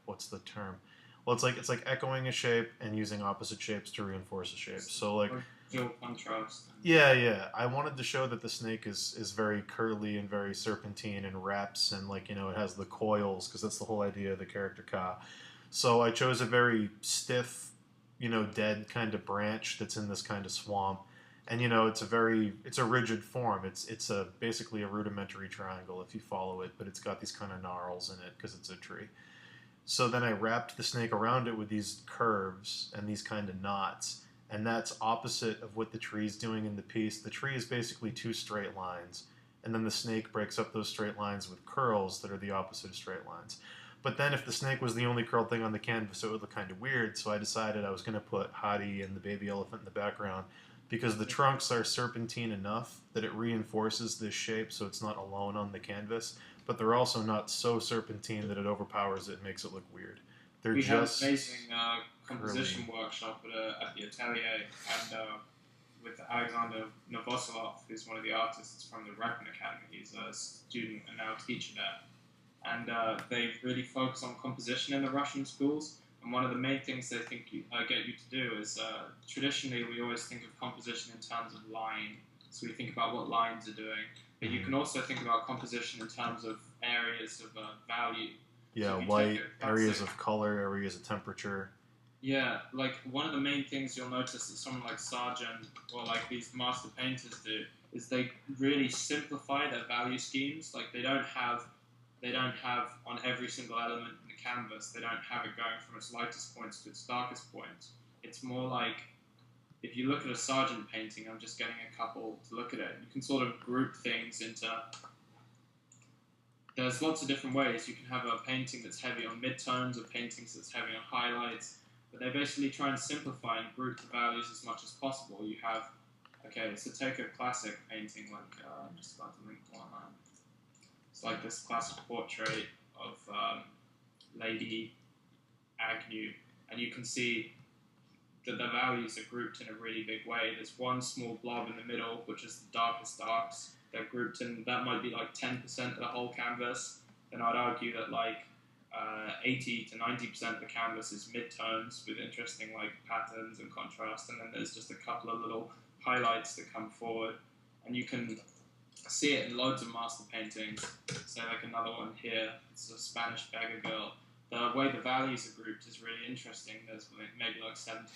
what's the term? Well, it's like echoing a shape and using opposite shapes to reinforce a shape. So feel contrast. Yeah. I wanted to show that the snake is very curly and very serpentine and wraps and like, it has the coils because that's the whole idea of the character Ka. So I chose a very stiff, dead kind of branch that's in this kind of swamp. And it's a rigid form. It's basically a rudimentary triangle if you follow it, but it's got these kind of gnarls in it because it's a tree. So then I wrapped the snake around it with these curves and these kind of knots, and that's opposite of what the tree's doing in the piece. The tree is basically two straight lines, and then the snake breaks up those straight lines with curls that are the opposite of straight lines. But then if the snake was the only curled thing on the canvas, it would look kind of weird, so I decided I was going to put Hadi and the baby elephant in the background, because the trunks are serpentine enough that it reinforces this shape so it's not alone on the canvas, but they're also not so serpentine that it overpowers it and makes it look weird. We had an amazing composition workshop at the atelier, and with Alexander Novoselov, who's one of the artists from the Reckon Academy. He's a student and now a teacher there. And they really focus on composition in the Russian schools. And one of the main things they think get you to do is, traditionally we always think of composition in terms of line. So we think about what lines are doing. But you can also think about composition in terms of areas of value. Yeah, so light, areas of color, areas of temperature. Yeah, like one of the main things you'll notice that someone like Sargent or like these master painters do is they really simplify their value schemes. Like they don't have on every single element in the canvas, they don't have it going from its lightest points to its darkest points. It's more like, if you look at a Sargent painting, I'm just getting a couple to look at it, you can sort of group things into, there's lots of different ways. You can have a painting that's heavy on midtones, or paintings that's heavy on highlights, but they basically try and simplify and group the values as much as possible. You have, okay, so take a classic painting like, I'm just about to link one. It's like this classic portrait of Lady Agnew, and you can see that the values are grouped in a really big way. There's one small blob in the middle, which is the darkest darks. They're grouped in, that might be like 10% of the whole canvas. Then I'd argue that like 80 to 90% of the canvas is midtones with interesting like patterns and contrast, and then there's just a couple of little highlights that come forward, and you can see it in loads of master paintings. So like another one here, it's a Spanish beggar girl. The way the values are grouped is really interesting. There's maybe like 70%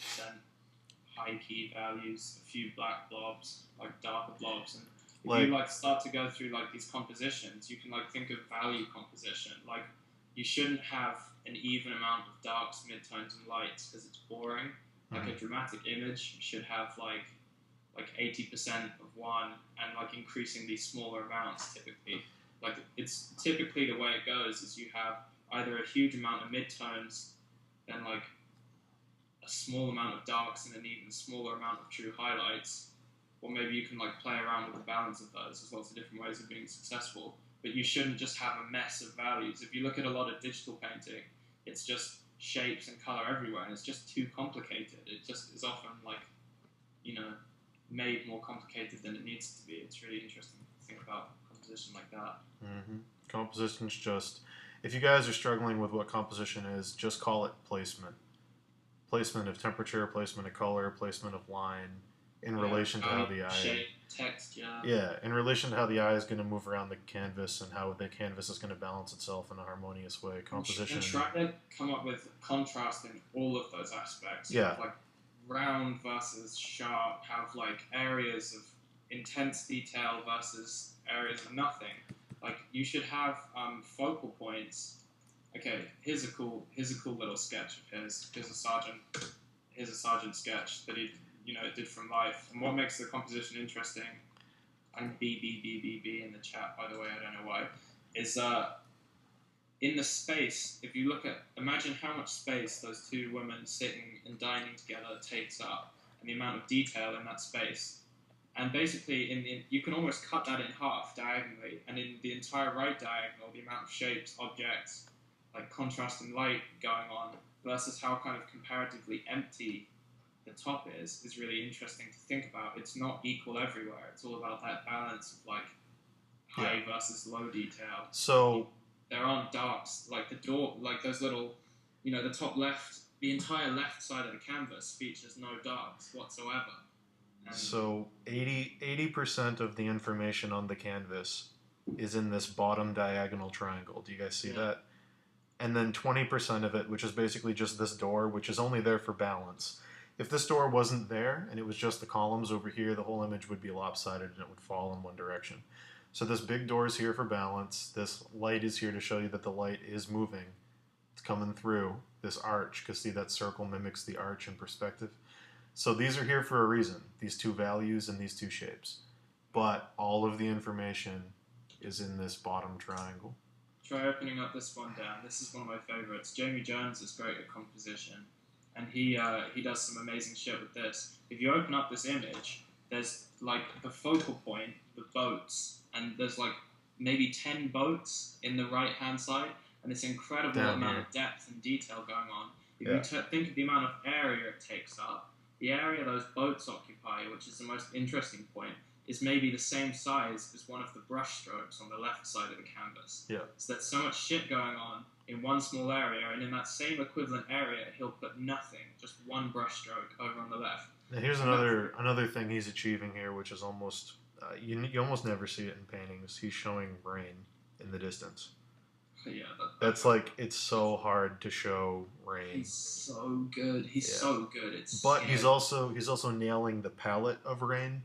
high key values, a few black blobs, like darker blobs, and if you like start to go through like these compositions, you can like think of value composition. Like you shouldn't have an even amount of darks, midtones, and lights because it's boring. Like a dramatic image, you should have like 80% of one, and like increasing these smaller amounts typically. Like it's typically the way it goes is you have either a huge amount of midtones, then like a small amount of darks and an even smaller amount of true highlights, or maybe you can like play around with the balance of those. There's lots of different ways of being successful, but you shouldn't just have a mess of values. If you look at a lot of digital painting, it's just shapes and color everywhere, and it's just too complicated. It just is often like, made more complicated than it needs to be. It's really interesting to think about composition like that. Mm-hmm. Composition's just, if you guys are struggling with what composition is, just call it placement. Placement of temperature, placement of color, placement of line, in relation to how the eye... Shape, texture. Yeah, in relation to how the eye is going to move around the canvas and how the canvas is going to balance itself in a harmonious way. Composition... And try to come up with contrast in all of those aspects. Yeah. Like round versus sharp, have like areas of intense detail versus areas of nothing. Like you should have focal points. Okay, here's a cool little sketch of his. Here's a Sargent sketch that he did from life. And what makes the composition interesting, I'm B in the chat, by the way, I don't know why, is in the space, if you look at, imagine how much space those two women sitting and dining together takes up, and the amount of detail in that space. And basically, you can almost cut that in half diagonally, and in the entire right diagonal, the amount of shapes, objects, like contrast and light going on, versus how kind of comparatively empty the top is really interesting to think about. It's not equal everywhere. It's all about that balance of like high versus low detail. So there aren't darks, like the door, like those little, the top left, the entire left side of the canvas features no darks whatsoever. And So 80% of the information on the canvas is in this bottom diagonal triangle. Do you guys see Yeah. that? And then 20% of it, which is basically just this door, which is only there for balance. If this door wasn't there and it was just the columns over here, the whole image would be lopsided and it would fall in one direction. So this big door is here for balance. This light is here to show you that the light is moving. It's coming through this arch, because see, that circle mimics the arch in perspective. So these are here for a reason, these two values and these two shapes. But all of the information is in this bottom triangle. try opening up this one down. This is one of my favorites. Jamie Jones is great at composition, and he does some amazing shit with this. If you open up this image, there's like the focal point, the boats, and there's like maybe 10 boats in the right hand side, and this incredible amount of depth and detail going on. If you think of the amount of area it takes up, the area those boats occupy, which is the most interesting point, is maybe the same size as one of the brush strokes on the left side of the canvas. Yeah. So there's so much shit going on in one small area, and in that same equivalent area, he'll put nothing, just one brush stroke over on the left. Now here's another thing he's achieving here, which is almost you almost never see it in paintings. He's showing rain in the distance. Yeah, that's like, it's so hard to show rain. He's so good. He's so good. But he's also nailing the palette of rain.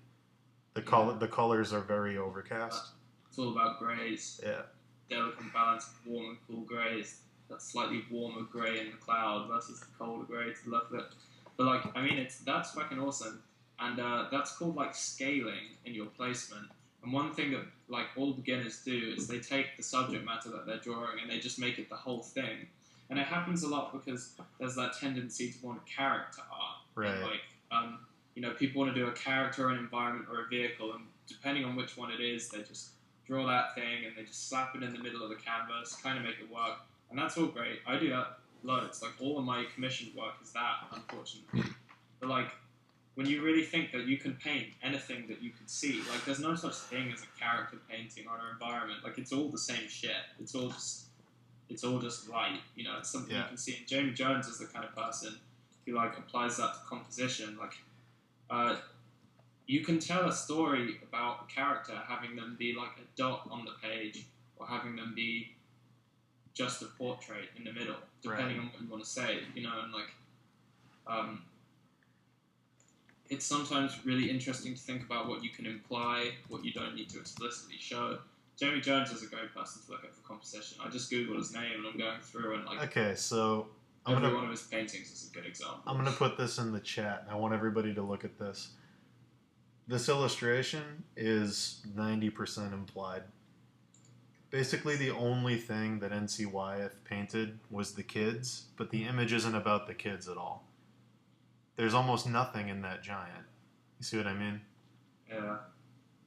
The colors are very overcast. It's all about greys. Yeah. Delicate balance of warm and cool greys. That slightly warmer grey in the cloud versus the colder grey to the left of it. But like, I mean, that's fucking awesome. And that's called like scaling in your placement. And one thing that like all beginners do is they take the subject matter that they're drawing and they just make it the whole thing. And it happens a lot because there's that tendency to want character art. Right. And like, you know, people want to do a character, an environment, or a vehicle, and depending on which one it is, they just draw that thing and they just slap it in the middle of the canvas, kind of make it work. And that's all great. I do that loads. Like, all of my commissioned work is that, unfortunately. But like, when you really think that you can paint anything that you could see, like, there's no such thing as a character painting or an environment. Like, it's all the same shit. It's all just light. You know, it's something you can see. And Jamie Jones is the kind of person who like applies that to composition. Like, you can tell a story about a character having them be like a dot on the page, or having them be just a portrait in the middle, depending on what you want to say. You know, and like, it's sometimes really interesting to think about what you can imply, what you don't need to explicitly show. Jamie Jones is a great person to look at for composition. I just googled his name and I'm going through and like. Okay, so every one of his paintings is a good example. I'm gonna put this in the chat, and I want everybody to look at this. This illustration is 90% implied. Basically, the only thing that N.C. Wyeth painted was the kids, but the image isn't about the kids at all. There's almost nothing in that giant. You see what I mean? Yeah.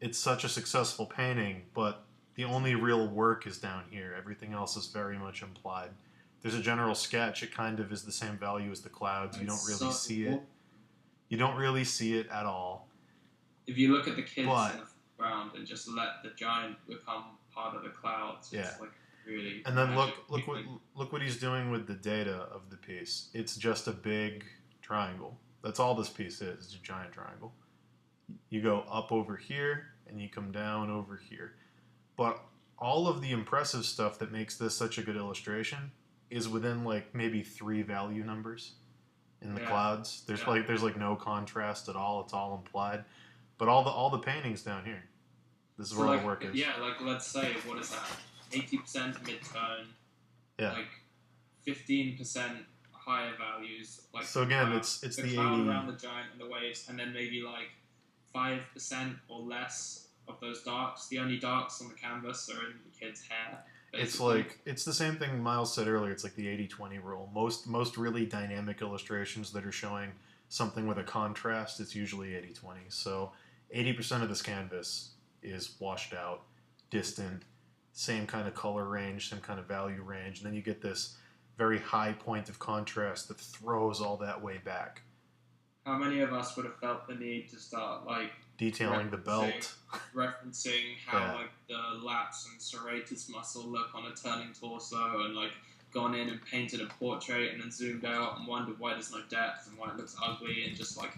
It's such a successful painting, but the only real work is down here. Everything else is very much implied. There's a general sketch. It kind of is the same value as the clouds. You don't really see it. You don't really see it at all. If you look at the kids in the ground and just let the giant become part of the clouds, it's like really. And then look what he's doing with the data of the piece. It's just a big triangle. That's all this piece is. It's a giant triangle. You go up over here and you come down over here. But all of the impressive stuff that makes this such a good illustration is within like maybe 3 value numbers in the clouds. There's like no contrast at all. It's all implied. But all the paintings down here. This is where all the work is. Yeah, like let's say, what is that? 80% mid-tone. Yeah. Like 15% higher values. Like so again, it's the cloud 80 around the giant and the waves, and then maybe like 5% or less of those darks. The only darks on the canvas are in the kid's hair. Basically. It's the same thing Miles said earlier. It's like the 80-20 rule. Most really dynamic illustrations that are showing something with a contrast, it's usually 80-20. So 80% of this canvas is washed out, distant, same kind of color range, same kind of value range, and then you get this very high point of contrast that throws all that way back. How many of us would have felt the need to start like detailing the belt, referencing how like the lats and serratus muscle look on a turning torso, and like gone in and painted a portrait and then zoomed out and wondered why there's no depth and why it looks ugly, and just like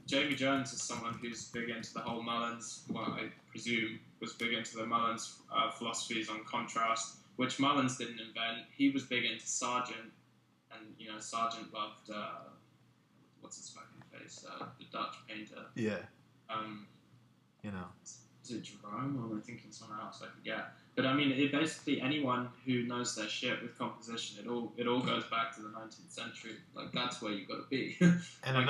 Jamie Jones is someone who's big into the whole Mullins, well, I presume, was big into the Mullins philosophies on contrast, which Mullins didn't invent. He was big into Sargent, and, Sargent loved, what's his fucking face, the Dutch painter. Yeah. Is it Jerome, or am I thinking someone else? I forget. But I mean, it basically, anyone who knows their shit with composition, it all goes back to the 19th century. Like, that's where you've got to be. And like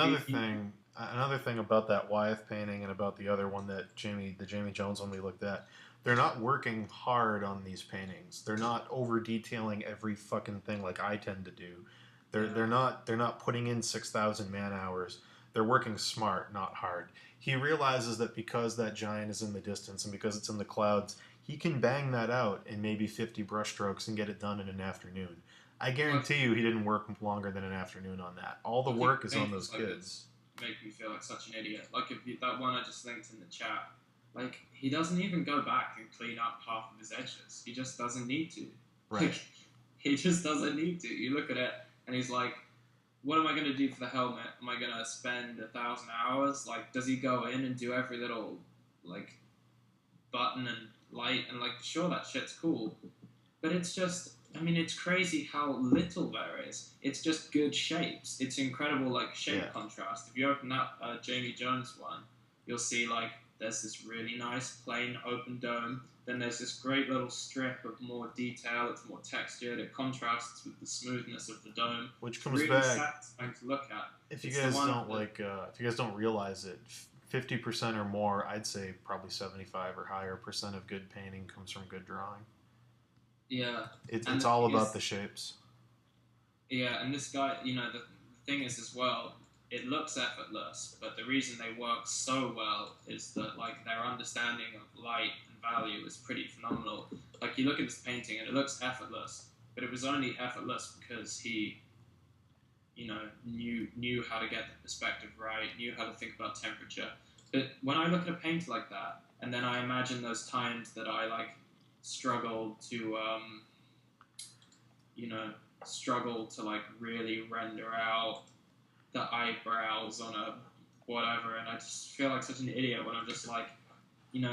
another thing about that Wyeth painting and about the other one that the Jamie Jones one we looked at, they're not working hard on these paintings. They're not over detailing every fucking thing like I tend to do. They're not putting in 6,000 man hours. They're working smart, not hard. He realizes that because that giant is in the distance and because it's in the clouds, he can bang that out in maybe 50 brushstrokes and get it done in an afternoon. I guarantee you he didn't work longer than an afternoon on that. All the work is on those kids. Make me feel like such an idiot. Like, that one I just linked in the chat, like, he doesn't even go back and clean up half of his edges. He just doesn't need to. Right. Like, he just doesn't need to. You look at it, and he's like, what am I going to do for the helmet? Am I going to spend 1,000 hours? Like, does he go in and do every little, like, button and light? And, like, sure, that shit's cool. But it's just, I mean, it's crazy how little there is. It's just good shapes. It's incredible, like, shape contrast. If you open up Jamie Jones one, you'll see, like, there's this really nice, plain, open dome. Then there's this great little strip of more detail. It's more textured. It contrasts with the smoothness of the dome. Which comes really back. Satisfying to look at. If you guys don't realize it, 50% or more, I'd say probably 75 or higher percent of good painting comes from good drawing. Yeah, it's all about the shapes. Yeah, and this guy, the thing is as well, it looks effortless, but the reason they work so well is that, like, their understanding of light and value is pretty phenomenal. Like, you look at this painting and it looks effortless, but it was only effortless because he, knew how to get the perspective right, knew how to think about temperature. But when I look at a painter like that, and then I imagine those times that I, like, struggle to like really render out the eyebrows on a whatever, and I just feel like such an idiot when I'm just like,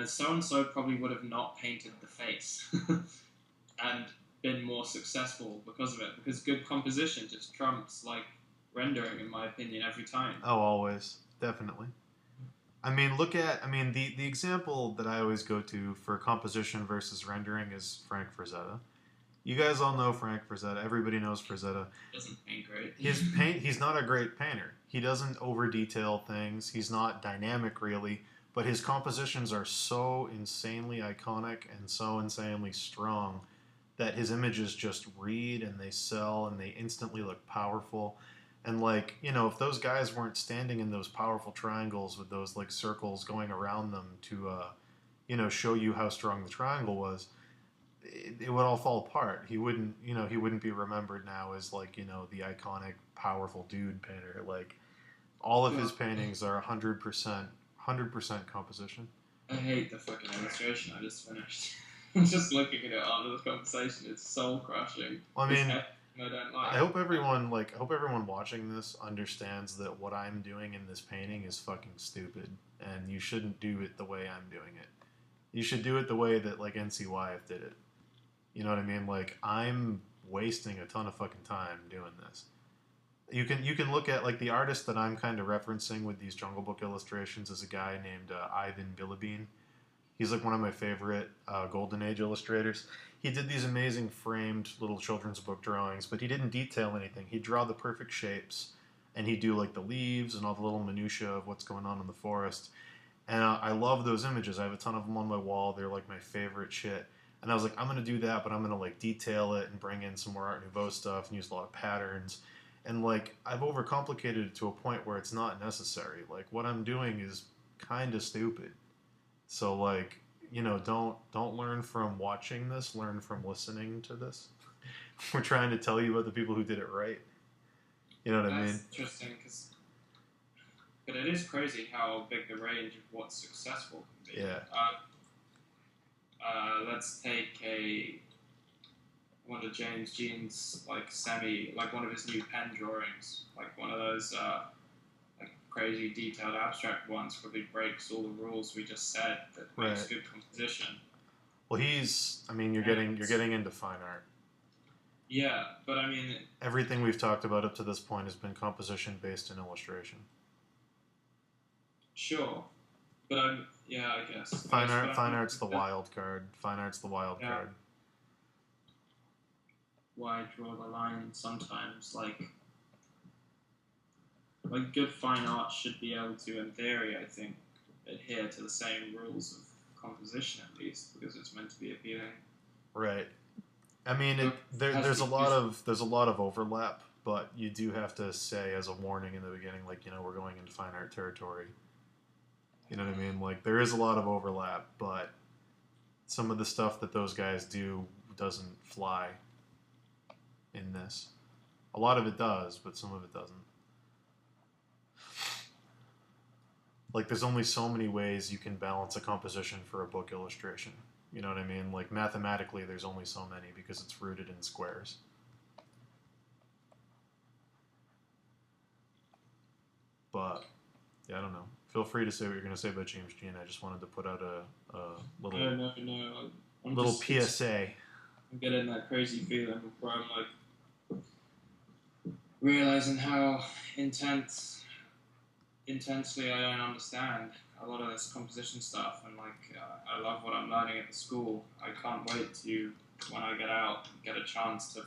so and so probably would have not painted the face and been more successful because of it, because good composition just trumps like rendering, in my opinion, every time. Oh, always, definitely. I mean, the example that I always go to for composition versus rendering is Frank Frazetta. You guys all know Frank Frazetta. Everybody knows Frazetta. Doesn't paint great. He's not a great painter. He doesn't over-detail things. He's not dynamic, really. But his compositions are so insanely iconic and so insanely strong that his images just read and they sell and they instantly look powerful. And, like, if those guys weren't standing in those powerful triangles with those, like, circles going around them to, show you how strong the triangle was, it would all fall apart. He wouldn't be remembered now as, like, the iconic, powerful dude painter. Like, all of his paintings are 100% composition. I hate the fucking illustration I just finished. I'm just looking at it after the conversation. It's soul crushing. Well, I mean, I don't like. I hope everyone watching this understands that what I'm doing in this painting is fucking stupid, and you shouldn't do it the way I'm doing it. You should do it the way that, like, NC Wyeth did it. You know what I mean? Like, I'm wasting a ton of fucking time doing this. You can look at, like, the artist that I'm kind of referencing with these Jungle Book illustrations is a guy named Ivan Bilibin. He's, like, one of my favorite Golden Age illustrators. He did these amazing framed little children's book drawings, but he didn't detail anything. He'd draw the perfect shapes, and he'd do, like, the leaves and all the little minutiae of what's going on in the forest. And I love those images. I have a ton of them on my wall. They're, like, my favorite shit. And I was like, I'm going to do that, but I'm going to, like, detail it and bring in some more Art Nouveau stuff and use a lot of patterns. And, like, I've overcomplicated it to a point where it's not necessary. Like, what I'm doing is kind of stupid. So, like, don't learn from watching this. Learn from listening to this. We're trying to tell you about the people who did it right. You know what I mean? That's interesting, but it is crazy how big the range of what's successful can be. Yeah. Let's take one of James Jean's, like, one of his new pen drawings, like one of those crazy detailed abstract ones probably breaks all the rules we just said that makes good composition. Well, you're getting into fine art. Yeah, but I mean, everything we've talked about up to this point has been composition based in illustration. Sure, but I guess fine art's the wild card. Fine art's the wild card. Why draw the line sometimes? Like good fine art should be able to, in theory, I think, adhere to the same rules of composition at least, because it's meant to be appealing. Right. I mean, there's a lot of overlap, but you do have to say as a warning in the beginning, like, we're going into fine art territory. You know what I mean? Like, there is a lot of overlap, but some of the stuff that those guys do doesn't fly in this. A lot of it does, but some of it doesn't. Like, there's only so many ways you can balance a composition for a book illustration. You know what I mean? Like, mathematically, there's only so many because it's rooted in squares. But, yeah, I don't know. Feel free to say what you're going to say about James Jean. I just wanted to put out a little little PSA. I'm getting that crazy feeling where I'm, like, realizing how intensely I don't understand a lot of this composition stuff, and I love what I'm learning at the school. I can't wait to, when I get out, get a chance to,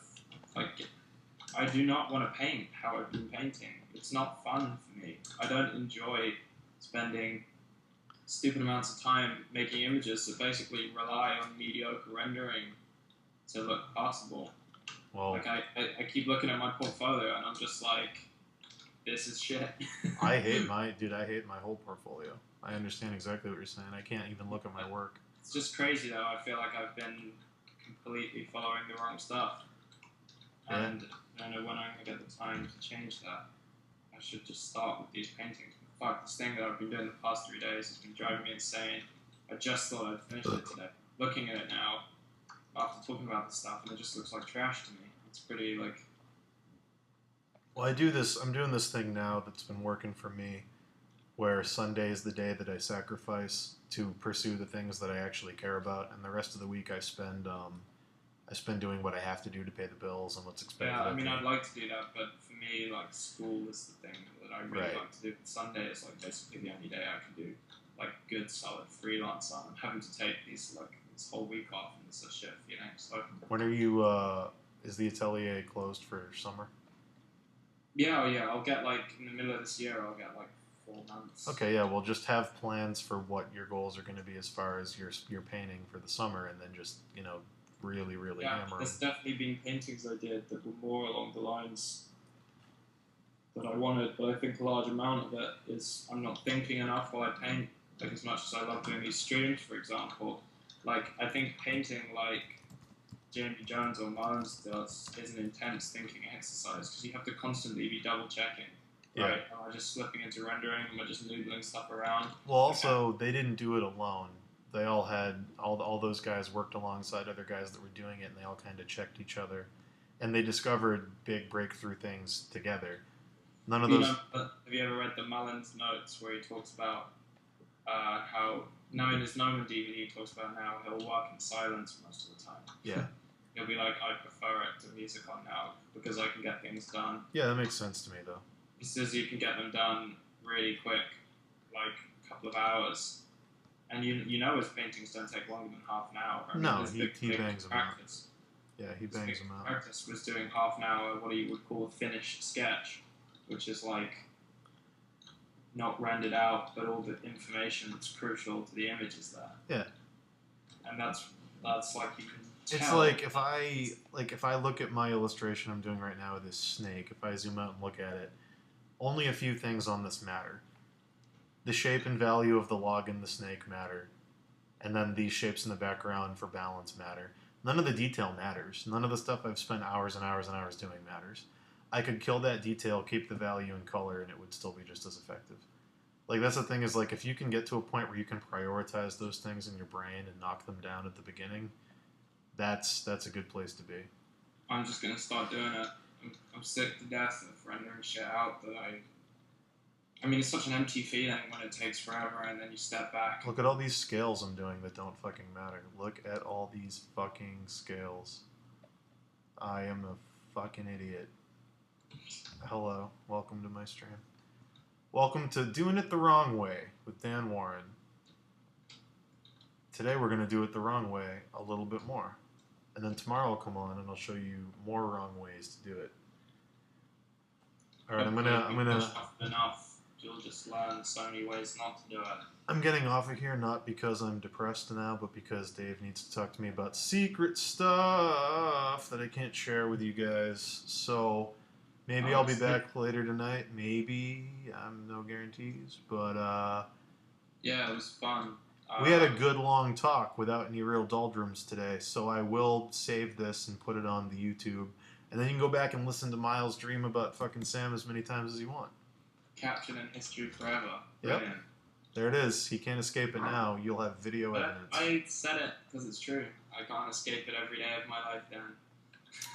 I do not want to paint how I've been painting. It's not fun for me. I don't enjoy spending stupid amounts of time making images that basically rely on mediocre rendering to look passable. Well, I keep looking at my portfolio and I'm just like, this is shit. I hate my whole portfolio. I understand exactly what you're saying. I can't even look at my work. It's just crazy though. I feel like I've been completely following the wrong stuff. Yeah. And I know when I'm going to get the time to change that, I should just start with these paintings. Fuck, this thing that I've been doing the past 3 days has been driving me insane. I just thought I'd finished it today. Looking at it now, after talking about this stuff, and it just looks like trash to me. It's pretty, Well, I'm doing this thing now that's been working for me, where Sunday is the day that I sacrifice to pursue the things that I actually care about, and the rest of the week I spend doing what I have to do to pay the bills and what's expected. Yeah, I mean, I'd like to do that, but for me, school is the thing that I really like to do. Sunday is basically the only day I can do good, solid freelance on. I'm having to take this whole week off, and it's a shift, So when are you? Is the atelier closed for summer? Yeah, I'll get in the middle of this year. I'll get 4 months. Okay, yeah. Well, just have plans for what your goals are going to be as far as your painting for the summer, and then just really hammer. There's definitely been paintings I did that were more along the lines that I wanted, but I think a large amount of it is I'm not thinking enough while I paint. As much as I love doing these streams, for example, I think painting Jamie Jones or Mullins does is an intense thinking exercise because you have to constantly be double checking. Yeah. Right? Am I just slipping into rendering? Am I just noodling stuff around? Well, also, they didn't do it alone. They all had, all those guys worked alongside other guys that were doing it, and they all kind of checked each other. And they discovered big breakthrough things together. None of those... have you ever read the Mullins notes where he talks about how, in his Noman DVD, he talks about how he'll work in silence most of the time. Yeah. He'll be like, I prefer it to Musicon now because I can get things done. Yeah, that makes sense to me, though. He says you can get them done really quick, a couple of hours. And his paintings don't take longer than half an hour. No, he bangs them out. Yeah, he bangs them out. Practice was doing half an hour, what you would call a finished sketch, which is not rendered out, but all the information that's crucial to the image is there. Yeah. And that's you can tell. It's if I look at my illustration I'm doing right now with this snake, if I zoom out and look at it, only a few things on this matter. The shape and value of the log and the snake matter. And then these shapes in the background for balance matter. None of the detail matters. None of the stuff I've spent hours and hours and hours doing matters. I could kill that detail, keep the value in color, and it would still be just as effective. That's the thing is, if you can get to a point where you can prioritize those things in your brain and knock them down at the beginning, that's a good place to be. I'm just going to start doing it. I'm sick to death of rendering shit out that I mean, it's such an empty feeling when it takes forever and then you step back. Look at all these scales I'm doing that don't fucking matter. Look at all these fucking scales. I am a fucking idiot. Hello, welcome to my stream. Welcome to Doing It the Wrong Way with Dan Warren. Today we're going to do it the wrong way a little bit more. And then tomorrow I'll come on and I'll show you more wrong ways to do it. All right, I'm gonna. Enough. You'll just learn so many ways not to do it. I'm getting off of here not because I'm depressed now, but because Dave needs to talk to me about secret stuff that I can't share with you guys. So maybe I'll be back later tonight. Maybe. No guarantees, but yeah, it was fun. We had a good long talk without any real doldrums today, so I will save this and put it on the YouTube. And then you can go back and listen to Miles dream about fucking Sam as many times as you want. Captured in history forever. Yep. Brilliant. There it is. He can't escape it now. You'll have video evidence. I said it because it's true. I can't escape it every day of my life, Dan.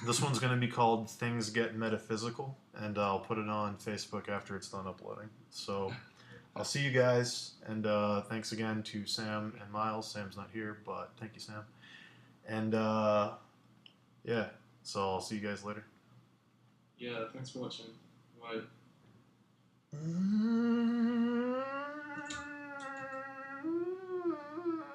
This one's going to be called Things Get Metaphysical, and I'll put it on Facebook after it's done uploading. So I'll see you guys, and thanks again to Sam and Miles. Sam's not here, but thank you, Sam. And yeah, so I'll see you guys later. Yeah, thanks for watching. Bye.